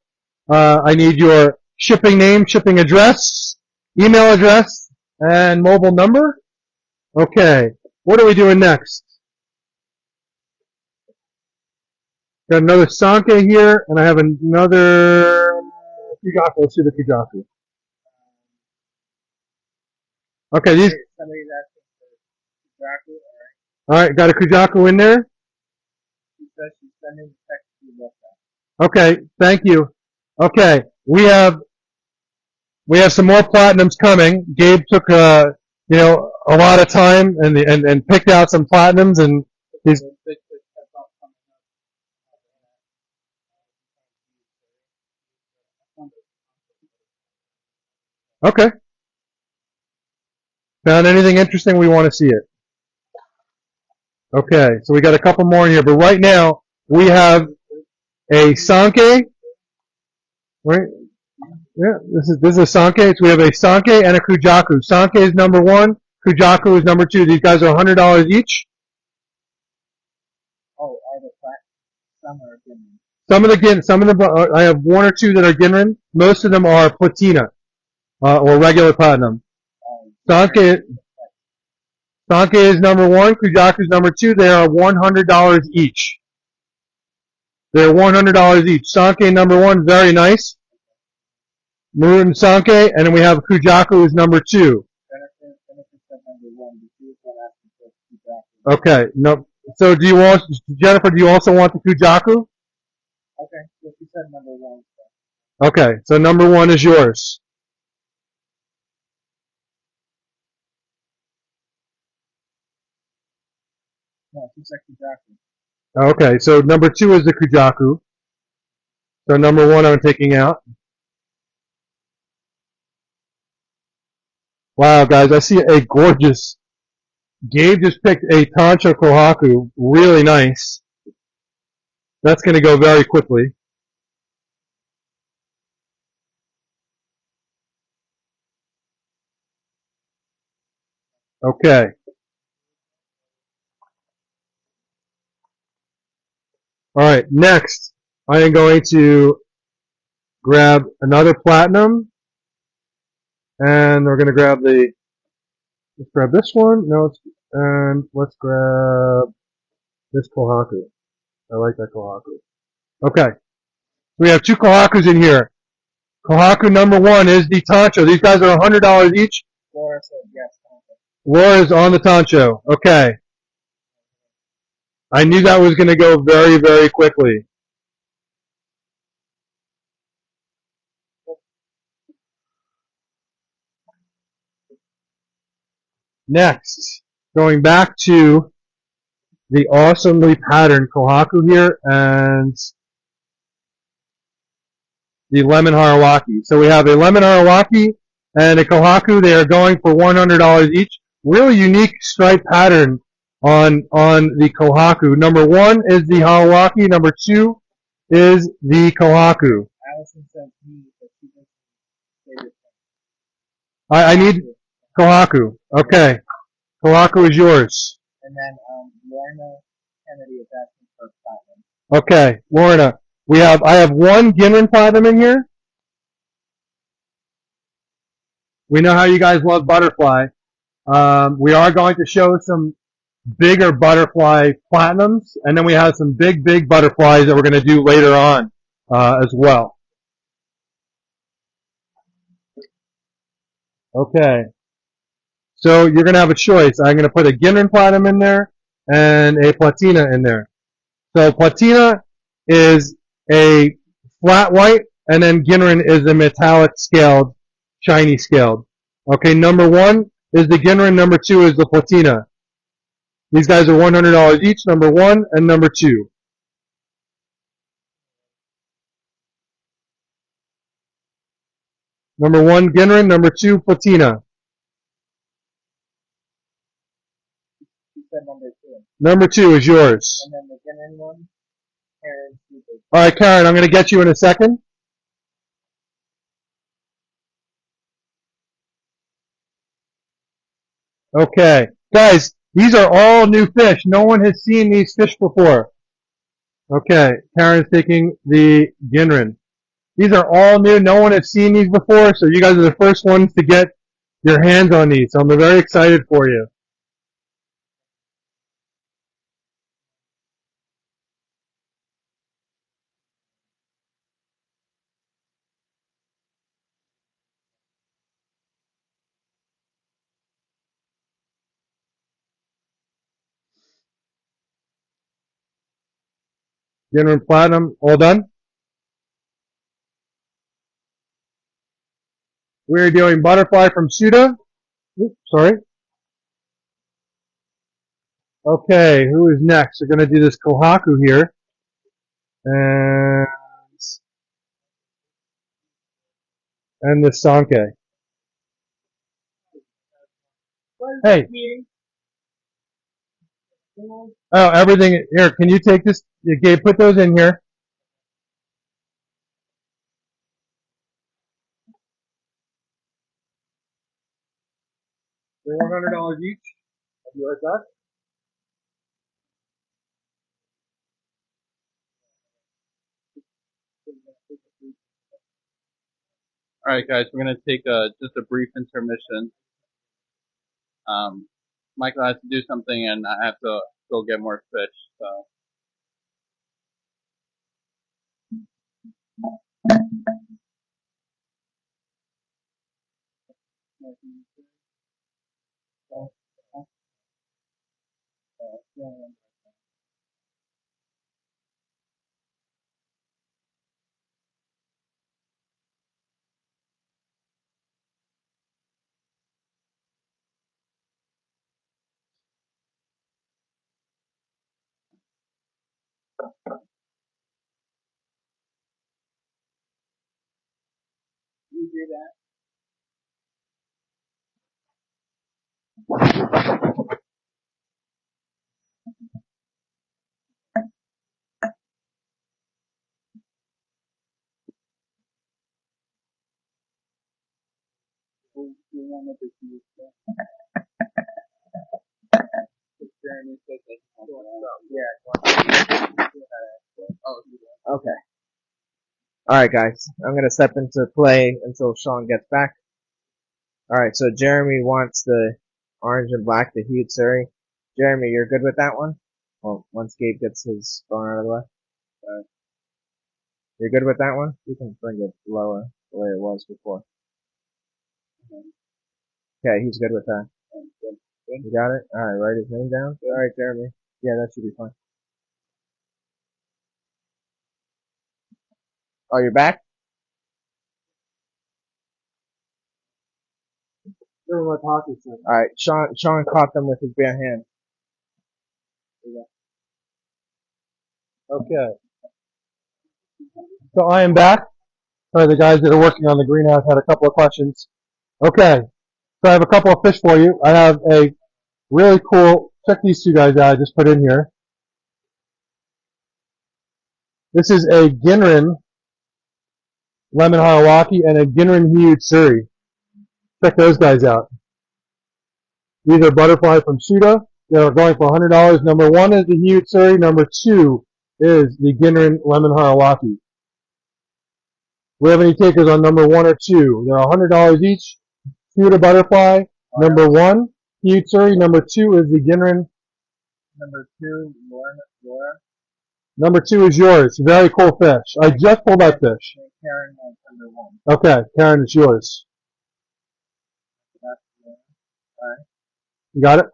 I need your shipping name, shipping address, email address, and mobile number. Okay. What are we doing next? Got another Sanke here, and I have another Kujaku. Let's do the Kujaku. Okay, these. Somebody's asking for Kujaku. Alright, got a Kujaku in there? She says she's sending the text to you WhatsApp. Okay, thank you. Okay, we have some more platinums coming. Gabe took a lot of time and picked out some platinums, and he's. Okay. Found anything interesting? We want to see it. Okay, so we got a couple more in here, but right now we have a Sanke. Right? Yeah, this is a Sanke. So we have a Sanke and a Kujaku. Sanke is number 1. Kujaku is number 2. These guys are $100 each. Oh, are the some are Ginrin? Some of them I have 1 or 2 that are Ginrin. Most of them are Platina, or regular platinum. Sanke is number 1. Kujaku is number 2. They are $100 each. They're $100 each. Sanke number 1, very nice. Maroon Sanke, and then we have Kujaku is number 2. Okay, no. So Jennifer, do you also want the Kujaku? Okay, so she said number 1. Okay, so number 1 is yours. No, she said Kujaku. Okay, so number 2 is the Kujaku. So number 1 I'm taking out. Wow, guys, I see a gorgeous. Gabe just picked a Tancho Kohaku. Really nice. That's going to go very quickly. Okay. Alright, next, I am going to grab another platinum. And we're going to grab let's grab this one. No, and let's grab this Kohaku. I like that Kohaku. Okay. We have 2 Kohakus in here. Kohaku number 1 is the Tancho. These guys are $100 each. Laura said yes. Laura's on the Tancho. Okay. I knew that was going to go very, very quickly. Next, going back to the awesomely patterned Kohaku here and the lemon Harawaki. So we have a lemon Harawaki and a Kohaku. They are going for $100 each. Really unique stripe pattern on the Kohaku. Number 1 is the Harawaki. Number 2 is the Kohaku. Allison says me, but she doesn't say the thing. I need Kohaku. Okay. Kohaku is yours. And then Lorna Kennedy is asking for platinum. Okay, Lorna. I have one Ginrin Platinum in here. We know how you guys love butterfly. We are going to show some bigger butterfly platinums, and then we have some big butterflies that we're going to do later on as well. Okay. So you're going to have a choice. I'm going to put a Ginrin Platinum in there and a Platina in there. So Platina is a flat white, and then Ginrin is a metallic scaled, shiny scaled. Okay, number 1 is the Ginrin, number 2 is the Platina. These guys are $100 each, number 1 and number 2. Number 1 Ginrin, number 2 Platina. She said number 2. Number 2 is yours. And then the Ginrin one, Karen Cooper. Alright, Karen, I'm going to get you in a second. Okay. Guys, these are all new fish. No one has seen these fish before. Okay. Karen's taking the Ginrin. These are all new. No one has seen these before, so you guys are the first ones to get your hands on these. So I'm very excited for you. Ginrin Platinum, all done? We're doing butterfly from Suda. Oops, sorry. Okay, who is next? We're going to do this Kohaku here. And this Sanke. Hey. Oh, everything. Here, can you take this? Gabe, put those in here. They're $100 each. I'll be right back. All right, guys, we're gonna take just a brief intermission. Michael has to do something, and I have to go get more fish. So. You do that. You wanted to use that. Jeremy said that. Okay. Alright guys, I'm gonna step into play until Sean gets back. Alright, so Jeremy wants the orange and black, the hued Surrey. Jeremy, you're good with that one? Well, once Gabe gets his phone out of the way. You're good with that one? You can bring it lower, the way it was before. Okay, he's good with that. You got it? Alright, write his name down. Alright, Jeremy. Yeah, that should be fine. Oh, you're back? They're my pockets. Alright, Sean caught them with his bare hand. Okay. So I am back. Sorry, the guys that are working on the greenhouse had a couple of questions. Okay. So I have a couple of fish for you. I have a really cool, check these two guys out I just put in here. This is a Ginrin lemon Harawaki and a Ginrin hued Suri. Check those guys out. These are butterfly from Suda. They're going for $100. Number one is the hued Suri. Number two is the Ginrin lemon Harawaki. We have any takers on number one or two? They're $100 each. Suda butterfly. Number one, hued Suri. Number two is the Ginrin. Number 2, Laura. Number two is yours. Very cool fish. I just pulled that fish. And Karen wants number 1. Okay, Karen, it's yours. That's Laura. Alright. You got it?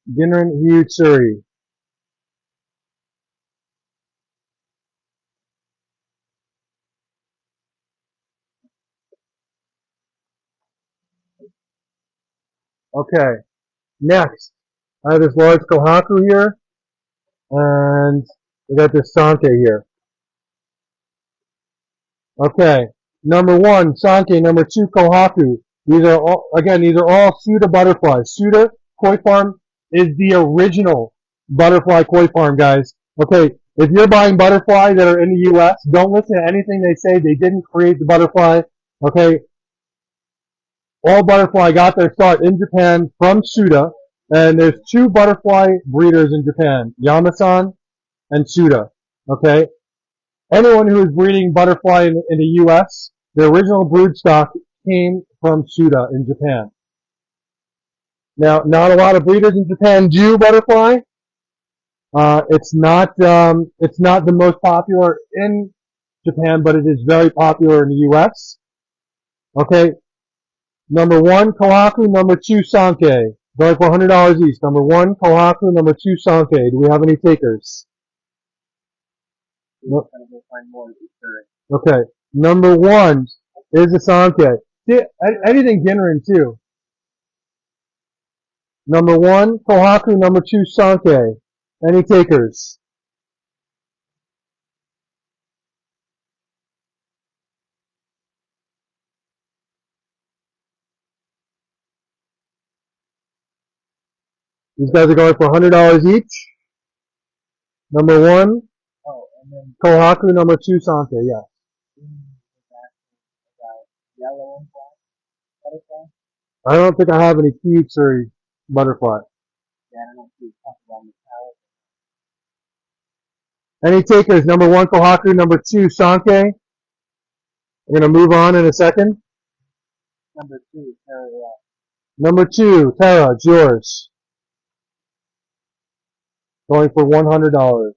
Ginrin hued Suri. Okay, next, I have this large kohaku here, and we got this sanke here. Okay, number one, sanke. Number two, kohaku. These are all Suda butterflies. Suda Koi Farm is the original butterfly koi farm, guys. Okay, if you're buying butterfly that are in the U.S., don't listen to anything they say. They didn't create the butterfly. Okay, all butterfly got their start in Japan from Suda, and there's two butterfly breeders in Japan, Yamasan and Suda. Okay, anyone who is breeding butterfly in the U.S., the original brood stock came from Suda in Japan. Now, not a lot of breeders in Japan do butterfly. It's not the most popular in Japan, but it is very popular in the U.S. Okay, number one, kohaku. Number two, sanke. Going for $100 each. Number one, kohaku. Number two, sanke. Do we have any takers? We're going to go find more of these Suri. Okay, number one is the sanke. See, anything Ginrin too. Number one, kohaku. Number two, sanke. Any takers? These guys are going for $100 each. Number one, Oh, and then kohaku. Number two, sanke. Yeah. yellow and black butterfly. I don't think I have any Kyutsuri butterfly. Yeah, I don't know if you talk about metallic. Any takers? Number one, kohaku. Number two, sanke. We're going to move on in a second. Number 2, Terra. Number two, Tara, it's yours. Going for $100.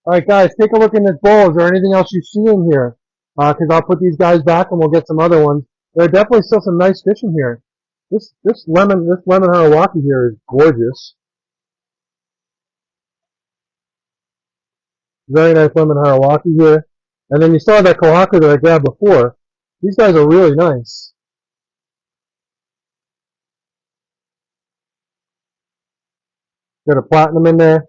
Alright guys, take a look in this bowl. Is there anything else you see in here? Cause I'll put these guys back and we'll get some other ones. There are definitely still some nice fish in here. This lemon Harawaki here is gorgeous. Very nice lemon Harawaki here. And then you saw that kohaku that I grabbed before. These guys are really nice. Got a platinum in there.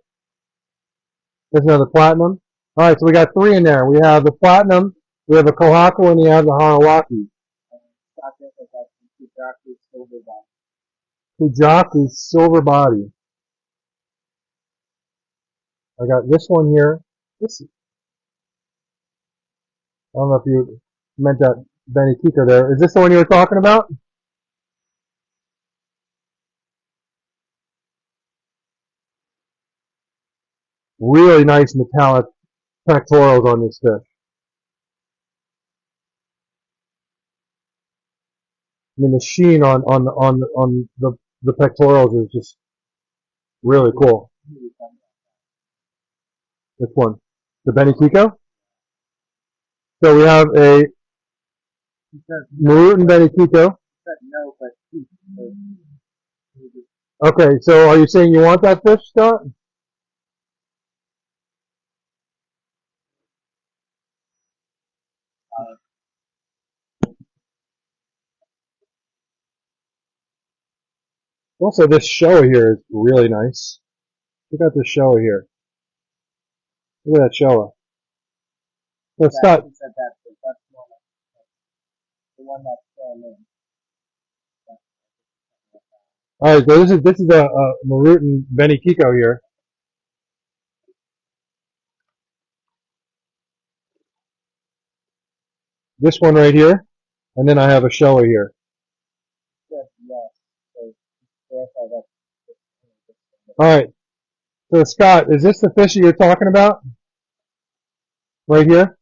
There's another platinum. Alright, so we got three in there. We have the platinum, we have a kohaku, and we have the Harawaki. Fujaku silver body. I got this one here. This, I don't know if you meant that Benny Kiko there. Is this the one you were talking about? Really nice metallic pectorals on this fish. I mean, the sheen on the pectorals is just really cool. This one, the Benny Kiko. So we have a Marut and Benny Kiko. No, but Okay, so are you saying you want that fish, Scott? Also, this show here is really nice. Look at this shower here. Look at that shower. So Scott, He said that's normal. The one that's in. all right. So this is a Marutin Benny Kiko here. This one right here, and then I have a shower here. Yes. So verify that. All right. So Scott, is this the fish that you're talking about? Right here?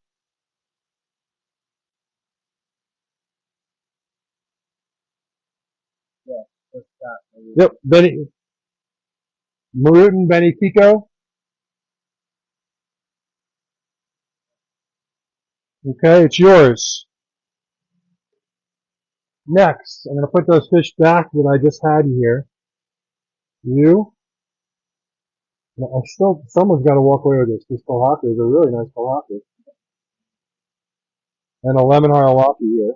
Yeah. It's got. Yep. Benny Marutin Benny Kiko. Okay, it's yours. Next, I'm going to put those fish back that I just had here. You. I still, someone's got to walk away with this. This Kohaka is a really nice Kohaka. And a lemon Harawaki here.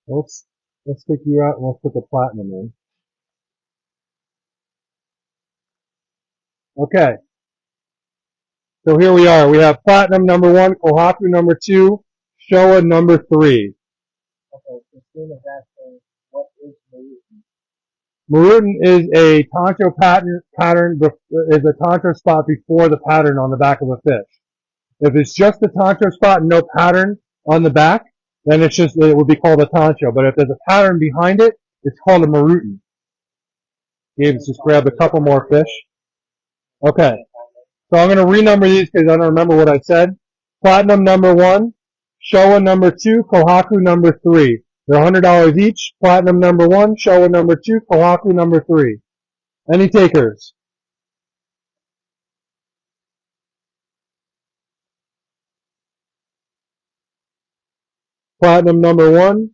Let's take you out and let's put the platinum in. Okay. So here we are. We have platinum number 1, Kohaku number 2, Showa number 3. Okay, Christine is asking, what is Marutin? Marutin is a tancho pattern is a tancho spot before the pattern on the back of a fish. If it's just the tancho spot and no pattern on the back, then it would be called a tancho. But if there's a pattern behind it, it's called a Marutin. Gabe's just grabbed a couple more fish. Okay. So I'm going to renumber these because I don't remember what I said. Platinum number 1, Showa number 2, Kohaku number 3. They're $100 each. Platinum number 1, Showa number 2, Kohaku number 3. Any takers? Platinum number 1,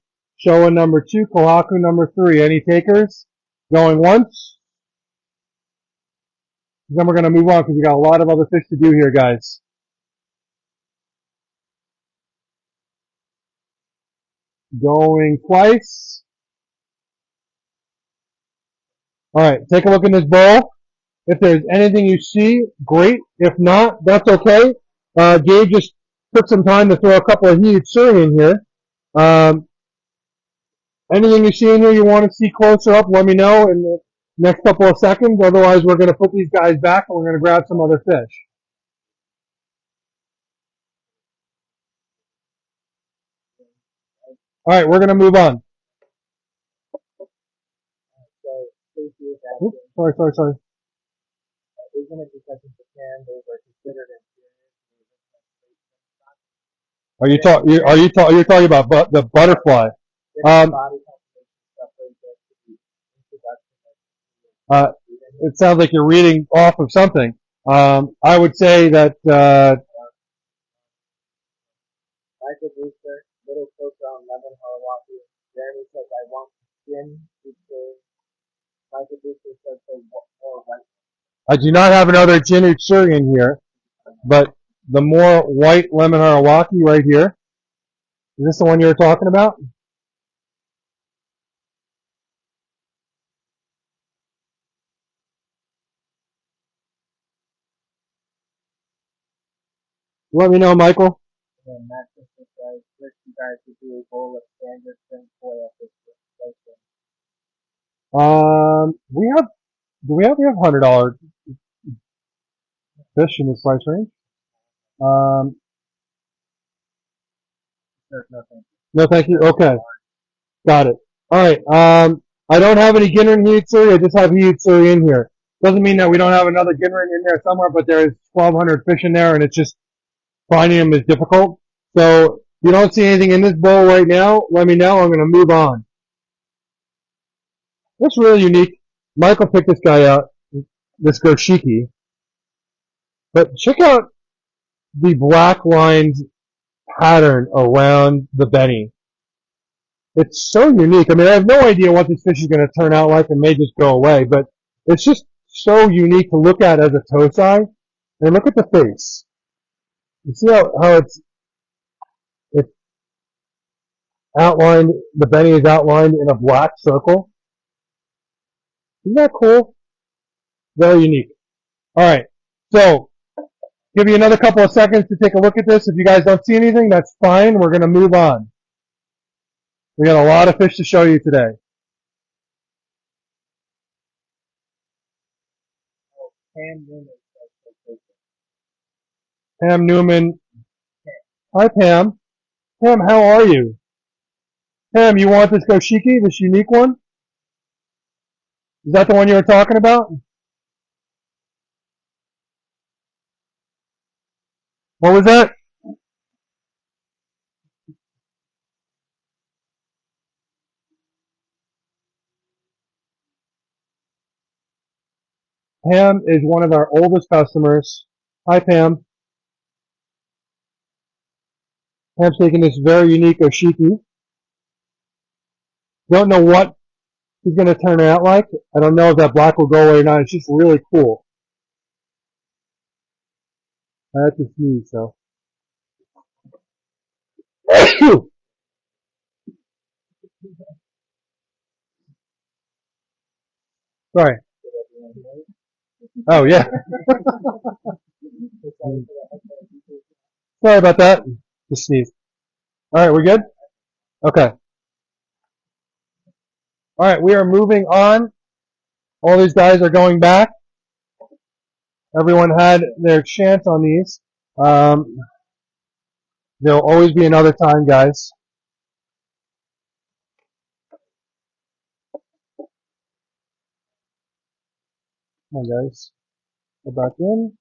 Showa number 2, Kohaku number 3. Any takers? Going once? Then we're going to move on because we got a lot of other fish to do here, guys. Going twice. Alright, take a look in this bowl. If there's anything you see, great. If not, that's okay. Gabe just took some time to throw a couple of heated suri in here. Anything you see in here you want to see closer up, let me know in the next couple of seconds. Otherwise, we're going to put these guys back and we're going to grab some other fish. Alright, we're going to move on. So, Stacey is asking, Oops, sorry. isn't it because in Japan they were considered inferior? Are you talking about the butterfly? Body composition stuff like that to the introduction of It sounds like you're reading off of something. I would say that Michael Brewster, Little Coca on Lemon Harawaki. Jeremy says, I want skin. Michael Brewster says, more white. I do not have another Jin Utsuri in here, but the more white lemon Harawaki right here. Is this the one you were talking about? Let me know, Michael. And then Matt just says, wish you guys could do a bowl of standard shrimp foil at this place. We have $100 fish in this price range. There's nothing. No, thank you. Okay, got it. All right. I don't have any Ginrin Hiutsuri. I just have Hiutsuri in here. Doesn't mean that we don't have another Ginrin in there somewhere, but there's 1,200 fish in there, and it's just finding them is difficult. So if you don't see anything in this bowl right now, let me know. I'm going to move on. That's really unique. Michael picked this guy out, this Goshiki. But check out the black lines pattern around the Benny. It's so unique. I mean, I have no idea what this fish is going to turn out like and may just go away, but it's just so unique to look at as a tosai. And look at the face. You see how it's outlined, the Benny is outlined in a black circle? Isn't that cool? Very unique. All right. So, give you another couple of seconds to take a look at this. If you guys don't see anything, that's fine. We're going to move on. We got a lot of fish to show you today. Pam Newman says Pam Newman. Hi, Pam. Pam, how are you? Pam, you want this Goshiki, this unique one? Is that the one you were talking about? What was that? Pam is one of our oldest customers. Hi, Pam. Pam's taking this very unique Oshiki. Don't know what he's going to turn out like. I don't know if that black will go away or not. It's just really cool. I have to sneeze, so. Sorry. Oh, yeah. Sorry about that. Just sneeze. All right, we're good? Okay. All right, we are moving on. All these guys are going back. Everyone had their chance on these. There'll always be another time, guys. Come on, guys. Go back in.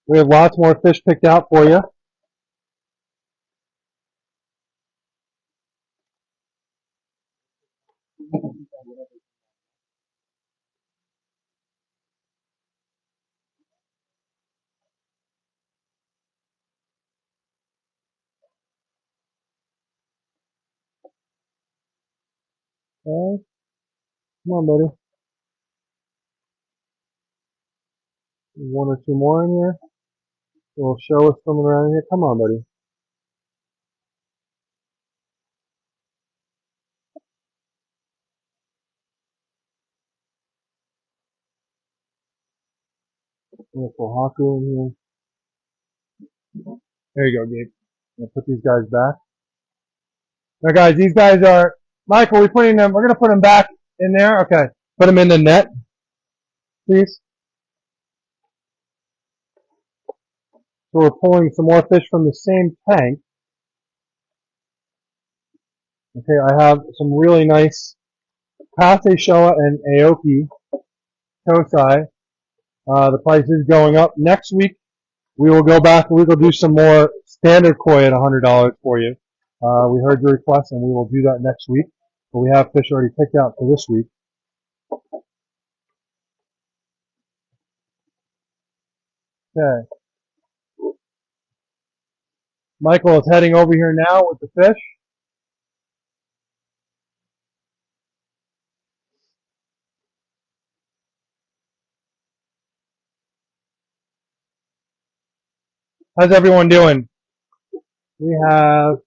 We have lots more fish picked out for you. Okay. Come on, buddy. One or two more in here. It'll show us something around here. Come on, buddy. We'll put Haku in here. There you go, Gabe. I'll put these guys back. Now, guys, these guys are. Michael, we're going to put them back in there. Okay. Put them in the net, please. So we're pulling some more fish from the same tank. Okay, I have some really nice Kase Showa and Aoki Tosai. The price is going up. Next week, we will go back and we will do some more standard koi at $100 for you. We heard your request and we will do that next week. But we have fish already picked out for this week. Okay. Michael is heading over here now with the fish. How's everyone doing? We have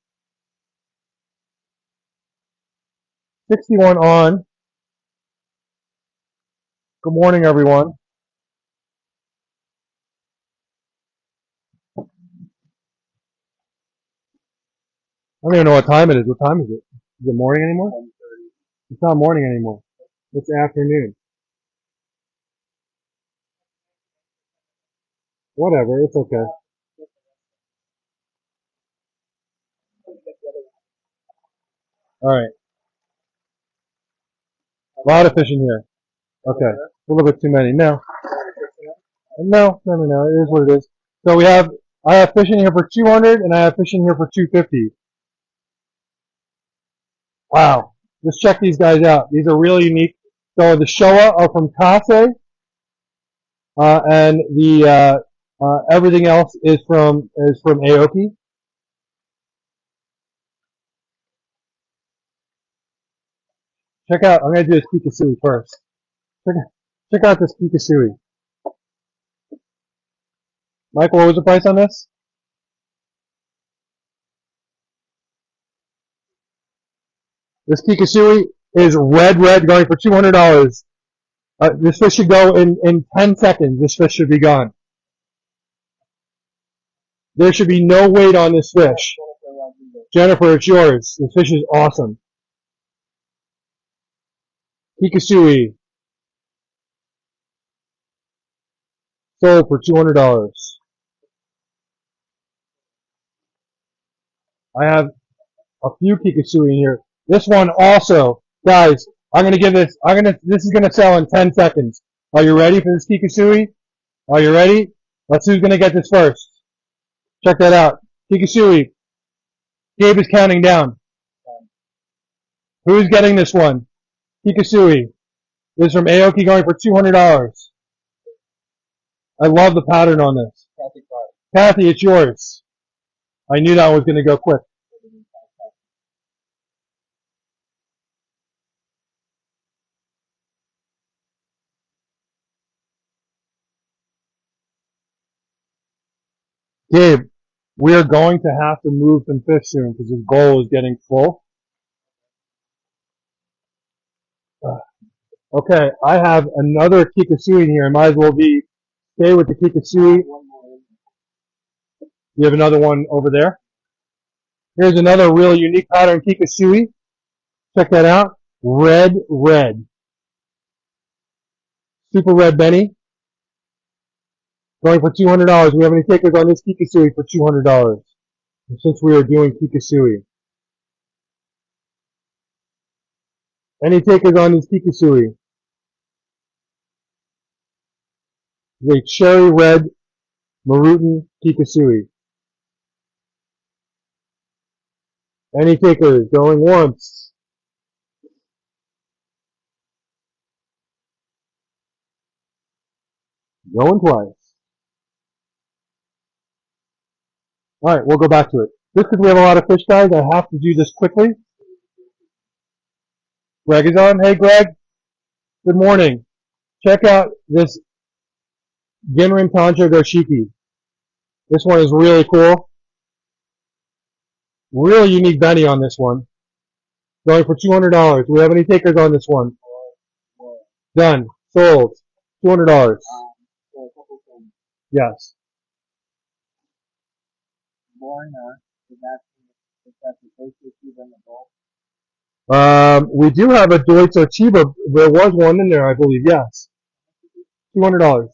61 on. Good morning, everyone. I don't even know what time it is. What time is it? Is it morning anymore? It's not morning anymore. It's afternoon. Whatever, it's okay. Alright. A lot of fish in here. Okay. A little bit too many. No. No. It is what it is. So I have fish in here for 200 and I have fish in here for 250. Wow. Just check these guys out. These are really unique. So the Showa are from Kase, and the everything else is from Aoki. Check out. I'm gonna do this Kikasui first. Check out this Kikasui. Michael, what was the price on this? This Kikasui is red, going for $200. This fish should go in 10 seconds. This fish should be gone. There should be no weight on this fish. Jennifer, it's yours. This fish is awesome. Kikasui. Sold for $200. I have a few Kikasui in here. This one also, guys, this is gonna sell in 10 seconds. Are you ready for this Kikasui? Are you ready? Let's see who's gonna get this first. Check that out. Kikasui. Gabe is counting down. Who's getting this one? Kikasui. This is from Aoki going for $200. I love the pattern on this. Kathy, it's yours. I knew that was gonna go quick. Gabe, we are going to have to move some fish soon because this bowl is getting full. Okay, I have another Kikasui in here. I might as well stay with the Kikasui. You have another one over there. Here's another really unique pattern Kikasui. Check that out. Red. Super red Benny. Going for $200. We have any takers on this Kikasui for $200? Since we are doing Kikasui. Any takers on this Kikasui? The cherry red Marutan Kikasui. Any takers? Going once. Going twice. Alright, we'll go back to it. Just because we have a lot of fish, guys, I have to do this quickly. Greg is on. Hey, Greg. Good morning. Check out this Ginrin Tancho Goshiki. This one is really cool. Really unique Benny on this one. Going for $200. Do we have any takers on this one? Done. Sold. $200. Yes. We do have a Deutsche Chiba. There was one in there, I believe. Yes. $200.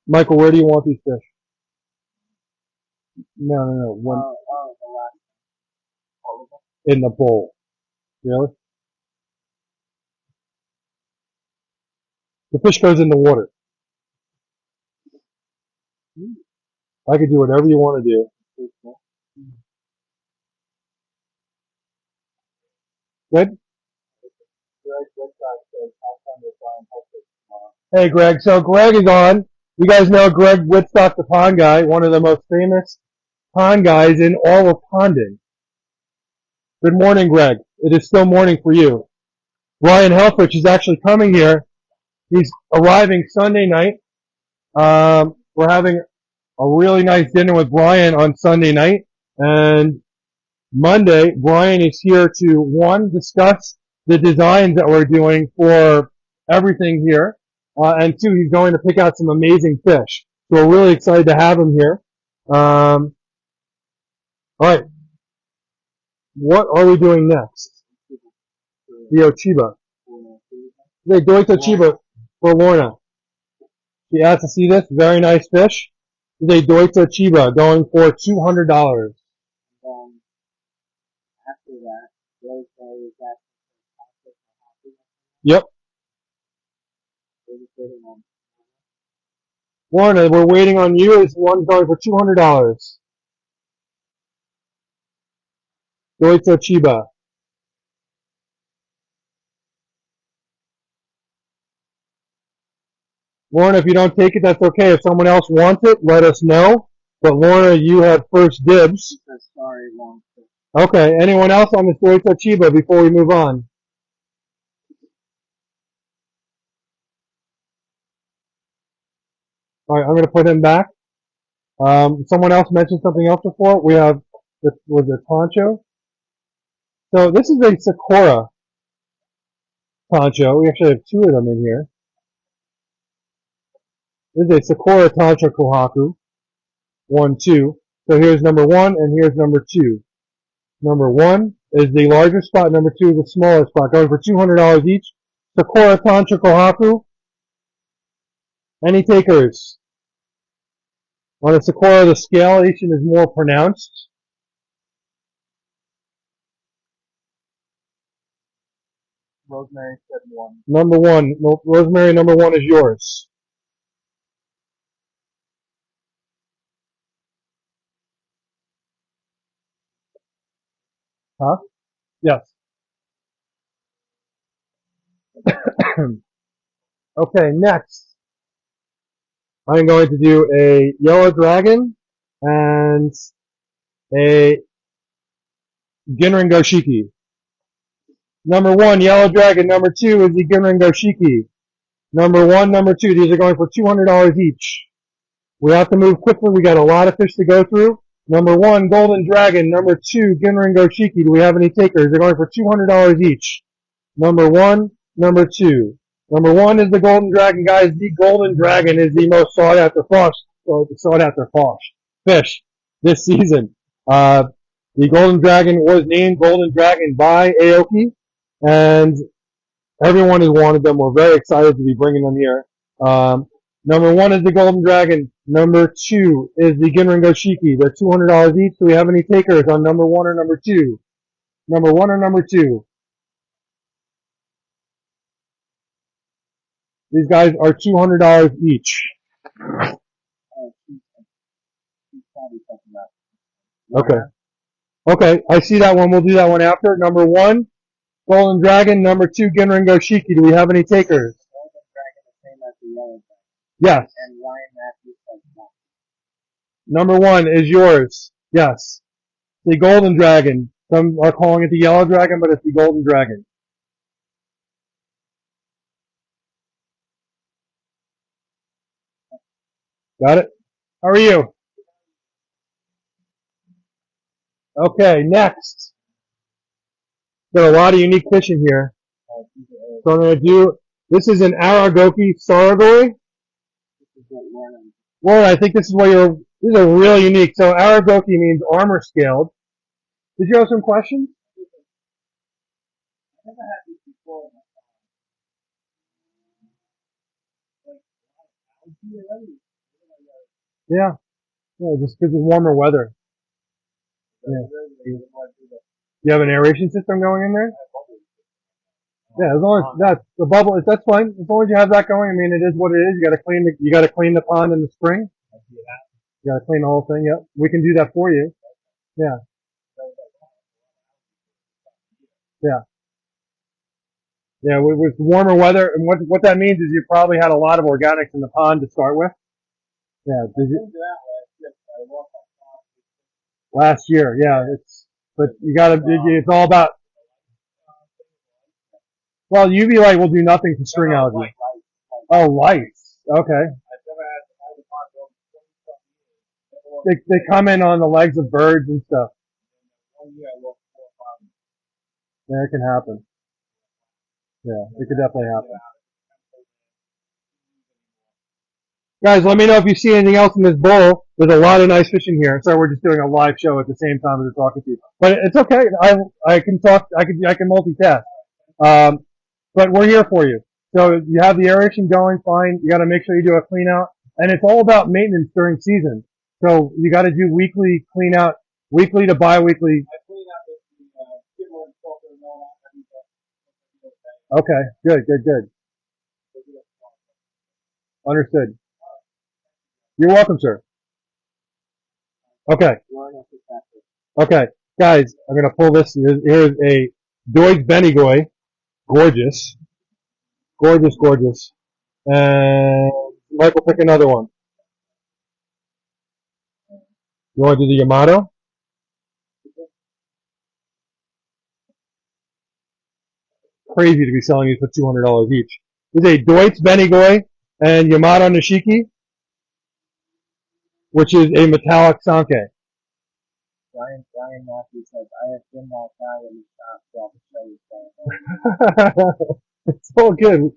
Michael, where do you want these fish? No. One in the bowl. Really? The fish goes in the water. I could do whatever you want to do. Good? Hey, Greg. So Greg is on. You guys know Greg Whitstock, the pond guy, one of the most famous pond guys in all of ponding. Good morning, Greg. It is still morning for you. Ryan Helfrich is actually coming here. He's arriving Sunday night. We're having a really nice dinner with Brian on Sunday night. And Monday, Brian is here to, one, discuss the designs that we're doing for everything here. And two, he's going to pick out some amazing fish. So we're really excited to have him here. Alright. What are we doing next? The Ochiba. The Deutsche Ochiba for Lorna. She asked to see this. Very nice fish. The Deutsche Ochiba going for $200. Yep. Lorna, we're waiting on you. This one's going for $200. Deutsche Chiba. Lorna, if you don't take it, that's okay. If someone else wants it, let us know. But Lorna, you have first dibs. Sorry, long. Okay. Anyone else on this Deutsche Chiba before we move on? All right, I'm going to put him back. Someone else mentioned something else before. We have was a poncho. So this is a Sakura poncho. We actually have two of them in here. This is a Sakura Tantra Kohaku. 1, 2. So here's number 1 and here's number 2. Number 1 is the larger spot. Number 2 is the smaller spot. Going for $200 each. Sakura Tantra Kohaku. Any takers? On a Sakura, the scalation is more pronounced. Rosemary said 1. Number 1. No, Rosemary, number 1 is yours. Huh? Yes. Okay, next. I'm going to do a yellow dragon and a Ginrin Goshiki. Number 1, yellow dragon. Number 2 is the Ginrin Goshiki. Number 1, number 2. These are going for $200 each. We have to move quickly. We got a lot of fish to go through. Number 1, golden dragon. Number 2, Ginrin Goshiki. Do we have any takers? They're going for $200 each. Number 1, number 2. Number 1 is the golden dragon, guys. The golden dragon is the most sought after fish this season. The golden dragon was named golden dragon by Aoki, and everyone has wanted them. We're very excited to be bringing them here. Number 1 is the golden dragon. Number 2 is the Ginrin Goshiki. They're $200 each. Do we have any takers on number 1 or number 2? Number 1 or number 2? These guys are $200 each. Okay. Okay, I see that one. We'll do that one after. Number 1, golden dragon. Number 2, Ginrin Goshiki. Do we have any takers? Golden dragon the same as the yellow dragon. Yes. And Ryan Matthews said 1. Number 1 is yours. Yes. The golden dragon. Some are calling it the yellow dragon, but it's the golden dragon. Got it? How are you? Okay, next. Got a lot of unique fish in here. So I'm going to do, this is an Aragoki Saragoi. Well, I think this is what these are really unique. So Aragoki means armor scaled. Did you have some questions? I never had this before. Yeah. Yeah, just because it's warmer weather. Yeah. You have an aeration system going in there? Yeah, as long as that's the bubble, that's fine. As long as you have that going, I mean, it is what it is. You got to clean the pond in the spring. You got to clean the whole thing. Yep, we can do that for you. Yeah, yeah, yeah. With warmer weather, and what that means is you probably had a lot of organics in the pond to start with. Yeah, did you? Last year, yeah. But you got to. It's all about. Well, UV light will do nothing to string algae. Oh, lights. Okay. They come in on the legs of birds and stuff. Yeah, it can happen. Yeah, it could definitely happen. Guys, let me know if you see anything else in this bowl. There's a lot of nice fish in here. Sorry, we're just doing a live show at the same time as we're talking to you. But it's okay. I can talk. I can multitask. But we're here for you. So you have the aeration going, fine. You got to make sure you do a clean out, and it's all about maintenance during season. So you got to do weekly clean out, weekly to bi-weekly. Okay, good. Understood. You're welcome, sir. Okay. Okay, guys, I'm gonna pull this. Here's a Deutsch Benigoi. Gorgeous. And Michael, pick another one. You want to do the Yamato? Crazy to be selling these for $200 each. This is a Deutsch Benigoi and Yamato Nishiki, which is a metallic Sanke. Brian Matthews says, I have been that guy in the shop while the show is going on. It's all good.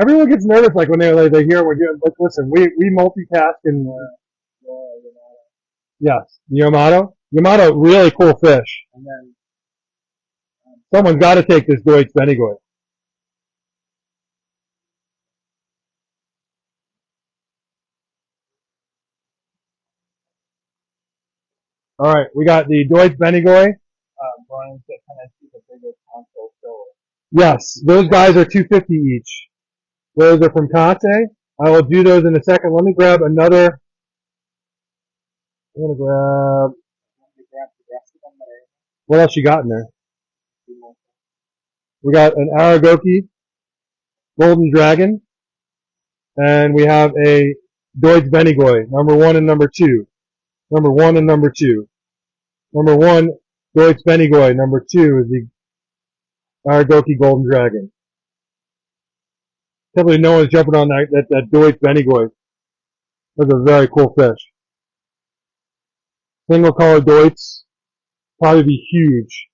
Everyone gets nervous like when they hear we're doing. Like, listen, we multitask and yes, Yamato, really cool fish. And then, Someone's got to take this Deutsch Benigoi. All right, we got the Deutsch Benigoi. Brian said, can I see the bigger console show? Yes, those guys are $2.50 each. Those are from Kate. I will do those in a second. Let me grab another. I'm gonna grab. What else you got in there? We got an Aragoki Golden Dragon, and we have a Deutsch Benigoi, number 1 and number 2. Number 1 and number 2. Number 1, Deutsch Benigoi. Number 2 is the Aragoki Golden Dragon. Can't believe no one's jumping on that Deutsch Benigoi. Those are very cool fish. Single color Deutsch, probably be huge.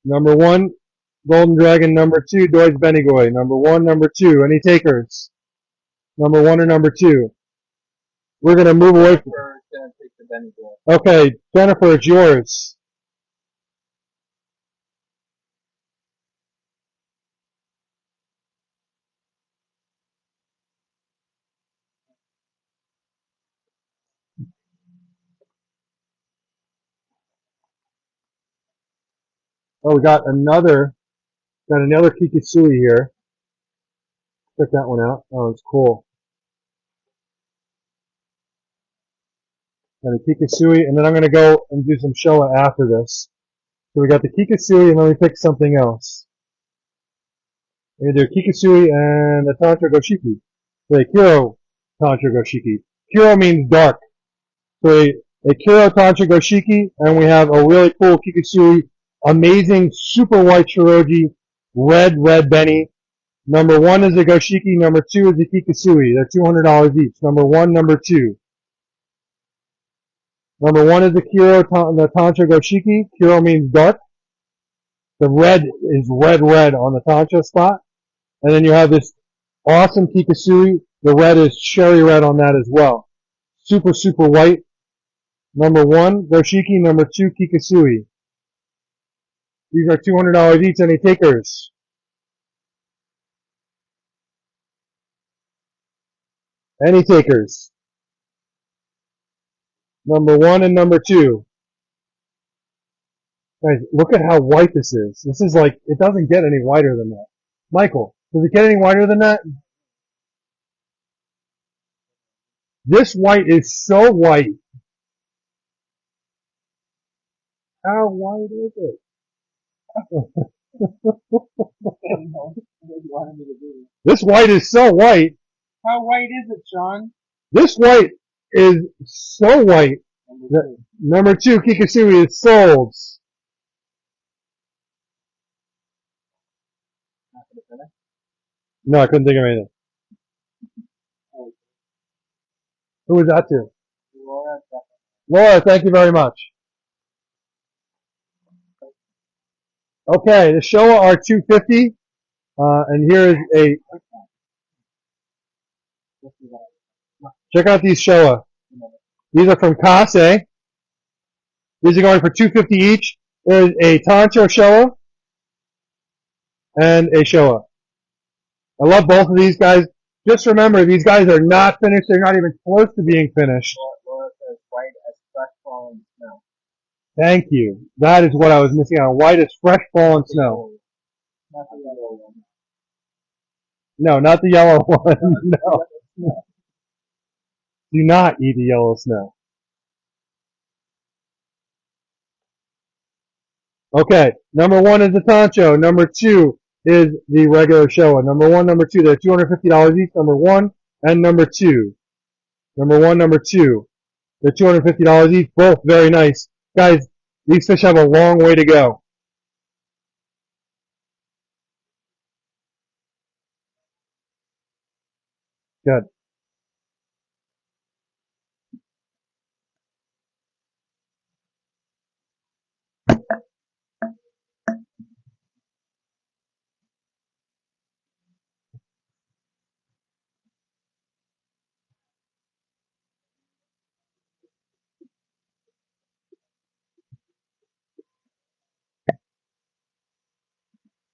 Number 1, Golden Dragon. Number 2, Deutsch Benigoi. Number 1, number 2. Any takers? Number 1 or number 2? We're going to move away from. We're gonna take the Benny. Okay, Jennifer, it's yours. Oh, we got another Kikisui here. Check that one out. Oh, it's cool. Got a Kikisui, and then I'm going to go and do some Showa after this. So we got the Kikisui, and then we pick something else. We're going to do Kikisui and a Tantra Goshiki. So a Kiro Tantra Goshiki. Kiro means dark. So a Kiro Tantra Goshiki, and we have a really cool Kikisui, amazing super white Shiroji, red Benny. Number 1 is a Goshiki, number 2 is a Kikisui. They're $200 each. Number 1, number 2. Number 1 is the Kiro, the Tantra Goshiki. Kiro means dark. The red is red on the Tantra spot. And then you have this awesome Kikisui. The red is cherry red on that as well. Super white. Number 1, Goshiki. Number 2, Kikisui. These are $200 each. Any takers? Any takers? Number 1 and number 2. Guys, look at how white this is. This is like, it doesn't get any whiter than that. Michael, does it get any whiter than that? This white is so white. How white is it? This white is so white. How white is it, Sean? This white is so white that number 2, Kikisui, is sold. No, I couldn't think of anything. Who was that to? Laura, thank you very much. Okay, the Showa are $2.50, and here is a. Check out these Showa. These are from Kase. These are going for $2.50 each. There's a Tancho Showa and a Showa. I love both of these guys. Just remember, these guys are not finished. They're not even close to being finished. Laura says white as fresh fallen snow. Thank you. That is what I was missing out. White as fresh fallen snow. Not the yellow one. No, not the yellow one. No. Do not eat the yellow snow. Okay, number 1 is the Tancho. Number 2 is the regular Showa. Number 1, number 2. They're $250 each. Number 1 and number 2. Number 1, number 2. They're $250 each. Both very nice. Guys, these fish have a long way to go. Good.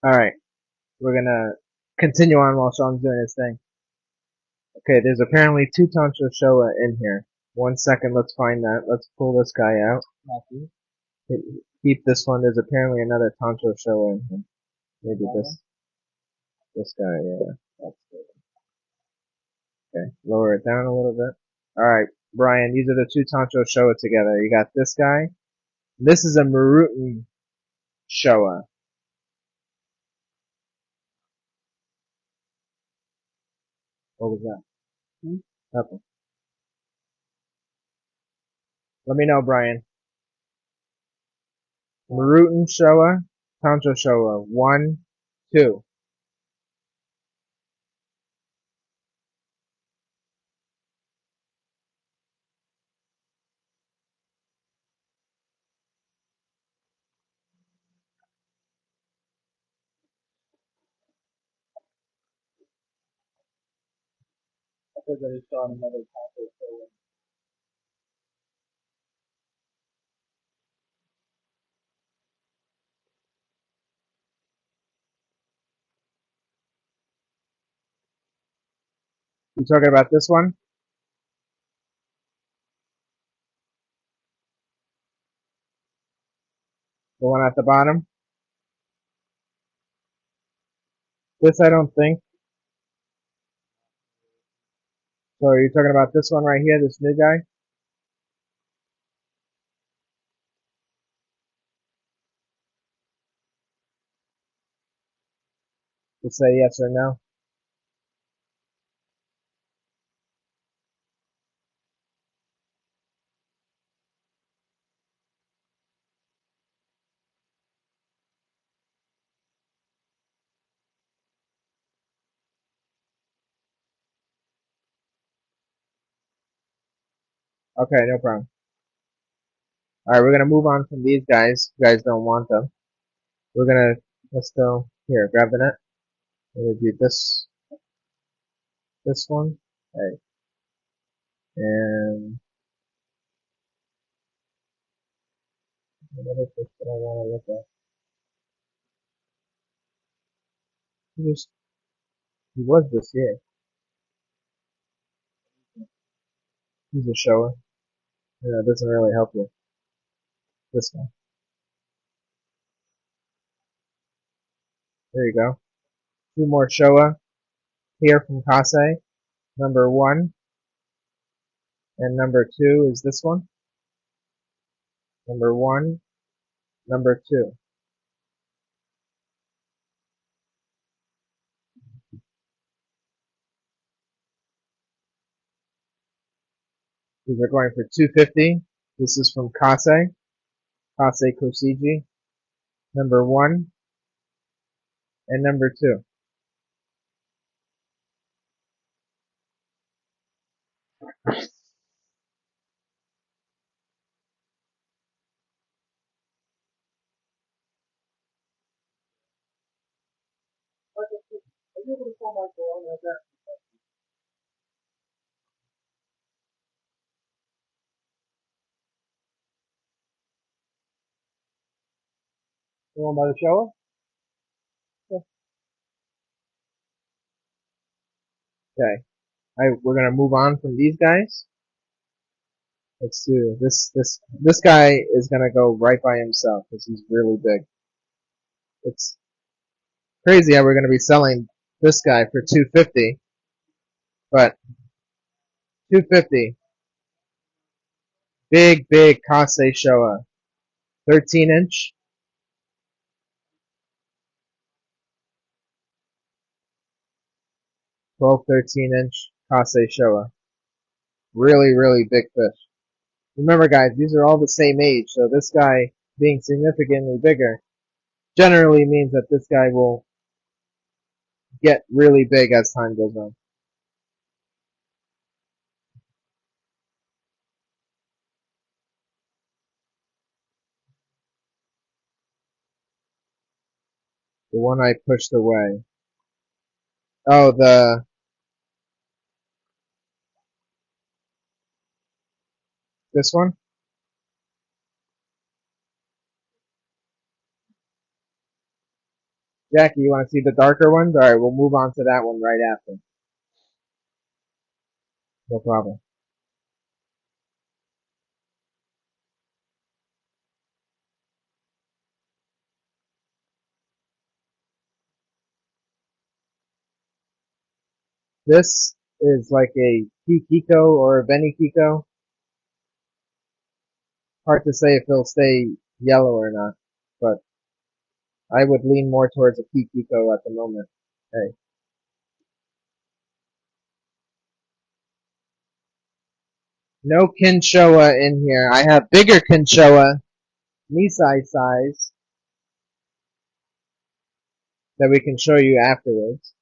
Alright. We're gonna continue on while Sean's doing his thing. Okay, there's apparently 2 Tantra Showa in here. 1 second, let's find that. Let's pull this guy out. Keep this one. There's apparently another Tantra Showa in here. Maybe this guy, yeah. That's good. Okay, lower it down a little bit. Alright, Brian, these are the 2 Tantra Showa together. You got this guy. This is a Marutan Showa. What was that? Nothing. Let me know, Brian. Marutan Showa, Tantra Showa. 1, 2. Because I just saw another taco show. You talking about this one? The one at the bottom? This I don't think. So are you talking about this one right here, this new guy? Just say yes or no. Okay, no problem. Alright, we're gonna move on from these guys. You guys don't want them. Let's go, here, grab the net. We're gonna do this one. Okay. And, what is this that I wanna look at? He was this year. He's a shower. Yeah, it doesn't really help you. This guy. There you go. 2 more Showa here from Kase. Number 1 and number 2 is this one. Number 1, number 2. These are going for 250. This is from Kase Kosiji. Number 1 and number 2. Are you able to pull my phone like that? The one by the shower? Okay. We're gonna move on from these guys. Let's do this guy is gonna go right by himself because he's really big. It's crazy how we're gonna be selling this guy for 250, but 250. Big Kase Showa. 13-inch. 12, 13-inch Kase Showa. Really big fish. Remember guys, these are all the same age, so this guy being significantly bigger generally means that this guy will get really big as time goes on. The one I pushed away. Oh, this one? Jackie, you want to see the darker ones? Alright, we'll move on to that one right after. No problem. This is like a Kiko or a Benny Kiko. Hard to say if it'll stay yellow or not, but I would lean more towards a Kiko at the moment. Hey. No Kinshowa in here. I have bigger Kinshowa, Nisai size, that we can show you afterwards.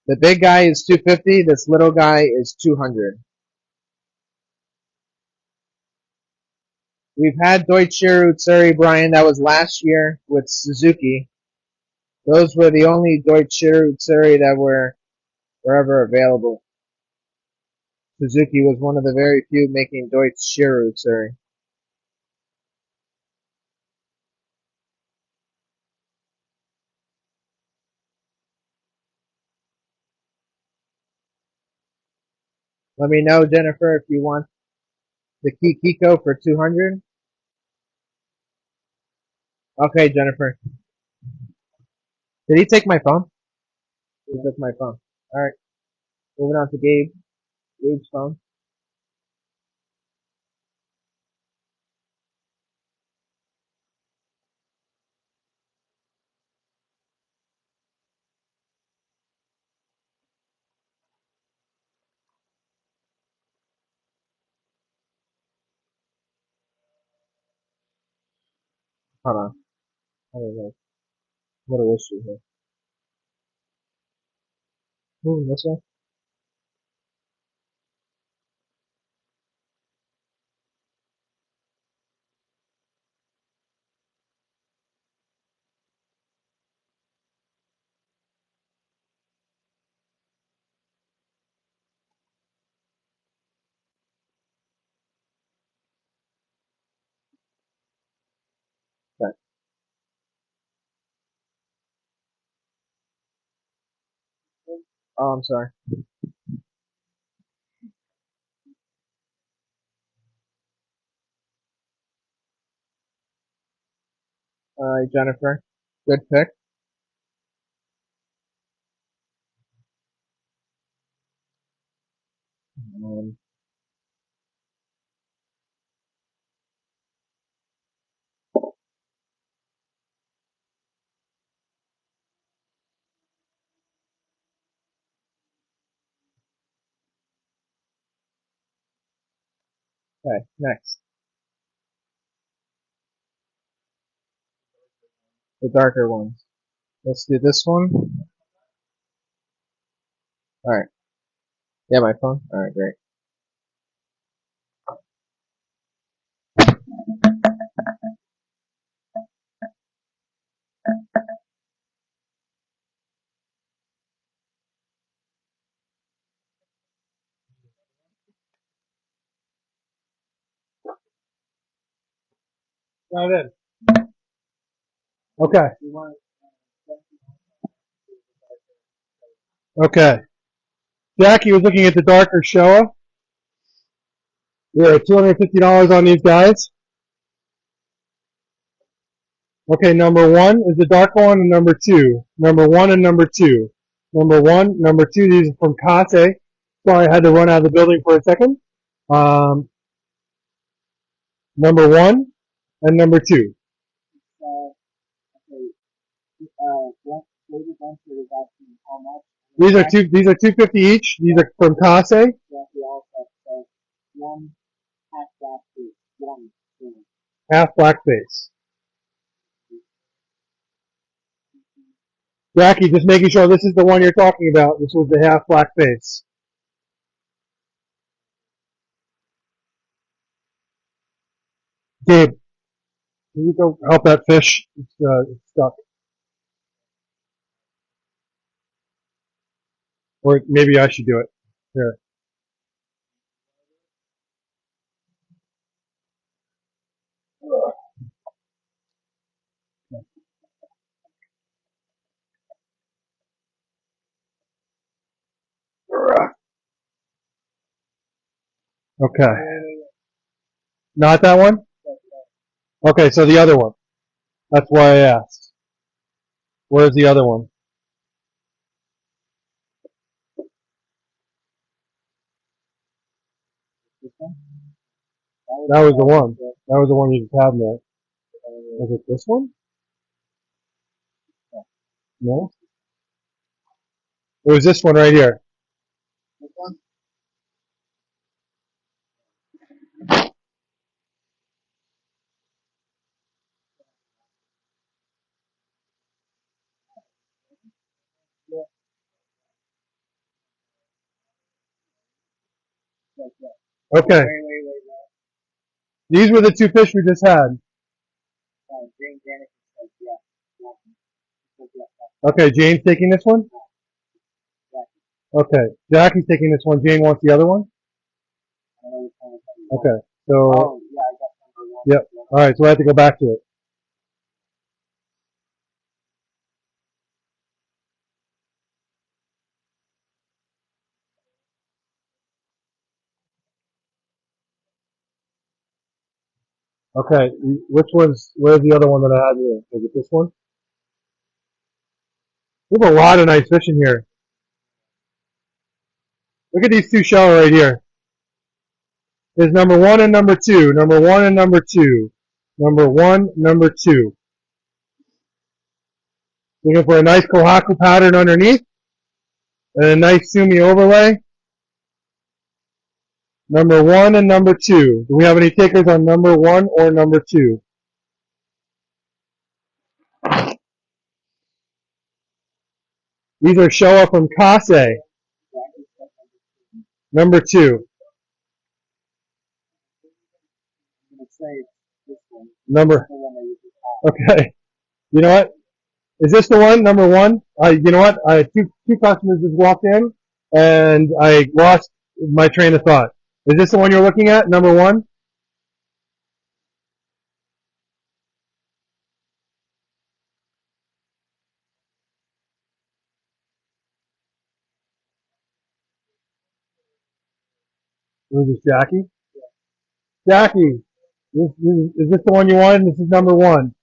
The big guy is 250, this little guy is 200. We've had Deutsche Utsuri, Brian, that was last year with Suzuki. Those were the only Deutsche Utsuri that were ever available. Suzuki was one of the very few making Deutsche Utsuri. Let me know, Jennifer, if you want the Kiko for 200. Okay, Jennifer. Did he take my phone? He took my phone. Alright, moving on to Gabe. Gabe's phone. Hold on. Little issue here. Moving this way. Okay. Oh, I'm sorry. Alright, Jennifer. Good pick. Um, okay, next. The darker ones. Let's do this one. Alright. Yeah, my phone? Alright, great. Right in. Okay. Okay. Jackie was looking at the darker Showa. We're at $250 on these guys. Okay, number one is the dark one, and number two. Number one and number two. Number one, number two, these are from Kase. Sorry, I had to run out of the building for a second. Number one and number two. These are 250 each. These are from Kase. Half black face. Jackie, just making sure this is the one you're talking about. This was the half black face. Gabe, can you go help that fish? It's stuck. Or maybe I should do it. Here. Okay. Not that one? Okay, so the other one. That's why I asked. Where's the other one? That was the one. That was the one you just had there. Was it this one? No? It was this one right here. Okay. These were the two fish we just had. Okay, Jane's taking this one? Okay, Jackie's taking this one. Jane wants the other one? Okay, so, yep. Alright, so I have to go back to it. Okay, where's the other one that I had here? Is it this one? We have a lot of nice fish in here. Look at these two shell right here. There's number one and number two. Number one and number two. Number one, number two. Looking for a nice kohaku pattern underneath. And a nice sumi overlay. Number one and number two. Do we have any takers on number one or number two? These are Showa from Kase. Number two. Number. Okay. You know what? Is this the one? Number one? You know what? Two customers just walked in, and I lost my train of thought. Is this the one you're looking at? Number one? Was this Jackie? Jackie, is this the one you wanted? This is number one.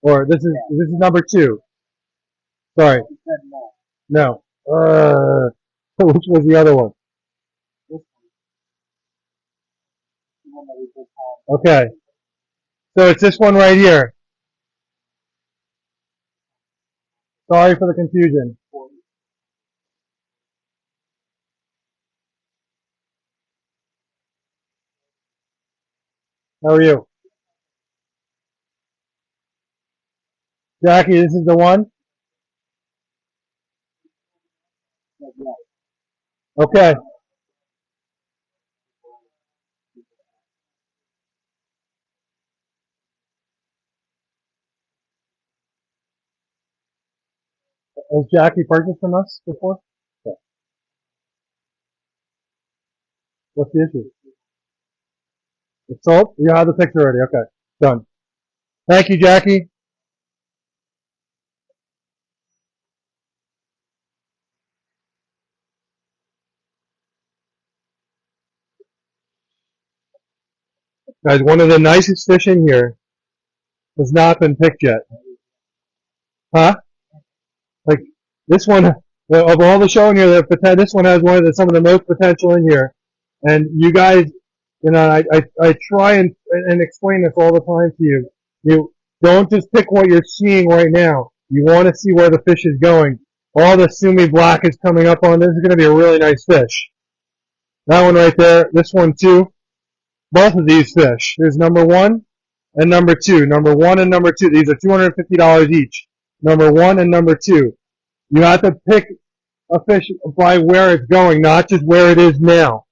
Or this is number two. Sorry. No. Which was the other one? Okay. So it's this one right here. Sorry for the confusion. How are you? Jackie, this is the one? Okay. Has Jackie purchased from us before? Okay. What's the issue? It's sold? You have the picture already. Okay. Done. Thank you, Jackie. Guys, one of the nicest fish in here has not been picked yet. Huh? Like, this one, of all the show in here, this one has some of the most potential in here. And you guys, you know, I try and explain this all the time to you. You don't just pick what you're seeing right now. You want to see where the fish is going. All the sumi black is coming up on. This is going to be a really nice fish. That one right there. This one too. Both of these fish. Here's number one and number two. Number one and number two. These are $250 each. Number one and number two. You have to pick a fish by where it's going, not just where it is now.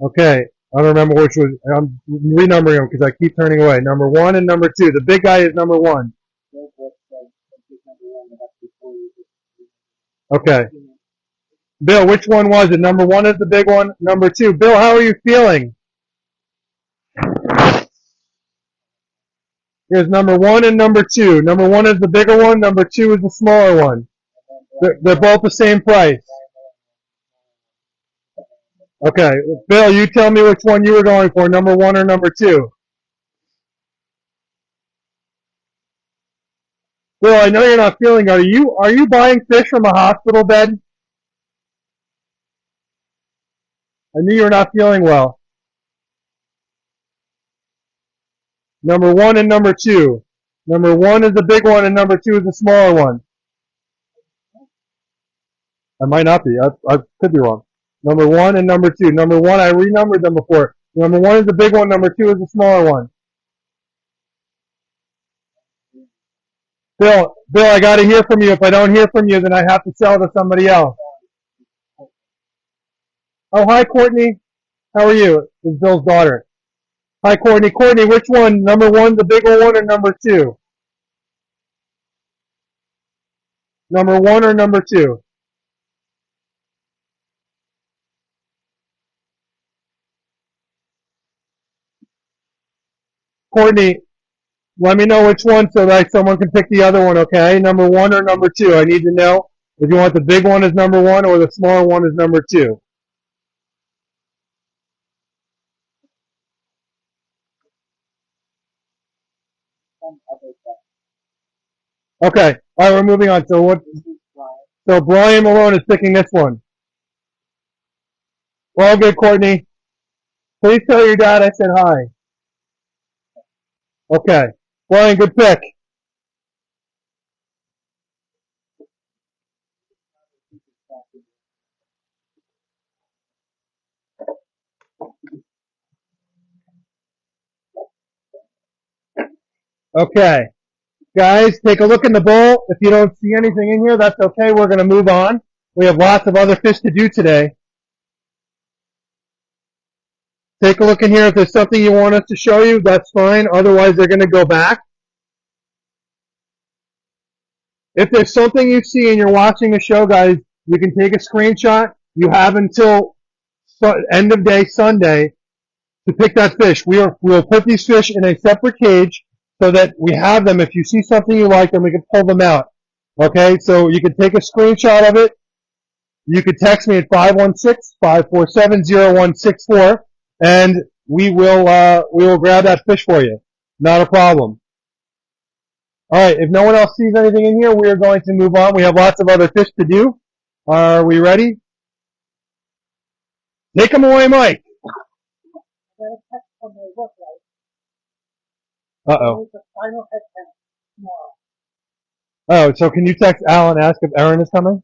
Okay, I don't remember which was. I'm renumbering them because I keep turning away. Number 1 and number 2. The big guy is number 1. Okay. Bill, which one was it? Number 1 is the big one. Number 2. Bill, how are you feeling? Here's number 1 and number 2. Number 1 is the bigger one. Number 2 is the smaller one. They're both the same price. Okay. Bill, you tell me which one you were going for, number 1 or number 2. Bill, I know you're not feeling good. Are you buying fish from a hospital bed? I knew you were not feeling well. Number 1 and number 2. Number 1 is the big one and number 2 is the smaller one. I might not be. I could be wrong. Number 1 and number 2. Number 1, I renumbered them before. Number 1 is the big one. Number 2 is the smaller one. Bill, I got to hear from you. If I don't hear from you, then I have to sell to somebody else. Oh, hi, Courtney. How are you? This is Bill's daughter. Hi, Courtney. Courtney, which one? Number 1, the bigger one, or number 2? Number 1 or number 2? Courtney, let me know which one so that someone can pick the other one, okay? Number 1 or number 2? I need to know if you want the big one as number 1 or the smaller one as number 2. Okay. All right, we're moving on. So Brian Malone is picking this one. Well, good, Courtney. Please tell your dad I said hi. Okay. Brian, good pick. Okay. Guys, take a look in the bowl. If you don't see anything in here, that's okay. We're going to move on. We have lots of other fish to do today. Take a look in here. If there's something you want us to show you, that's fine. Otherwise, they're going to go back. If there's something you see and you're watching the show, guys, you can take a screenshot. You have until end of day Sunday to pick that fish. We'll put these fish in a separate cage so that we have them. If you see something you like, then we can pull them out. Okay, so you can take a screenshot of it. You could text me at 516-547-0164, and we will grab that fish for you. Not a problem. All right, if no one else sees anything in here, we are going to move on. We have lots of other fish to do. Are we ready? Take them away, Mike. Uh-oh. Oh, so can you text Al and ask if Erin is coming?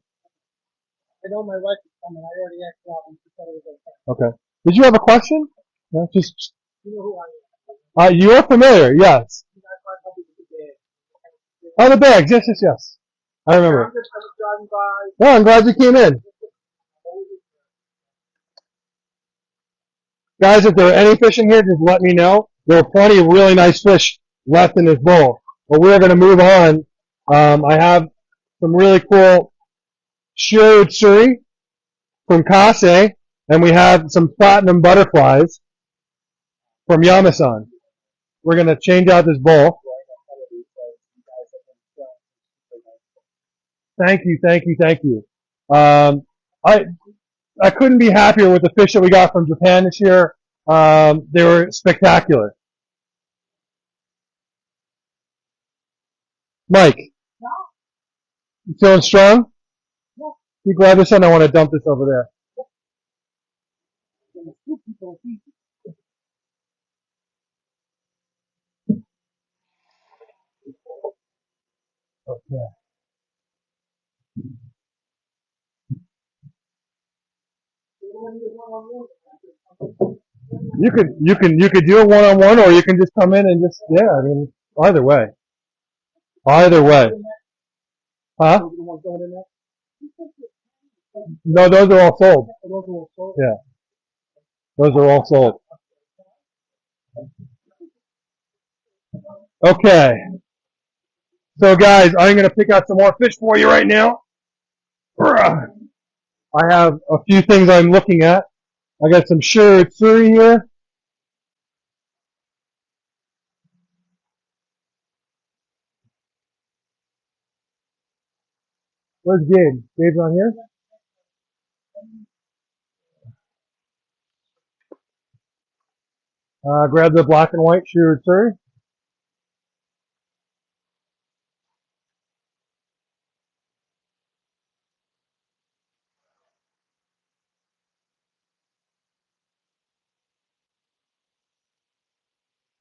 I know my wife is coming. I already asked her and she said it was okay. Okay. Did you have a question? No, just. You know who I am. You are familiar, yes. Oh, the bags, yes. I remember. I'm just driving by. Well, I'm glad you came in. Guys, if there are any fish in here, just let me know. There are plenty of really nice fish left in this bowl. But we're going to move on. I have some really cool shiro utsuri from Kase, and we have some platinum butterflies from Yamasan. We're going to change out this bowl. Thank you. I couldn't be happier with the fish that we got from Japan this year. They were spectacular. Mike, you feeling strong? You grab this one. I want to dump this over there. Okay. You could do it one-on-one, or you can just come in and just, yeah, I mean, either way. Huh? No, those are all sold. Yeah. Those are all sold. Okay. So guys, I'm going to pick out some more fish for you right now. I have a few things I'm looking at. I got some suri here. Where's Gabe? Gabe's on here? Grab the black and white suri.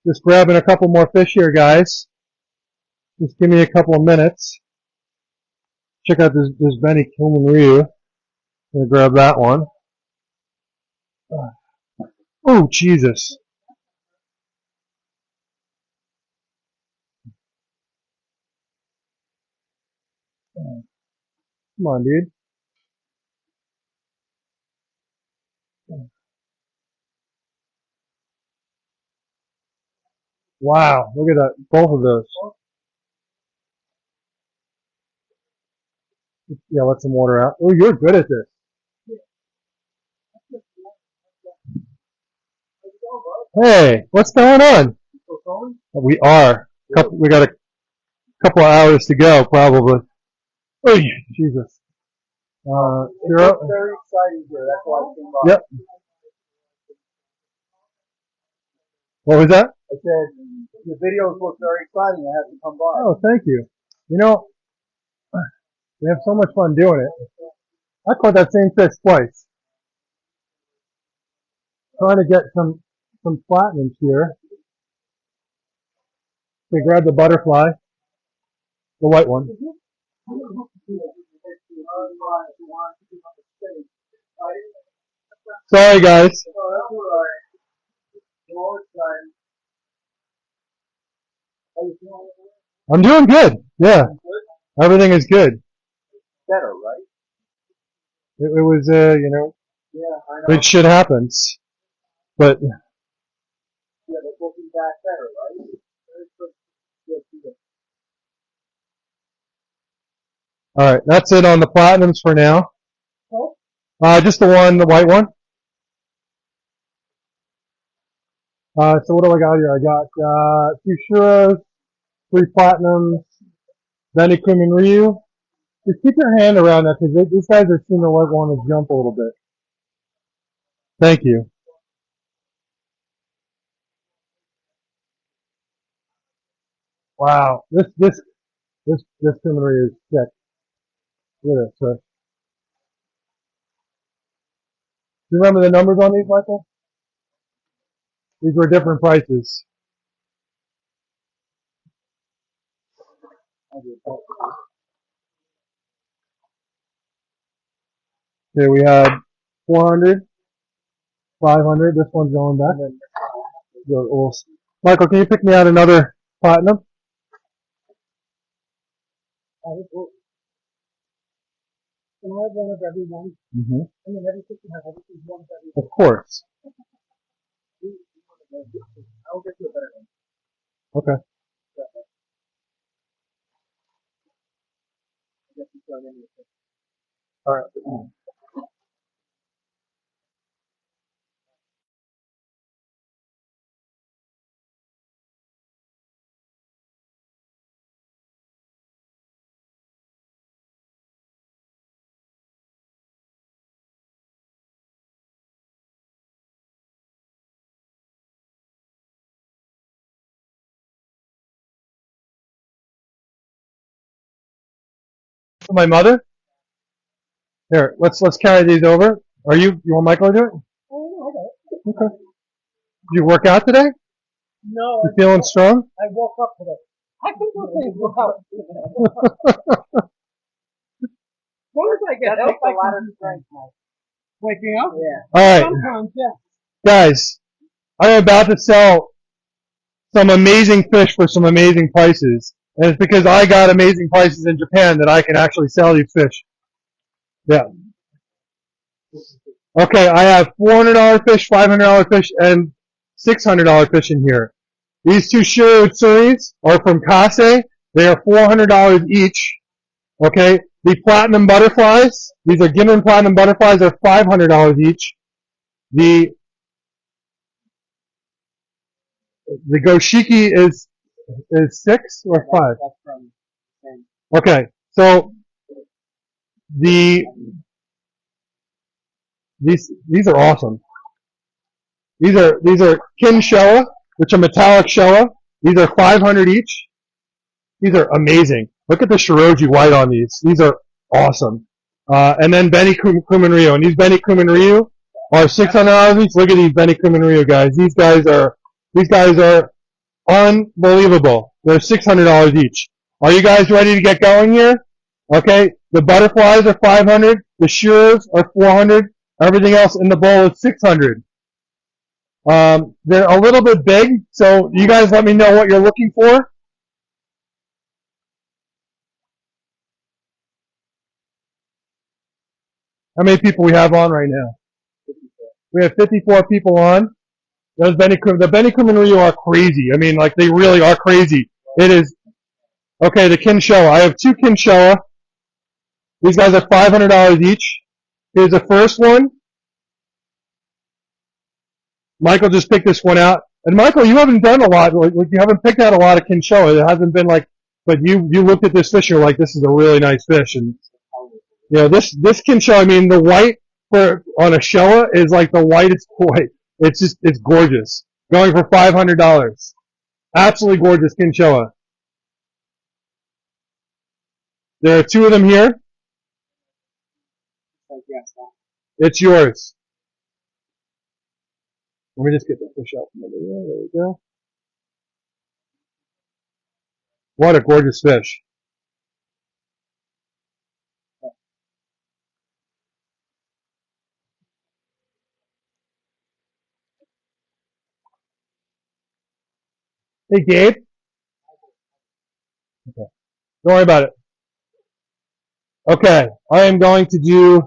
Just grabbing a couple more fish here, guys. Just give me a couple of minutes. Check out this Benny Kilman. I'm gonna grab that one. Oh, Jesus. Come on, dude. Wow, look at that. Both of those. Yeah, let some water out. Oh, you're good at this. Hey, what's going on? We are. We got a couple of hours to go, probably. Oh, Jesus. It's very exciting here. That's why I came by. Yep. What was that? I said the videos look very exciting. I have to come by. Oh, thank you. You know, we have so much fun doing it. I caught that same fish twice. Trying to get some platinums here. Okay, grab the butterfly, the white one. Sorry, guys. I'm doing good. Yeah, everything is good. Better, right? It was, you know, Yeah, I know. big shit happens, but Yeah, but looking back better, right? all right, that's it on the platinums for now. Just the white one. So what do I got here? I got 2 Shuros, 3 platinums, Benny Kim and Ryu. Just keep your hand around that because these guys are seeming to want to jump a little bit. Thank you. Wow, this Kim and Ryu is sick. Look at this. Do you remember the numbers on these, Michael? These were different prices. Okay, we had 400, 500. This one's going back. Michael, can you pick me out another platinum? Can I have one of everyone? Mm-hmm. I mean, everything can have everything, one of everyone. Of course. I'll get you a better one. Okay. All right. For my mother. Here, let's carry these over. You want Michael to do it? Oh, okay. Okay. Did you work out today? No, You feeling strong? I woke up today. I think we'll say woke up. As long as I get help, I can strength, Mike. Waking up? Yeah. All right, Sometimes, yeah. guys. I'm about to sell some amazing fish for some amazing prices. And it's because I got amazing prices in Japan that I can actually sell these fish. Yeah. Okay, I have $400 fish, $500 fish, and $600 fish in here. These two shiratsuris are from Kase. They are $400 each. Okay, the platinum butterflies, these are Ginrin platinum butterflies, are $500 each. The Goshiki is 6 or 5? That's from Sam. Okay, so these are awesome. These are kin showa, which are metallic showa. These are 500 each. These are amazing. Look at the shiroji white on these. These are awesome. And then Beni Kumin Ryu. And these Beni Kumin Ryu are $600 each. Look at these Beni Kumin Ryu guys. These guys are unbelievable. They're $600 each. Are you guys ready to get going here? Okay. The butterflies are 500. The shiros are 400. Everything else in the bowl is 600. They're a little bit big, so you guys let me know what you're looking for. How many people we have on right now? We have 54 people on. The Beni Kumin Ryu are crazy. I mean, like, they really are crazy. It is, okay, the Kinshowa. I have 2 Kinshowa. These guys are $500 each. Here's the first one. Michael just picked this one out. And Michael, you haven't done a lot, like you haven't picked out a lot of Kinshowa. It hasn't been like, but you looked at this fish, you're like, this is a really nice fish. And, you know, this Kinshowa, I mean, the white on a Showa is like the whitest white. It's gorgeous. Going for $500. Absolutely gorgeous Kinshowa. There are 2 of them here. It's yours. Let me just get the fish out from under there. There we go. What a gorgeous fish. Hey, Gabe. Okay. Don't worry about it. Okay. I am going to do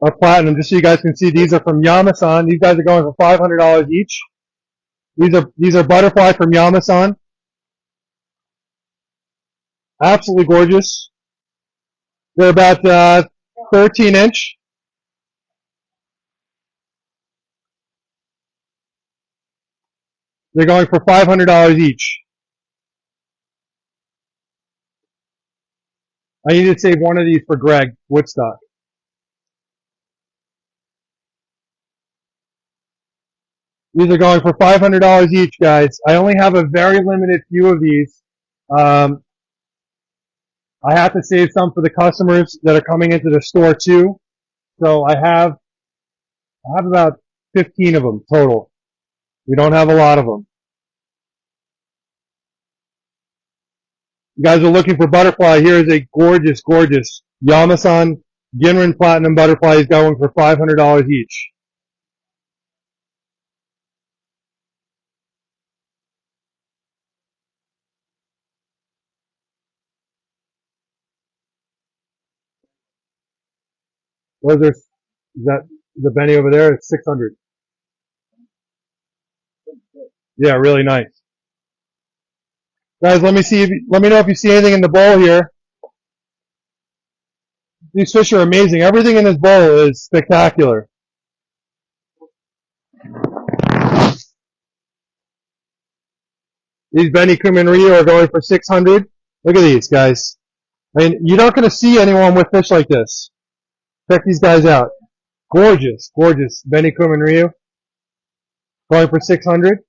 a platinum just so you guys can see. These are from Yamasan. These guys are going for $500 each. These are butterfly from Yamasan. Absolutely gorgeous. They're about 13 inch. They're going for $500 each. I need to save one of these for Greg Woodstock. These are going for $500 each, guys. I only have a very limited few of these. I have to save some for the customers that are coming into the store too. So I have about 15 of them total. We don't have a lot of them. You guys are looking for butterfly. Here is a gorgeous, gorgeous Yamasan Ginrin Platinum butterfly. Is going for $500 each. Those are, is that the Benny over there? It's 600. Yeah, really nice. Guys, let me know if you see anything in the bowl here. These fish are amazing. Everything in this bowl is spectacular. These Beni Kumin Ryu are going for 600. Look at these guys. I mean, you're not going to see anyone with fish like this. Check these guys out. Gorgeous, gorgeous Beni Kumin Ryu. Going for 600.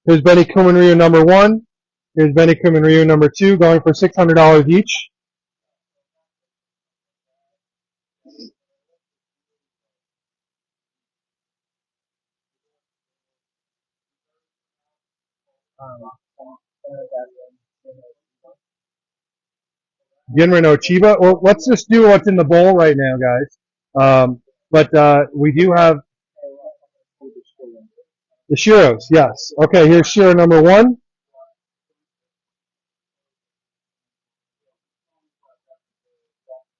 Here's Beni Kumin Ryu number 1. Here's Beni Kumin Ryu number 2, going for $600 each. Ginrin Ochiba. Well, let's just do what's in the bowl right now, guys. But we do have the Shiros, yes. Okay, here's Shiro number 1.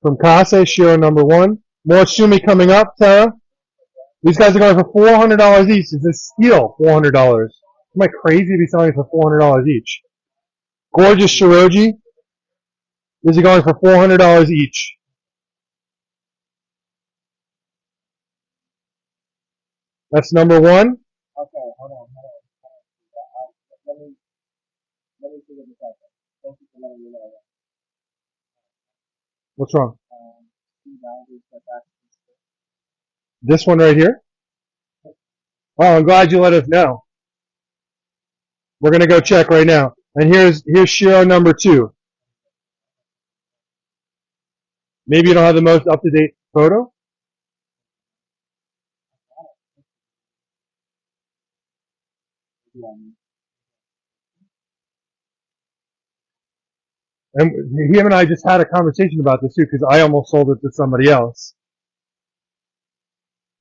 From Kase, Shiro number 1. More Shumi coming up, Sarah. These guys are going for $400 each. It's a steal, $400. Am I crazy to be selling it for $400 each? Gorgeous Shiroji. These are going for $400 each. That's number 1. Okay, hold on. Let me figure this out. Thank you for letting me know that. What's wrong? $2 for that. This one right here? Oh, I'm glad you let us know. We're going to go check right now. And here's Shiro number 2. Maybe you don't have the most up-to-date photo? And him and I just had a conversation about this too, because I almost sold it to somebody else.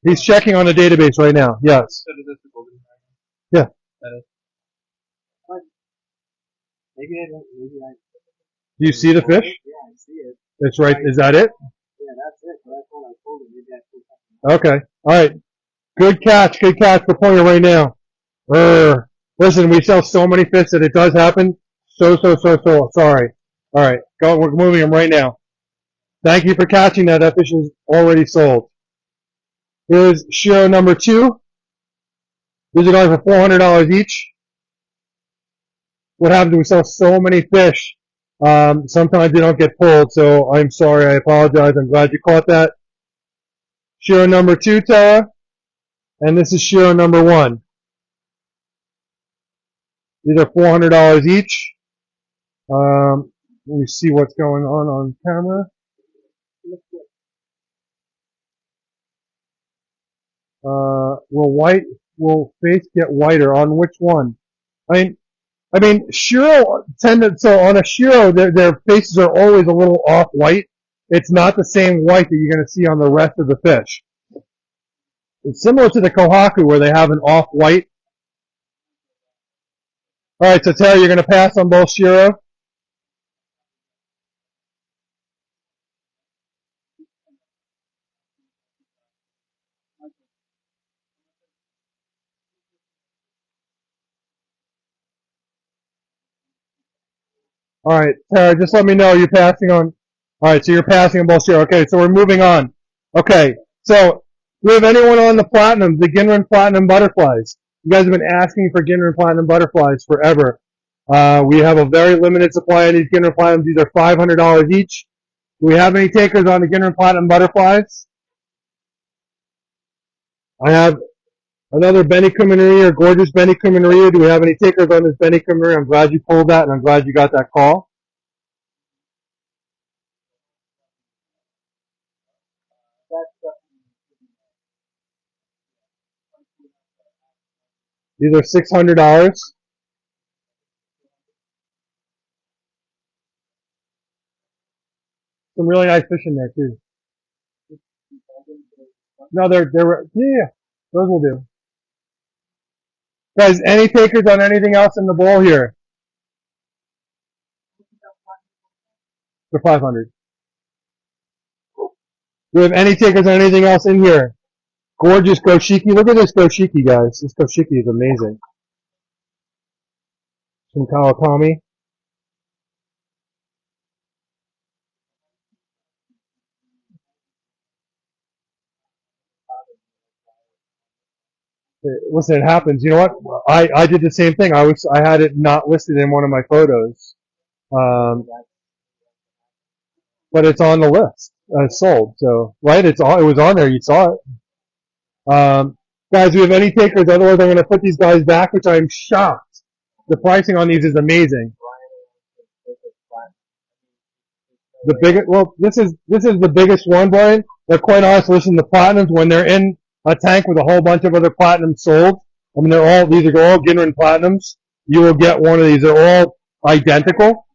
He's checking on the database right now. Yes. Yeah. Maybe I don't. Maybe I. Do you see the fish? Yeah, I see it. That's right. Is that it? Yeah, that's it. But I thought I told him. Maybe I told him. Okay. All right. Good catch. Good catch. We're pulling it right now. Listen, we sell so many fish that it does happen. So sorry. All right. Go. We're moving them right now. Thank you for catching that. That fish is already sold. Here's Shiro number 2. These are going for $400 each. What happens? We sell so many fish. Sometimes they don't get pulled, so I'm sorry. I apologize. I'm glad you caught that. Shiro number 2, Tara. And this is Shiro number 1. These are $400 each. Let me see what's going on camera. Will face get whiter? On which one? I mean, Shiro so on a Shiro, their faces are always a little off white. It's not the same white that you're going to see on the rest of the fish. It's similar to the Kohaku where they have an off white. Alright, so Terry, you're going to pass on both Shiro? Alright, Tara, just let me know you're passing on. Alright, so you're passing on both Shiro. Okay, so we're moving on. Okay, so do we have anyone on the Platinum, the Ginran Platinum Butterflies? You guys have been asking for Ginran Platinum Butterflies forever. We have a very limited supply of these Ginran Platinums. These are $500 each. Do we have any takers on the Ginran Platinum Butterflies? I have another Benny Kuminari, gorgeous Benny Kuminari. Do we have any takers on this Benny Kuminari? I'm glad you pulled that, and I'm glad you got that call. These are $600. Some really nice fish in there too. No, they're yeah, those will do. Guys, any takers on anything else in the bowl here? For 500. Do we have any takers on anything else in here? Gorgeous Goshiki. Look at this Goshiki, guys. This Goshiki is amazing. From Kawakami. Listen, it happens. You know what? I did the same thing. I had it not listed in one of my photos. But it's on the list. It's sold. So, right? It was on there. You saw it. Guys, do we have any takers? Otherwise, I'm going to put these guys back, which I'm shocked. The pricing on these is amazing. This is the biggest one, Brian. But quite honestly, listen, the platinums, when they're in a tank with a whole bunch of other platinums sold, I mean, these are all Ginran platinums. You will get one of these. They're all identical.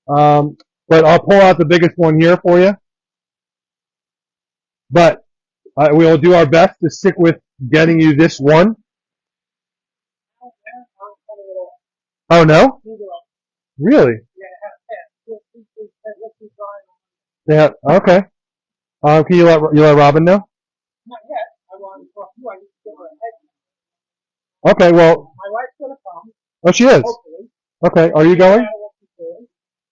But I'll pull out the biggest one here for you. But we will do our best to stick with getting you this one. Oh, no? Really? Yeah. Okay. Can you let Robin know? Not yet. I want to talk to you. I need to give her a head. Okay. Well. My wife's gonna come. Oh, she is. Hopefully. Okay. Are you going?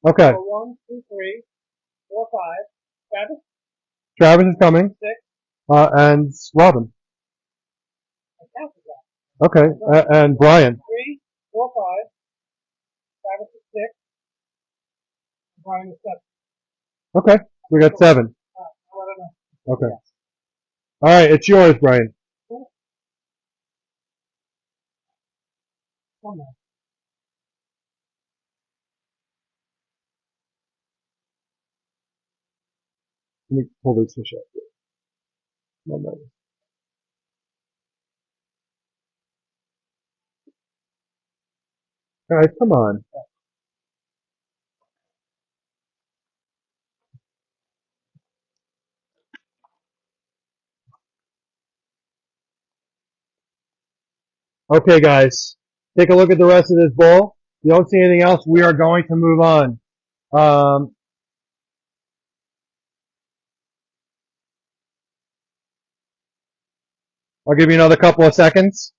Okay. So 1, 2, 3, 4, 5. Travis, Travis is coming. 6. And Robin. I counted that. Okay. And Brian. 3, 4, 5. Travis is 6. Brian is 7. Okay. We got 7. I don't know. Okay. All right. It's yours, Brian. Come on. Let me pull this fish up. One moment. Guys, come on. Okay, guys. Take a look at the rest of this bowl. If you don't see anything else, we are going to move on. I'll give you another couple of seconds.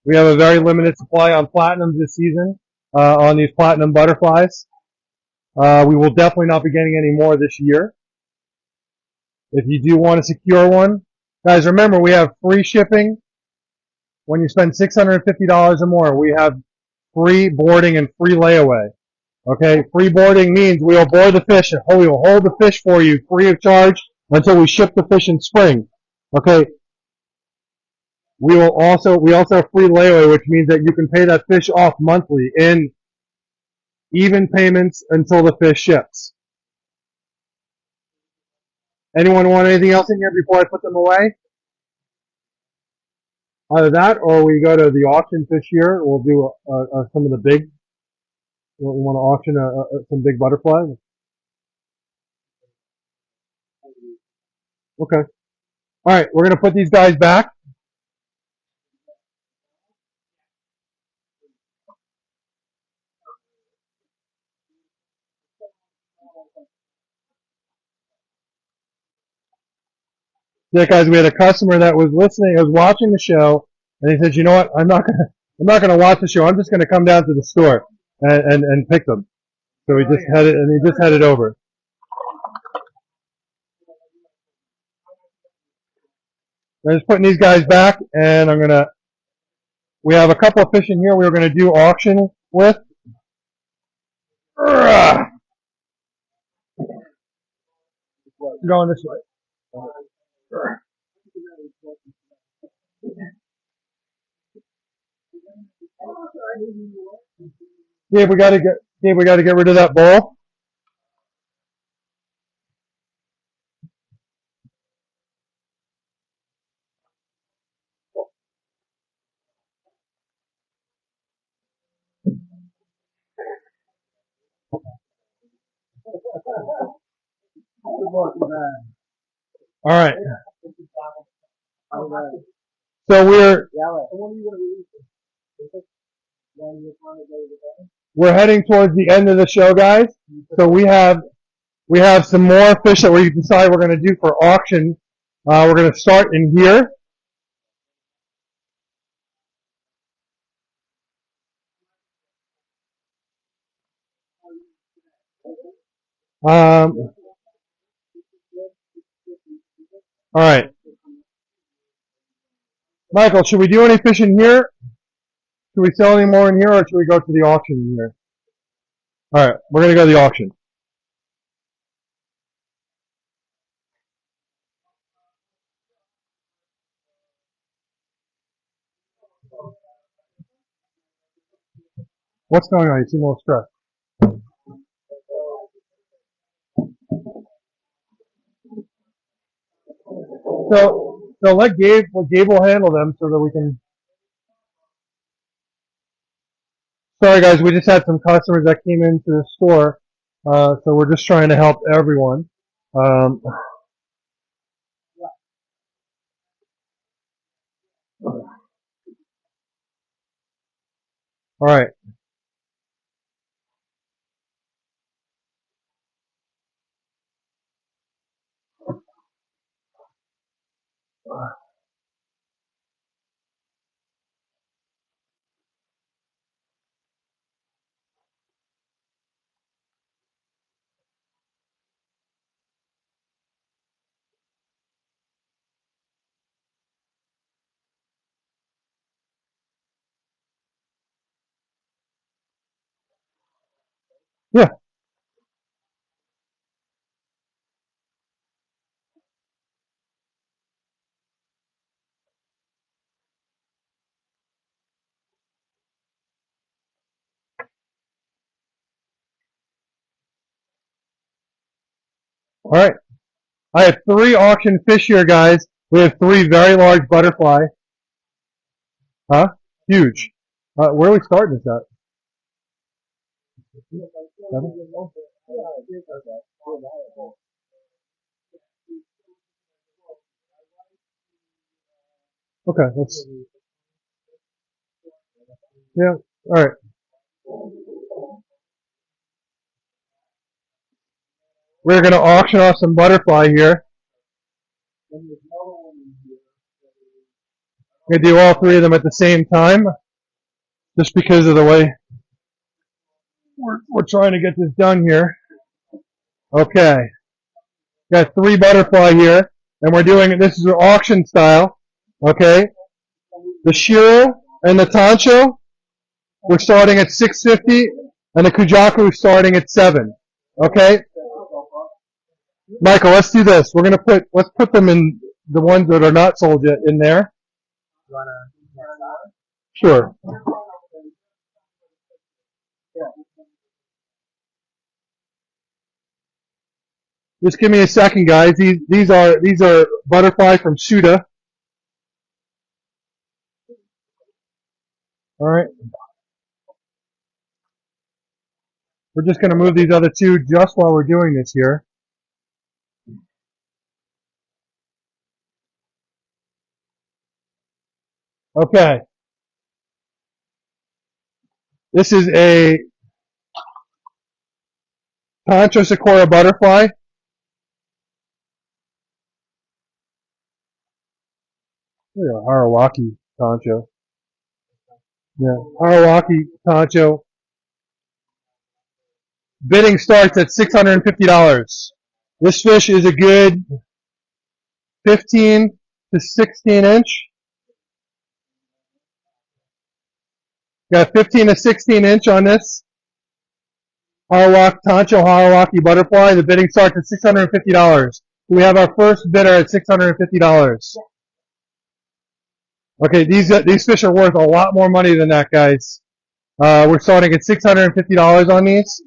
We have a very limited supply on platinums this season, on these platinum butterflies. We will definitely not be getting any more this year. If you do want to secure one, guys, remember we have free shipping. When you spend $650 or more, we have free boarding and free layaway. Okay, free boarding means we will board the fish and we will hold the fish for you free of charge until we ship the fish in spring. Okay, we also have free layaway, which means that you can pay that fish off monthly in even payments until the fish ships. Anyone want anything else in here before I put them away? Either that, or we go to the auction this year. We'll do some of the big. We want to auction some big butterflies. Okay. All right, we're gonna put these guys back. Yeah, guys, we had a customer that was listening, was watching the show, and he said, "You know what? I'm not gonna watch the show. I'm just gonna come down to the store and pick them." So he just headed over. I'm just putting these guys back, and we have a couple of fish in here we were gonna do auction with. Going this way. Dave, we gotta get rid of that bowl. All right. So we're heading towards the end of the show, guys. So we have some more fish that we decide we're going to do for auction. We're going to start in here. All right. Michael, should we do any fish in here? Should we sell any more in here, or should we go to the auction in here? All right, we're going to go to the auction. What's going on? You seem a little stressed. So let Gabe will handle them so that we can. Sorry, guys, we just had some customers that came into the store, so we're just trying to help everyone. All right. Yeah. All right. I have 3 auction fish here, guys. We have 3 very large butterfly. Huh? Huge. Where are we starting this at? 7? Okay, let's. Yeah. All right. We're gonna auction off some butterfly here. I'm gonna do all 3 of them at the same time, just because of the way we're trying to get this done here. Okay. Got 3 butterfly here, and we're doing this is auction style. Okay. The Shiro and the Tancho, we're starting at $6.50, and the Kujaku is starting at $7. Okay. Michael, let's do this. Let's put them in the ones that are not sold yet in there. Sure. Just give me a second, guys. These are butterfly from Suda. All right. We're just going to move these other 2 just while we're doing this here. Okay. This is a Tancho Sakura butterfly. Yeah, Harawaki Tancho. Yeah, Harawaki Tancho. Bidding starts at $650. This fish is a good 15 to 16 inch. Got 15 to 16 inch on this Tancho Harawaki butterfly. The bidding starts at $650. We have our first bidder at $650. Okay, these fish are worth a lot more money than that, guys. We're starting at $650 on these.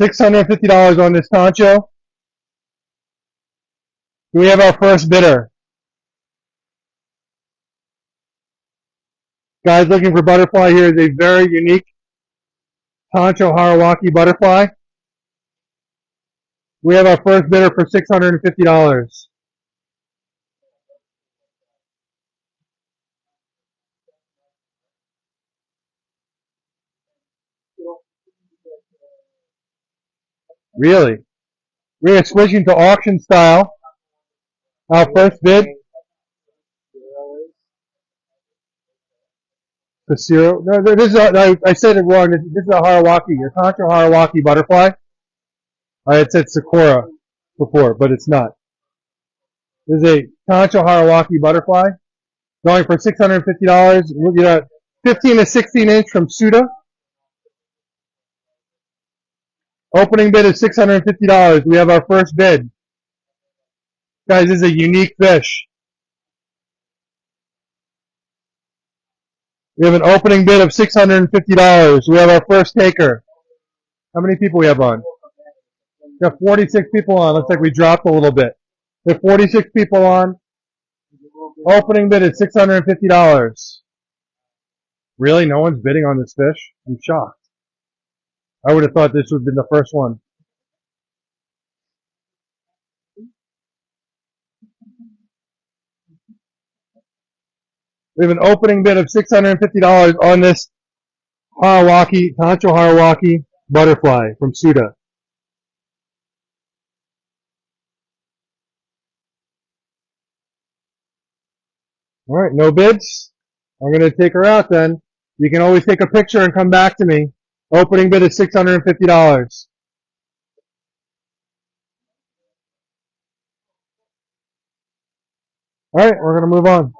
$650 on this Tancho. We have our first bidder. Guys looking for butterfly, here is a very unique Tancho Harawaki butterfly. We have our first bidder for $650. Really? We are switching to auction style. Our first bid. The zero. No, this is I said it wrong. This is a Harawaki, a Tancho Harawaki butterfly. I had said Sakura before, but it's not. This is a Tancho Harawaki butterfly, going for $650. Looking at 15 to 16 inch from Suda. Opening bid is $650. We have our first bid. Guys, this is a unique fish. We have an opening bid of $650. We have our first taker. How many people we have on? We have 46 people on. Looks like we dropped a little bit. We have 46 people on. Opening bid is $650. Really? No one's bidding on this fish? I'm shocked. I would have thought this would have been the first one. We have an opening bid of $650 on this Tancho Harawaki butterfly from Suda. All right, no bids. I'm going to take her out then. You can always take a picture and come back to me. Opening bid is $650. All right, we're going to move on.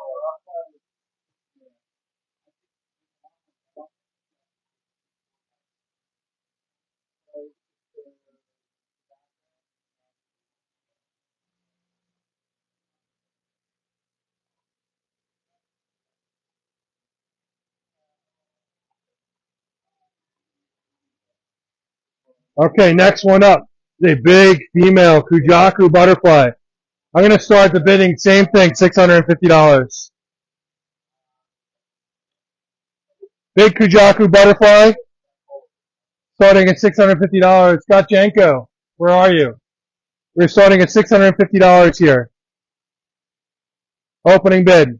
Okay, next one up is a big female Kujaku butterfly. I'm going to start the bidding, same thing, $650. Big Kujaku butterfly, starting at $650. Scott Janko, where are you? We're starting at $650 here. Opening bid.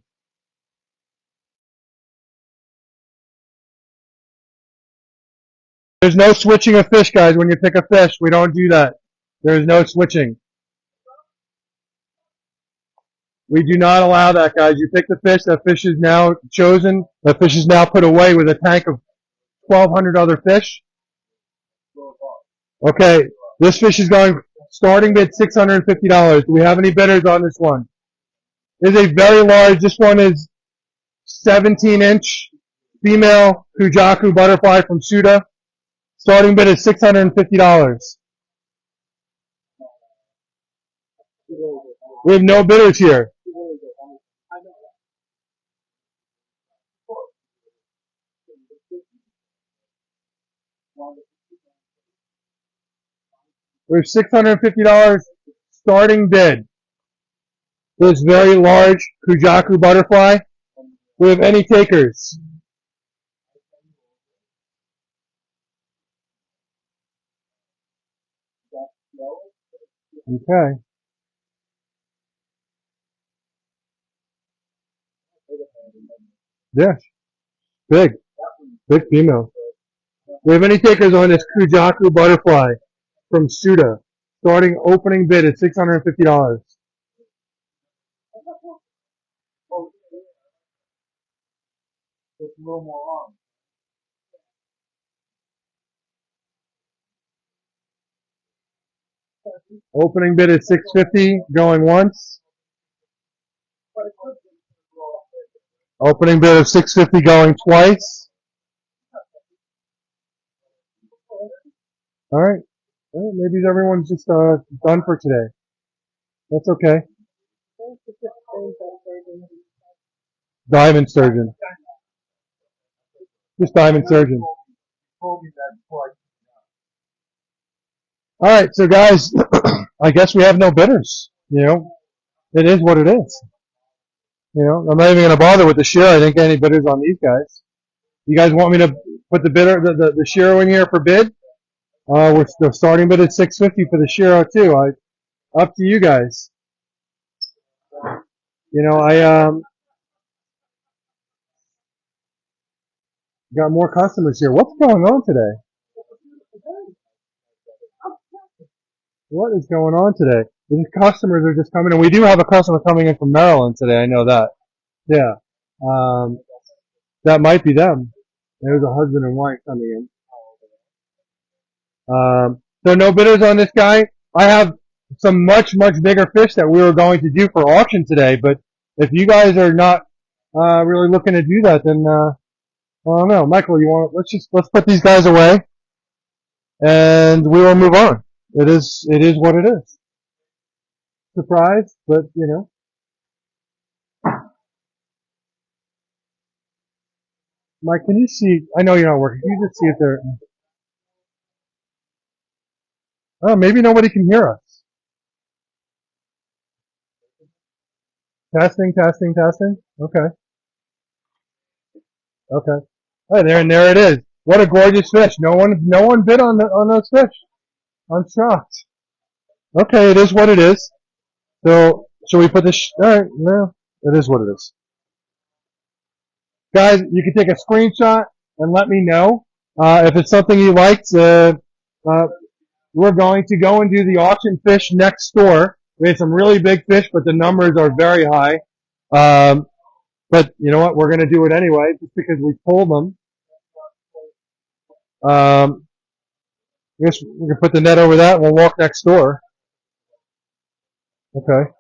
There's no switching of fish, guys. When you pick a fish, we don't do that. There's no switching. We do not allow that, guys. You pick the fish. That fish is now chosen. That fish is now put away with a tank of 1,200 other fish. Okay, this fish is going starting bid $650. Do we have any bidders on this one? It is a very large. This one is 17-inch female Kujaku butterfly from Suda. Starting bid is $650. We have no bidders here. We have $650 starting bid. This very large Kujaku butterfly. We have any takers? Okay. Yes. Big. Big female. We have any takers on this Kujaku butterfly from Suda? Starting opening bid at $650. Opening bid at $650, going once. Opening bid of $650, going twice. All right. Well, maybe everyone's just done for today. That's okay. Diamond surgeon. Just diamond surgeon. All right, so guys, I guess we have no bidders. You know, it is what it is. You know, I'm not even going to bother with the share. I didn't get any bidders on these guys. You guys want me to put the bidder, the Shiro in here for bid? We're the starting bid at $650 for the Shiro too. Up to you guys. You know, I got more customers here. What's going on today? What is going on today? These customers are just coming in. We do have a customer coming in from Maryland today. I know that. Yeah. That might be them. There's a husband and wife coming in. So no bidders on this guy. I have some much bigger fish that we were going to do for auction today, but if you guys are not really looking to do that, then I don't know. Michael, let's put these guys away and we will move on. It is what it is. Surprise, but you know. Mike, can you see? I know you're not working. Can you just see if they're? Oh, maybe nobody can hear us. Testing. Okay. Hey, there it is. What a gorgeous fish. No one bid on those fish. I'm shocked. Okay, it is what it is. So, should we put this? All right, no, it is what it is. Guys, you can take a screenshot and let me know if it's something you liked. We're going to go and do the auction fish next door. We had some really big fish, but the numbers are very high. But you know what? We're going to do it anyway, just because we pulled them. I guess we can put the net over that and we'll walk next door. Okay.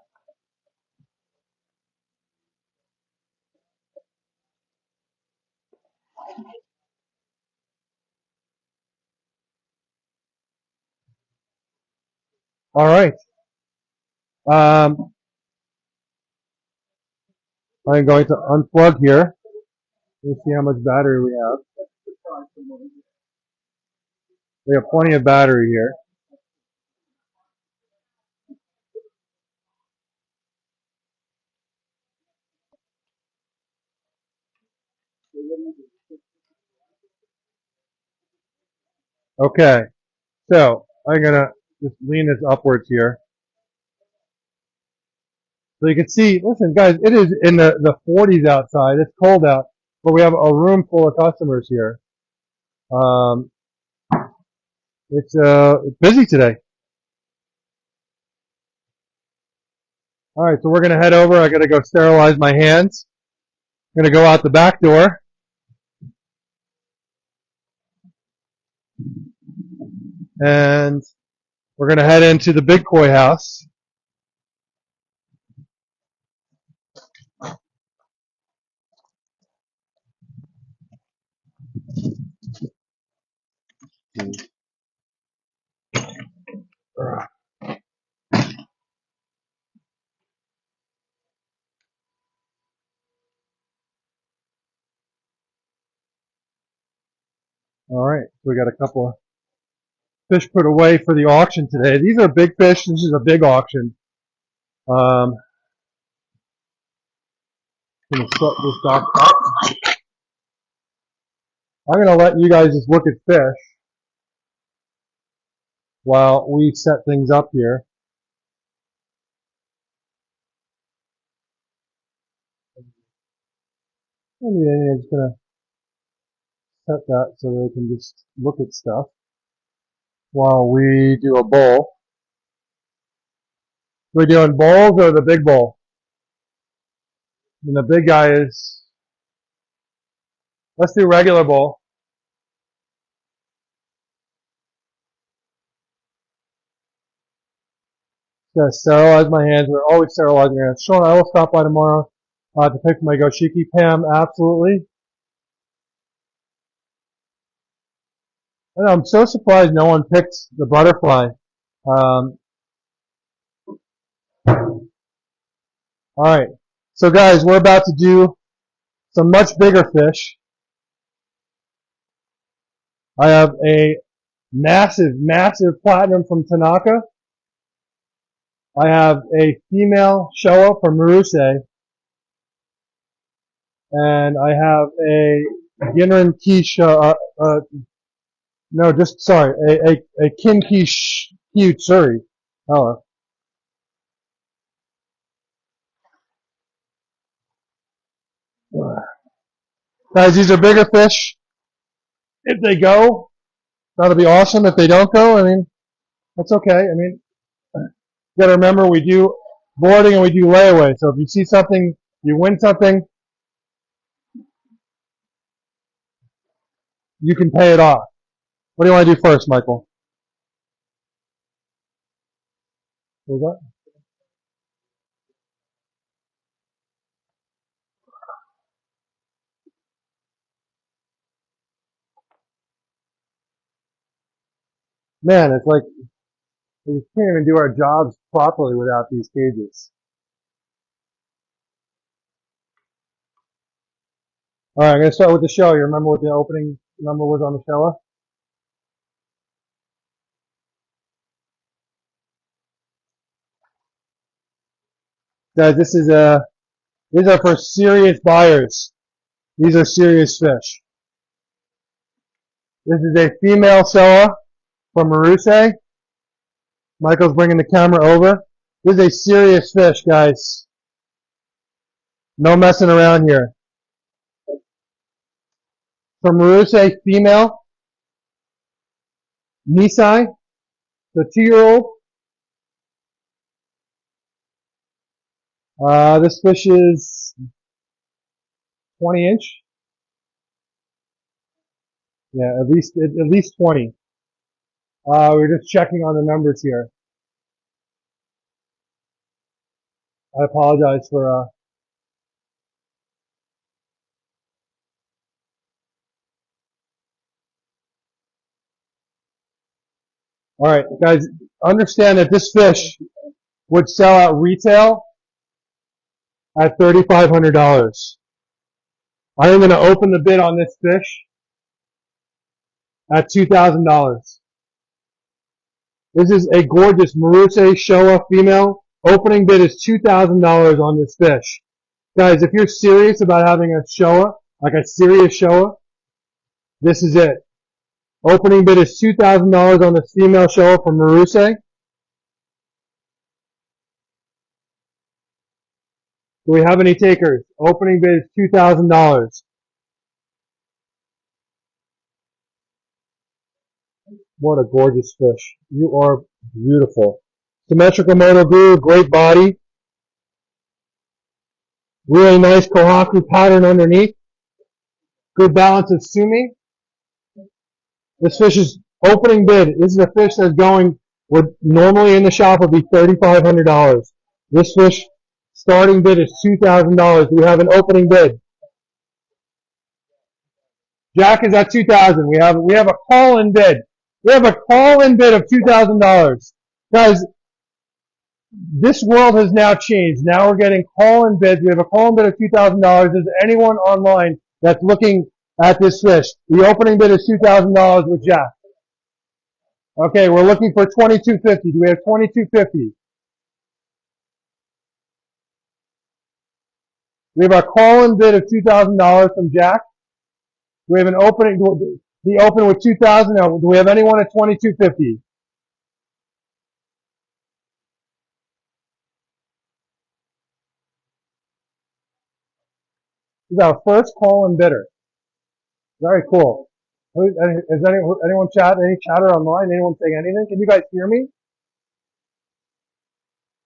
All right. I'm going to unplug here. Let's see how much battery we have. We have plenty of battery here. Okay, so I'm gonna just lean this upwards here. So you can see, listen guys, it is in the 40s outside. It's cold out, but we have a room full of customers here. It's busy today. Alright, so we're gonna head over. I gotta go sterilize my hands. I'm gonna go out the back door. And we're gonna head into the big koi house. Alright, so we got a couple of fish put away for the auction today. These are big fish. This is a big auction. Gonna set this back up. I'm gonna let you guys just look at fish while we set things up here. I'm just gonna set that so they can just look at stuff while we do a bowl. We're doing bowls or the big bowl? And the big guy is, let's do regular bowl. Gonna sterilize my hands. We're always sterilizing our hands. Sean, I will stop by tomorrow to pick my goshiki. Pam, absolutely. And I'm so surprised no one picked the butterfly. Alright, so guys, we're about to do some much bigger fish. I have a massive, massive platinum from Tanaka. I have a female Showa from Marusei. And I have a Ginrin Kisha, no, just, sorry, a Kinki Kyutsuri. Hello. Guys, these are bigger fish. If they go, that'll be awesome. If they don't go, I mean, that's okay. I mean, you gotta remember we do boarding and we do layaway. So if you see something, you win something, you can pay it off. What do you want to do first, Michael? What was that? Man, it's like we can't even do our jobs properly without these cages. Alright, I'm going to start with the show. You remember what the opening number was on the show? Guys, these are for serious buyers. These are serious fish. This is a female Showa from Marusei. Michael's bringing the camera over. This is a serious fish, guys. No messing around here. From Marusei, female. Nisai, the 2-year-old. This fish is 20 inch. Yeah, at least 20. We're just checking on the numbers here. I apologize for Alright, guys, understand that this fish would sell at retail at $3,500. I am going to open the bid on this fish at $2,000. This is a gorgeous Maruse Showa female. Opening bid is $2,000 on this fish. Guys, if you're serious about having a Showa, like a serious Showa, this is it. Opening bid is $2,000 on this female Showa from Maruse. Do we have any takers? Opening bid is $2,000. What a gorgeous fish. You are beautiful. Symmetrical motor groove, great body. Really nice Kohaku pattern underneath. Good balance of sumi. This fish is opening bid. This is a fish that's going, would normally in the shop would be $3,500. This fish starting bid is $2,000. We have an opening bid. Jack is at $2,000. We have a call-in bid. We have a call-in bid of $2,000. Guys, this world has now changed. Now we're getting call-in bids. We have a call-in bid of $2,000. Is there anyone online that's looking at this fish? The opening bid is $2,000 with Jack. Okay, we're looking for $2,250. Do we have $2,250? We have a call-in bid of $2,000 from Jack. We have an opening. He opened with $2,000. Now, do we have anyone at $2,250? This is our first call-in bidder. Very cool. Is anyone chat? Any chatter online? Anyone saying anything? Can you guys hear me?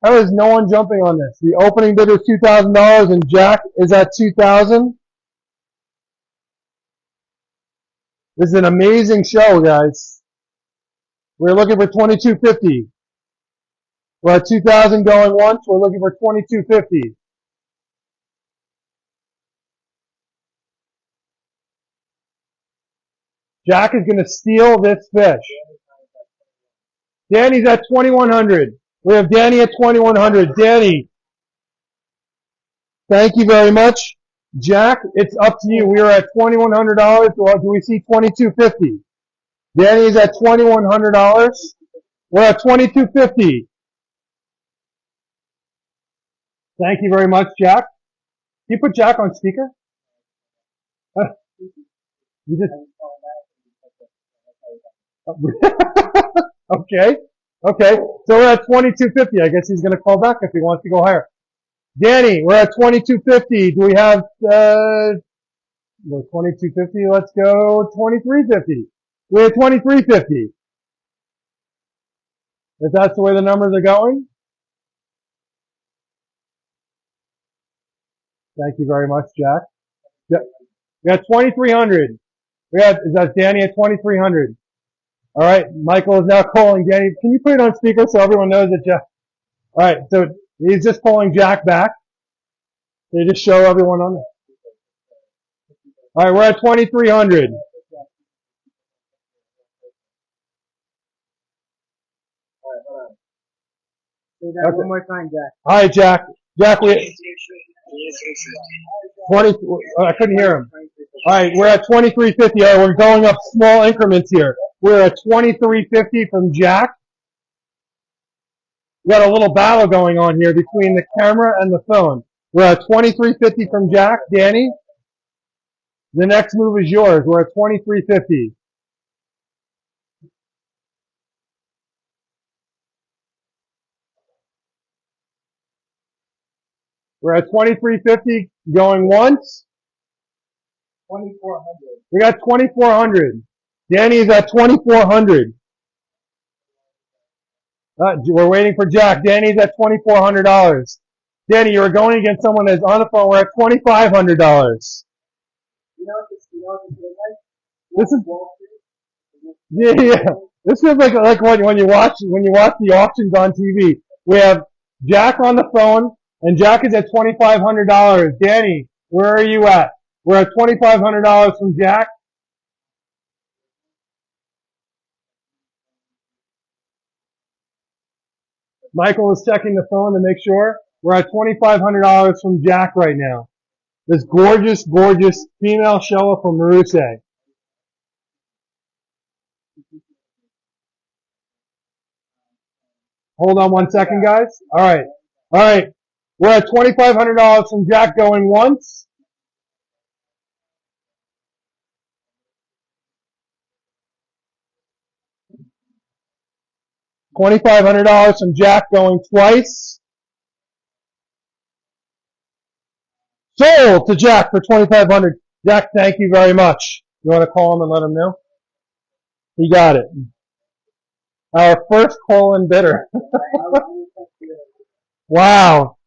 How is no one jumping on this? The opening bid is $2,000 and Jack is at $2,000. This is an amazing show, guys. We're looking for $2,250. We're at $2,000 going once. We're looking for $2,250. Jack is going to steal this fish. Danny's at $2,100. We have Danny at $2,100. Danny, thank you very much. Jack, it's up to you. We are at $2,100. Or do we see $2,250? Danny is at $2,100. We're at $2,250. Thank you very much, Jack. Can you put Jack on speaker? You just okay. So we're at $2,250. I guess he's going to call back if he wants to go higher. Danny, we're at $2,250. Do we have $2,250? Let's go $2,350. We're at $2,350. If that's the way the numbers are going. Thank you very much, Jack. We got $2,300. That's Danny at $2,300. All right, Michael is now calling Danny. Can you put it on speaker so everyone knows that Jack? All right, so he's just calling Jack back. They just show everyone on it. All right, we're at $2,300. All right, hold on. Say that one more time, Jack. All right, Jack. Jack, 20. I couldn't hear him. All right, we're at $2,350. All right, we're going up small increments here. We're at $2,350 from Jack. We got a little battle going on here between the camera and the phone. We're at $2,350 from Jack. Danny, the next move is yours. We're at $2,350. We're at $2,350 going once. 2,400. We got $2,400. Danny's at $2,400. We're waiting for Jack. Danny's at $2,400. Danny, you're going against someone that's on the phone. We're at $2,500. You know what this feels like? This is yeah. This feels like when you watch the auctions on TV. We have Jack on the phone, and Jack is at $2,500. Danny, where are you at? We're at $2,500 from Jack. Michael is checking the phone to make sure. We're at $2,500 from Jack right now. This gorgeous, gorgeous female Showa from Maruse. Hold on 1 second, guys. All right. All right. We're at $2,500 from Jack going once. $2,500 from Jack going twice. Sold to Jack for $2,500. Jack, thank you very much. You want to call him and let him know? He got it. Our first call-in bidder. Wow.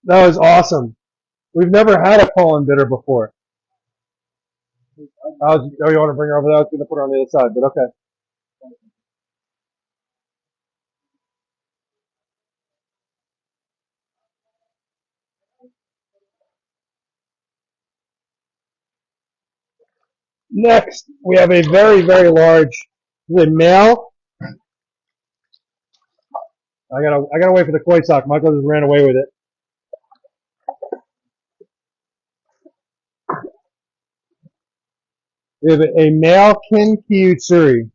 That was awesome. We've never had a call-in bidder before. You want to bring her over there? I was going to put her on the other side, but okay. Next, we have a very, very large, male. I gotta wait for the koi sock. Michael just ran away with it. We have a male Kin-Kyutsuri.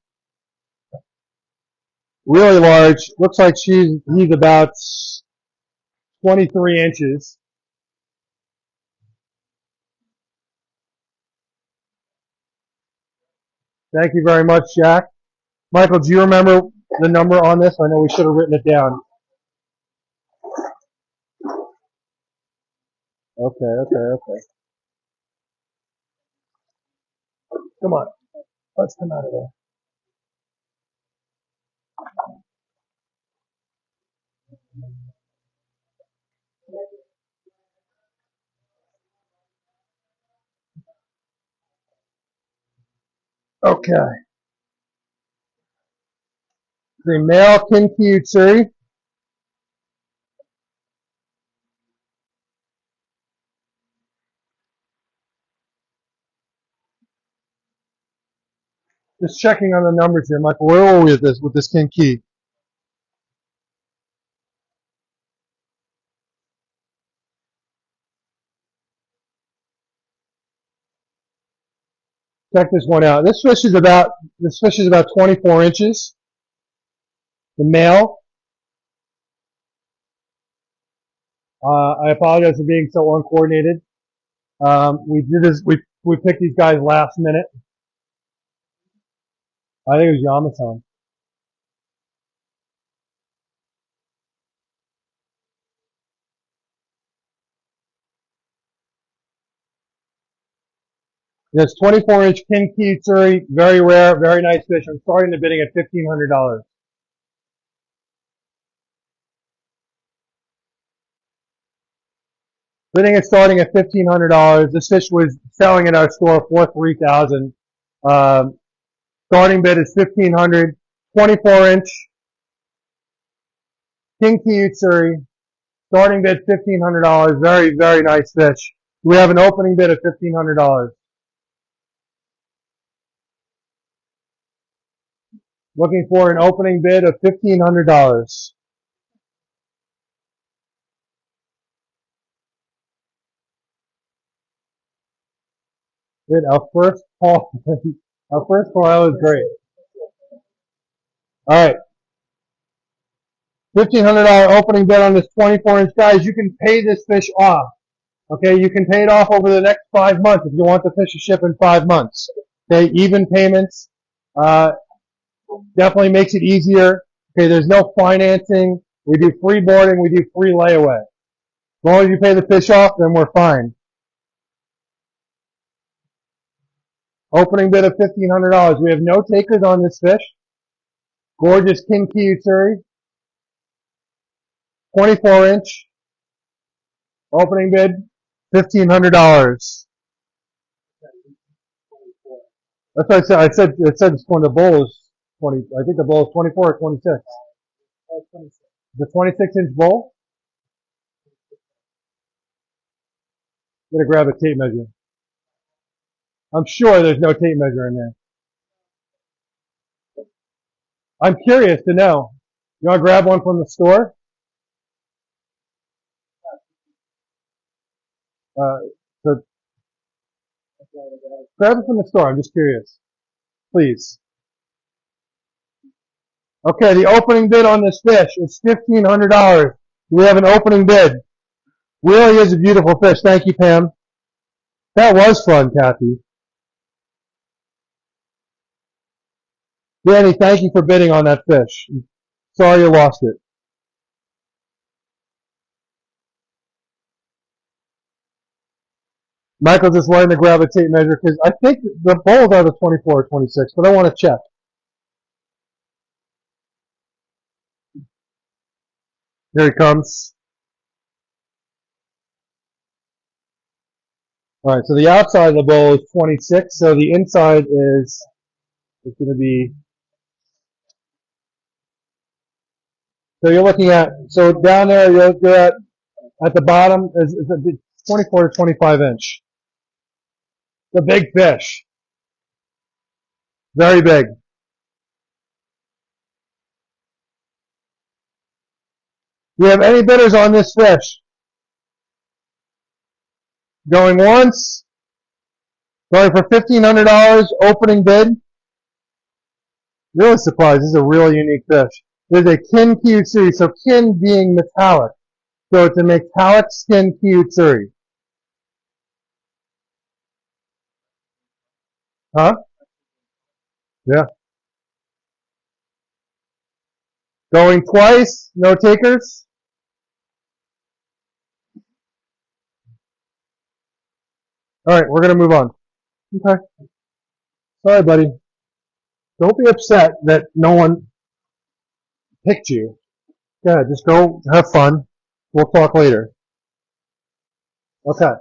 Really large. Looks like he's about 23 inches. Thank you very much, Jack. Michael, do you remember the number on this? I know we should have written it down. Okay. Come on. Let's come out of there. Okay. The male Kin-Kyutsuri. Just checking on the numbers here, Michael. Where are we with this Kin-Ki? Check this one out. This fish is about 24 inches. The male. I apologize for being so uncoordinated. We did this. We picked these guys last minute. I think it was Yamasan. This 24-inch Kin-Kyutsuri, very rare, very nice fish. I'm starting the bidding at $1,500. Bidding is starting at $1,500. This fish was selling at our store for $3,000. Starting bid is $1,500. 24-inch Kin-Kyutsuri. Starting bid $1,500. Very, very nice fish. We have an opening bid of $1,500. Looking for an opening bid of $1,500. Our first call, that was great. All right. $1,500 opening bid on this 24-inch. Guys, you can pay this fish off. Okay, you can pay it off over the next 5 months if you want the fish to ship in 5 months. Okay, even payments. Definitely makes it easier. Okay, there's no financing. We do free boarding. We do free layaway. As long as you pay the fish off, then we're fine. Opening bid of $1,500. We have no takers on this fish. Gorgeous Kin-Kyutsuri. 24-inch. Opening bid, $1,500. That's what I said. It said it's going to bowl is 20. I think the bowl is 24 or 26. The 26-inch bowl. I'm gonna grab a tape measure. I'm sure there's no tape measure in there. I'm curious to know. You want to grab one from the store? So grab it from the store. I'm just curious. Please. Okay, the opening bid on this fish is $1,500. We have an opening bid. Really is a beautiful fish. Thank you, Pam. That was fun, Kathy. Danny, thank you for bidding on that fish. Sorry you lost it. Michael just wanted to grab a tape measure because I think the bowls are the 24 or 26, but I want to check. Here he comes. All right, so the outside of the bowl is 26, so the inside is going to be. So you're looking at, so down there you're at the bottom is a 24 to 25 inch. The big fish. Very big. Do you have any bidders on this fish? Going once? Going for $1,500 opening bid? Really surprised. This is a really unique fish. There's a kin kyutsuri, so kin being metallic. So it's a metallic skin kyutsuri. Huh? Yeah. Going twice? No takers? Alright, we're gonna move on. Okay. Sorry, buddy. Don't be upset that no one picked you. Yeah, just go have fun. We'll talk later. Okay.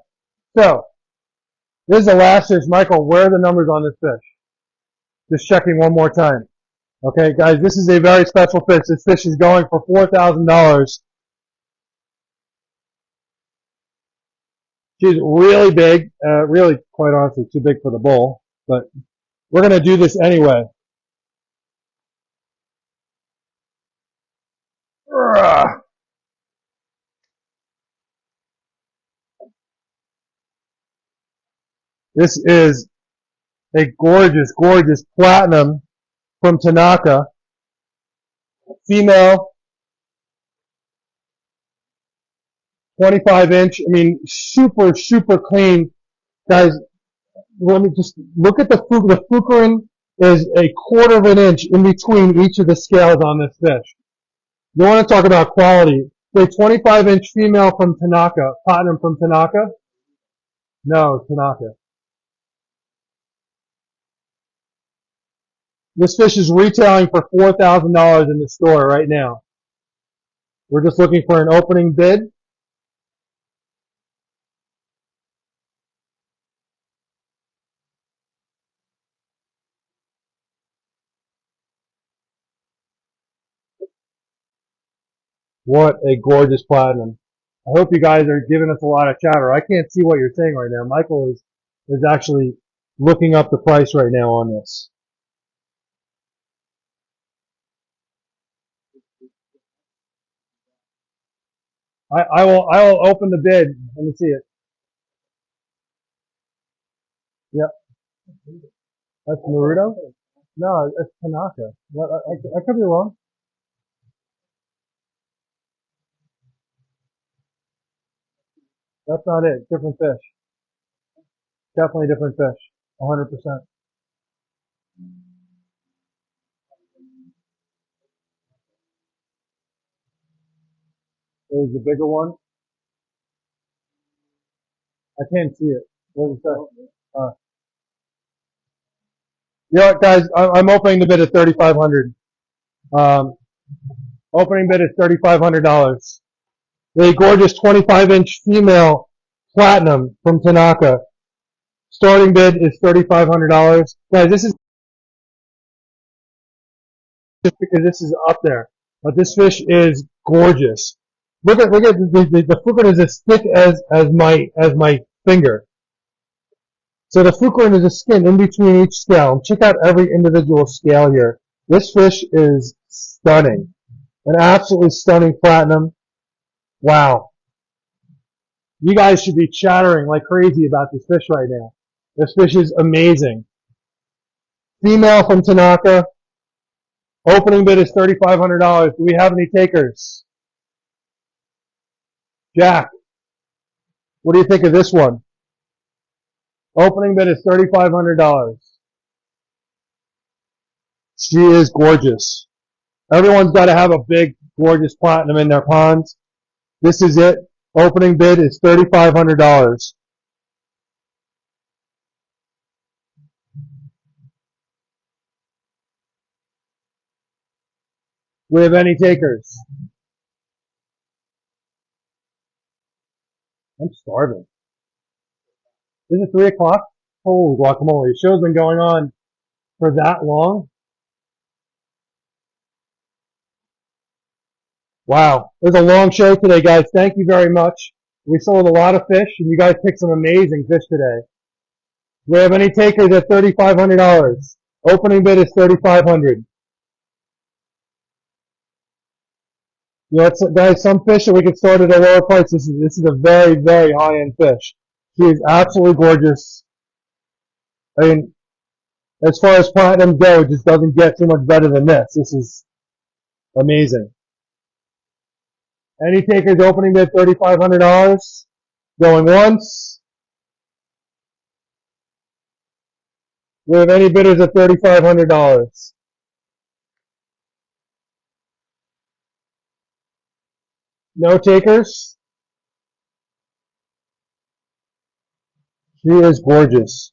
So, this is the last fish. Michael, where are the numbers on this fish? Just checking one more time. Okay, guys, this is a very special fish. This fish is going for $4,000. She's really big. Really, quite honestly, too big for the bowl. But we're going to do this anyway. This is a gorgeous, gorgeous platinum from Tanaka. Female, 25 inch. I mean, super, super clean. Guys, let me just look at the fukurin is a quarter of an inch in between each of the scales on this fish. You want to talk about quality. The 25 inch female from Tanaka, platinum from Tanaka? No, Tanaka. This fish is retailing for $4,000 in the store right now. We're just looking for an opening bid. What a gorgeous platinum. I hope you guys are giving us a lot of chatter. I can't see what you're saying right now. Michael is actually looking up the price right now on this. I will open the bid. Let me see it. Yep. That's Naruto? No, it's Tanaka. I could be wrong. That's not it. Different fish. Definitely different fish. 100%. There's the bigger one. I can't see it. What is that? You know what, guys? I'm opening the bid at $3,500. Opening bid is $3,500. The gorgeous 25-inch female platinum from Tanaka. Starting bid is $3,500. Guys, this is just because this is up there, but this fish is gorgeous. Look at the fukurin is as thick as my finger. So the fukurin is a skin in between each scale. Check out every individual scale here. This fish is stunning. An absolutely stunning platinum. Wow. You guys should be chattering like crazy about this fish right now. This fish is amazing. Female from Tanaka. Opening bid is $3,500. Do we have any takers? Jack, what do you think of this one? Opening bid is $3,500. She is gorgeous. Everyone's got to have a big, gorgeous platinum in their ponds. This is it. Opening bid is $3,500. We have any takers? I'm starving. Is it 3 o'clock? Holy guacamole. The show's been going on for that long. Wow. It was a long show today, guys. Thank you very much. We sold a lot of fish, and you guys picked some amazing fish today. Do we have any takers at $3,500? Opening bid is $3,500. You know, guys, some fish that we can start at a lower price. This is a very, very high-end fish. She is absolutely gorgeous. I mean, as far as platinum go, it just doesn't get too much better than this. This is amazing. Any takers opening bid $3,500? Going once. We have any bidders at $3,500? No takers? She is gorgeous.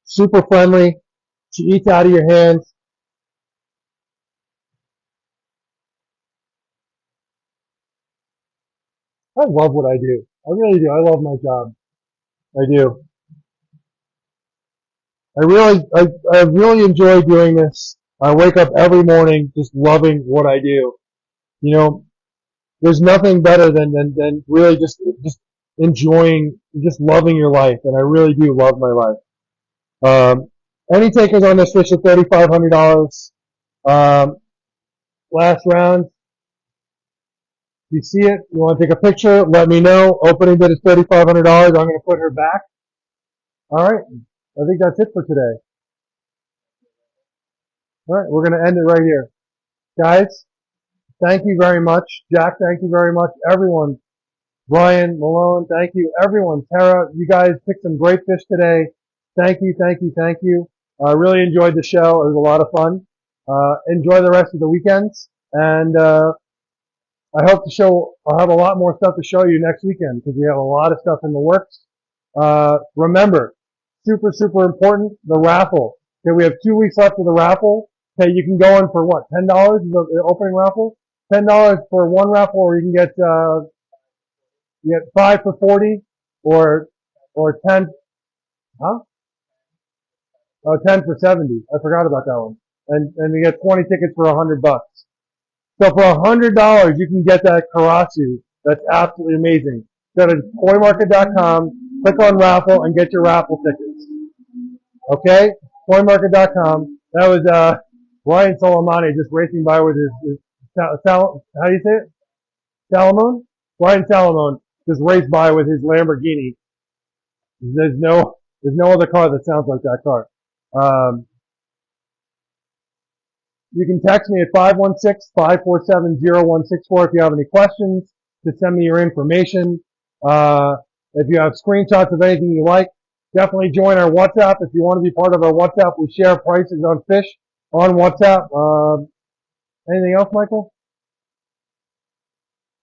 Super friendly. She eats out of your hands. I love what I do. I really do. I love my job. I do. I really enjoy doing this. I wake up every morning just loving what I do. You know, there's nothing better than really just enjoying, just loving your life. And I really do love my life. Any takers on this fish at $3,500? Last round. You see it? You want to take a picture? Let me know. Opening bid is $3,500. I'm going to put her back. All right. I think that's it for today. All right. We're going to end it right here. Guys, thank you very much. Jack, thank you very much. Everyone. Brian, Malone, thank you. Everyone. Tara, you guys picked some great fish today. Thank you, thank you, thank you. I really enjoyed the show. It was a lot of fun. Enjoy the rest of the weekends. And I hope I'll have a lot more stuff to show you next weekend because we have a lot of stuff in the works. Remember, super, super important, the raffle. Okay, we have 2 weeks left of the raffle. Okay, you can go in for what, $10 is the opening raffle? $10 for one raffle, or you can get 5 for 40 or 10, huh? Oh, 10 for 70. I forgot about that one. And you get 20 tickets for $100. So for $100, you can get that Karasu. That's absolutely amazing. Go to coinmarket.com, click on raffle, and get your raffle tickets. Okay? Coinmarket.com. That was Ryan Soleimani just racing by with his how do you say it? Salamone? Ryan Salamone just raced by with his Lamborghini. There's no other car that sounds like that car. You can text me at 516-547-0164 if you have any questions. Just send me your information. If you have screenshots of anything you like, definitely join our WhatsApp. If you want to be part of our WhatsApp, we share prices on fish on WhatsApp. Anything else, Michael?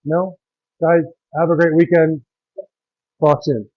No? Guys, have a great weekend. Talk soon.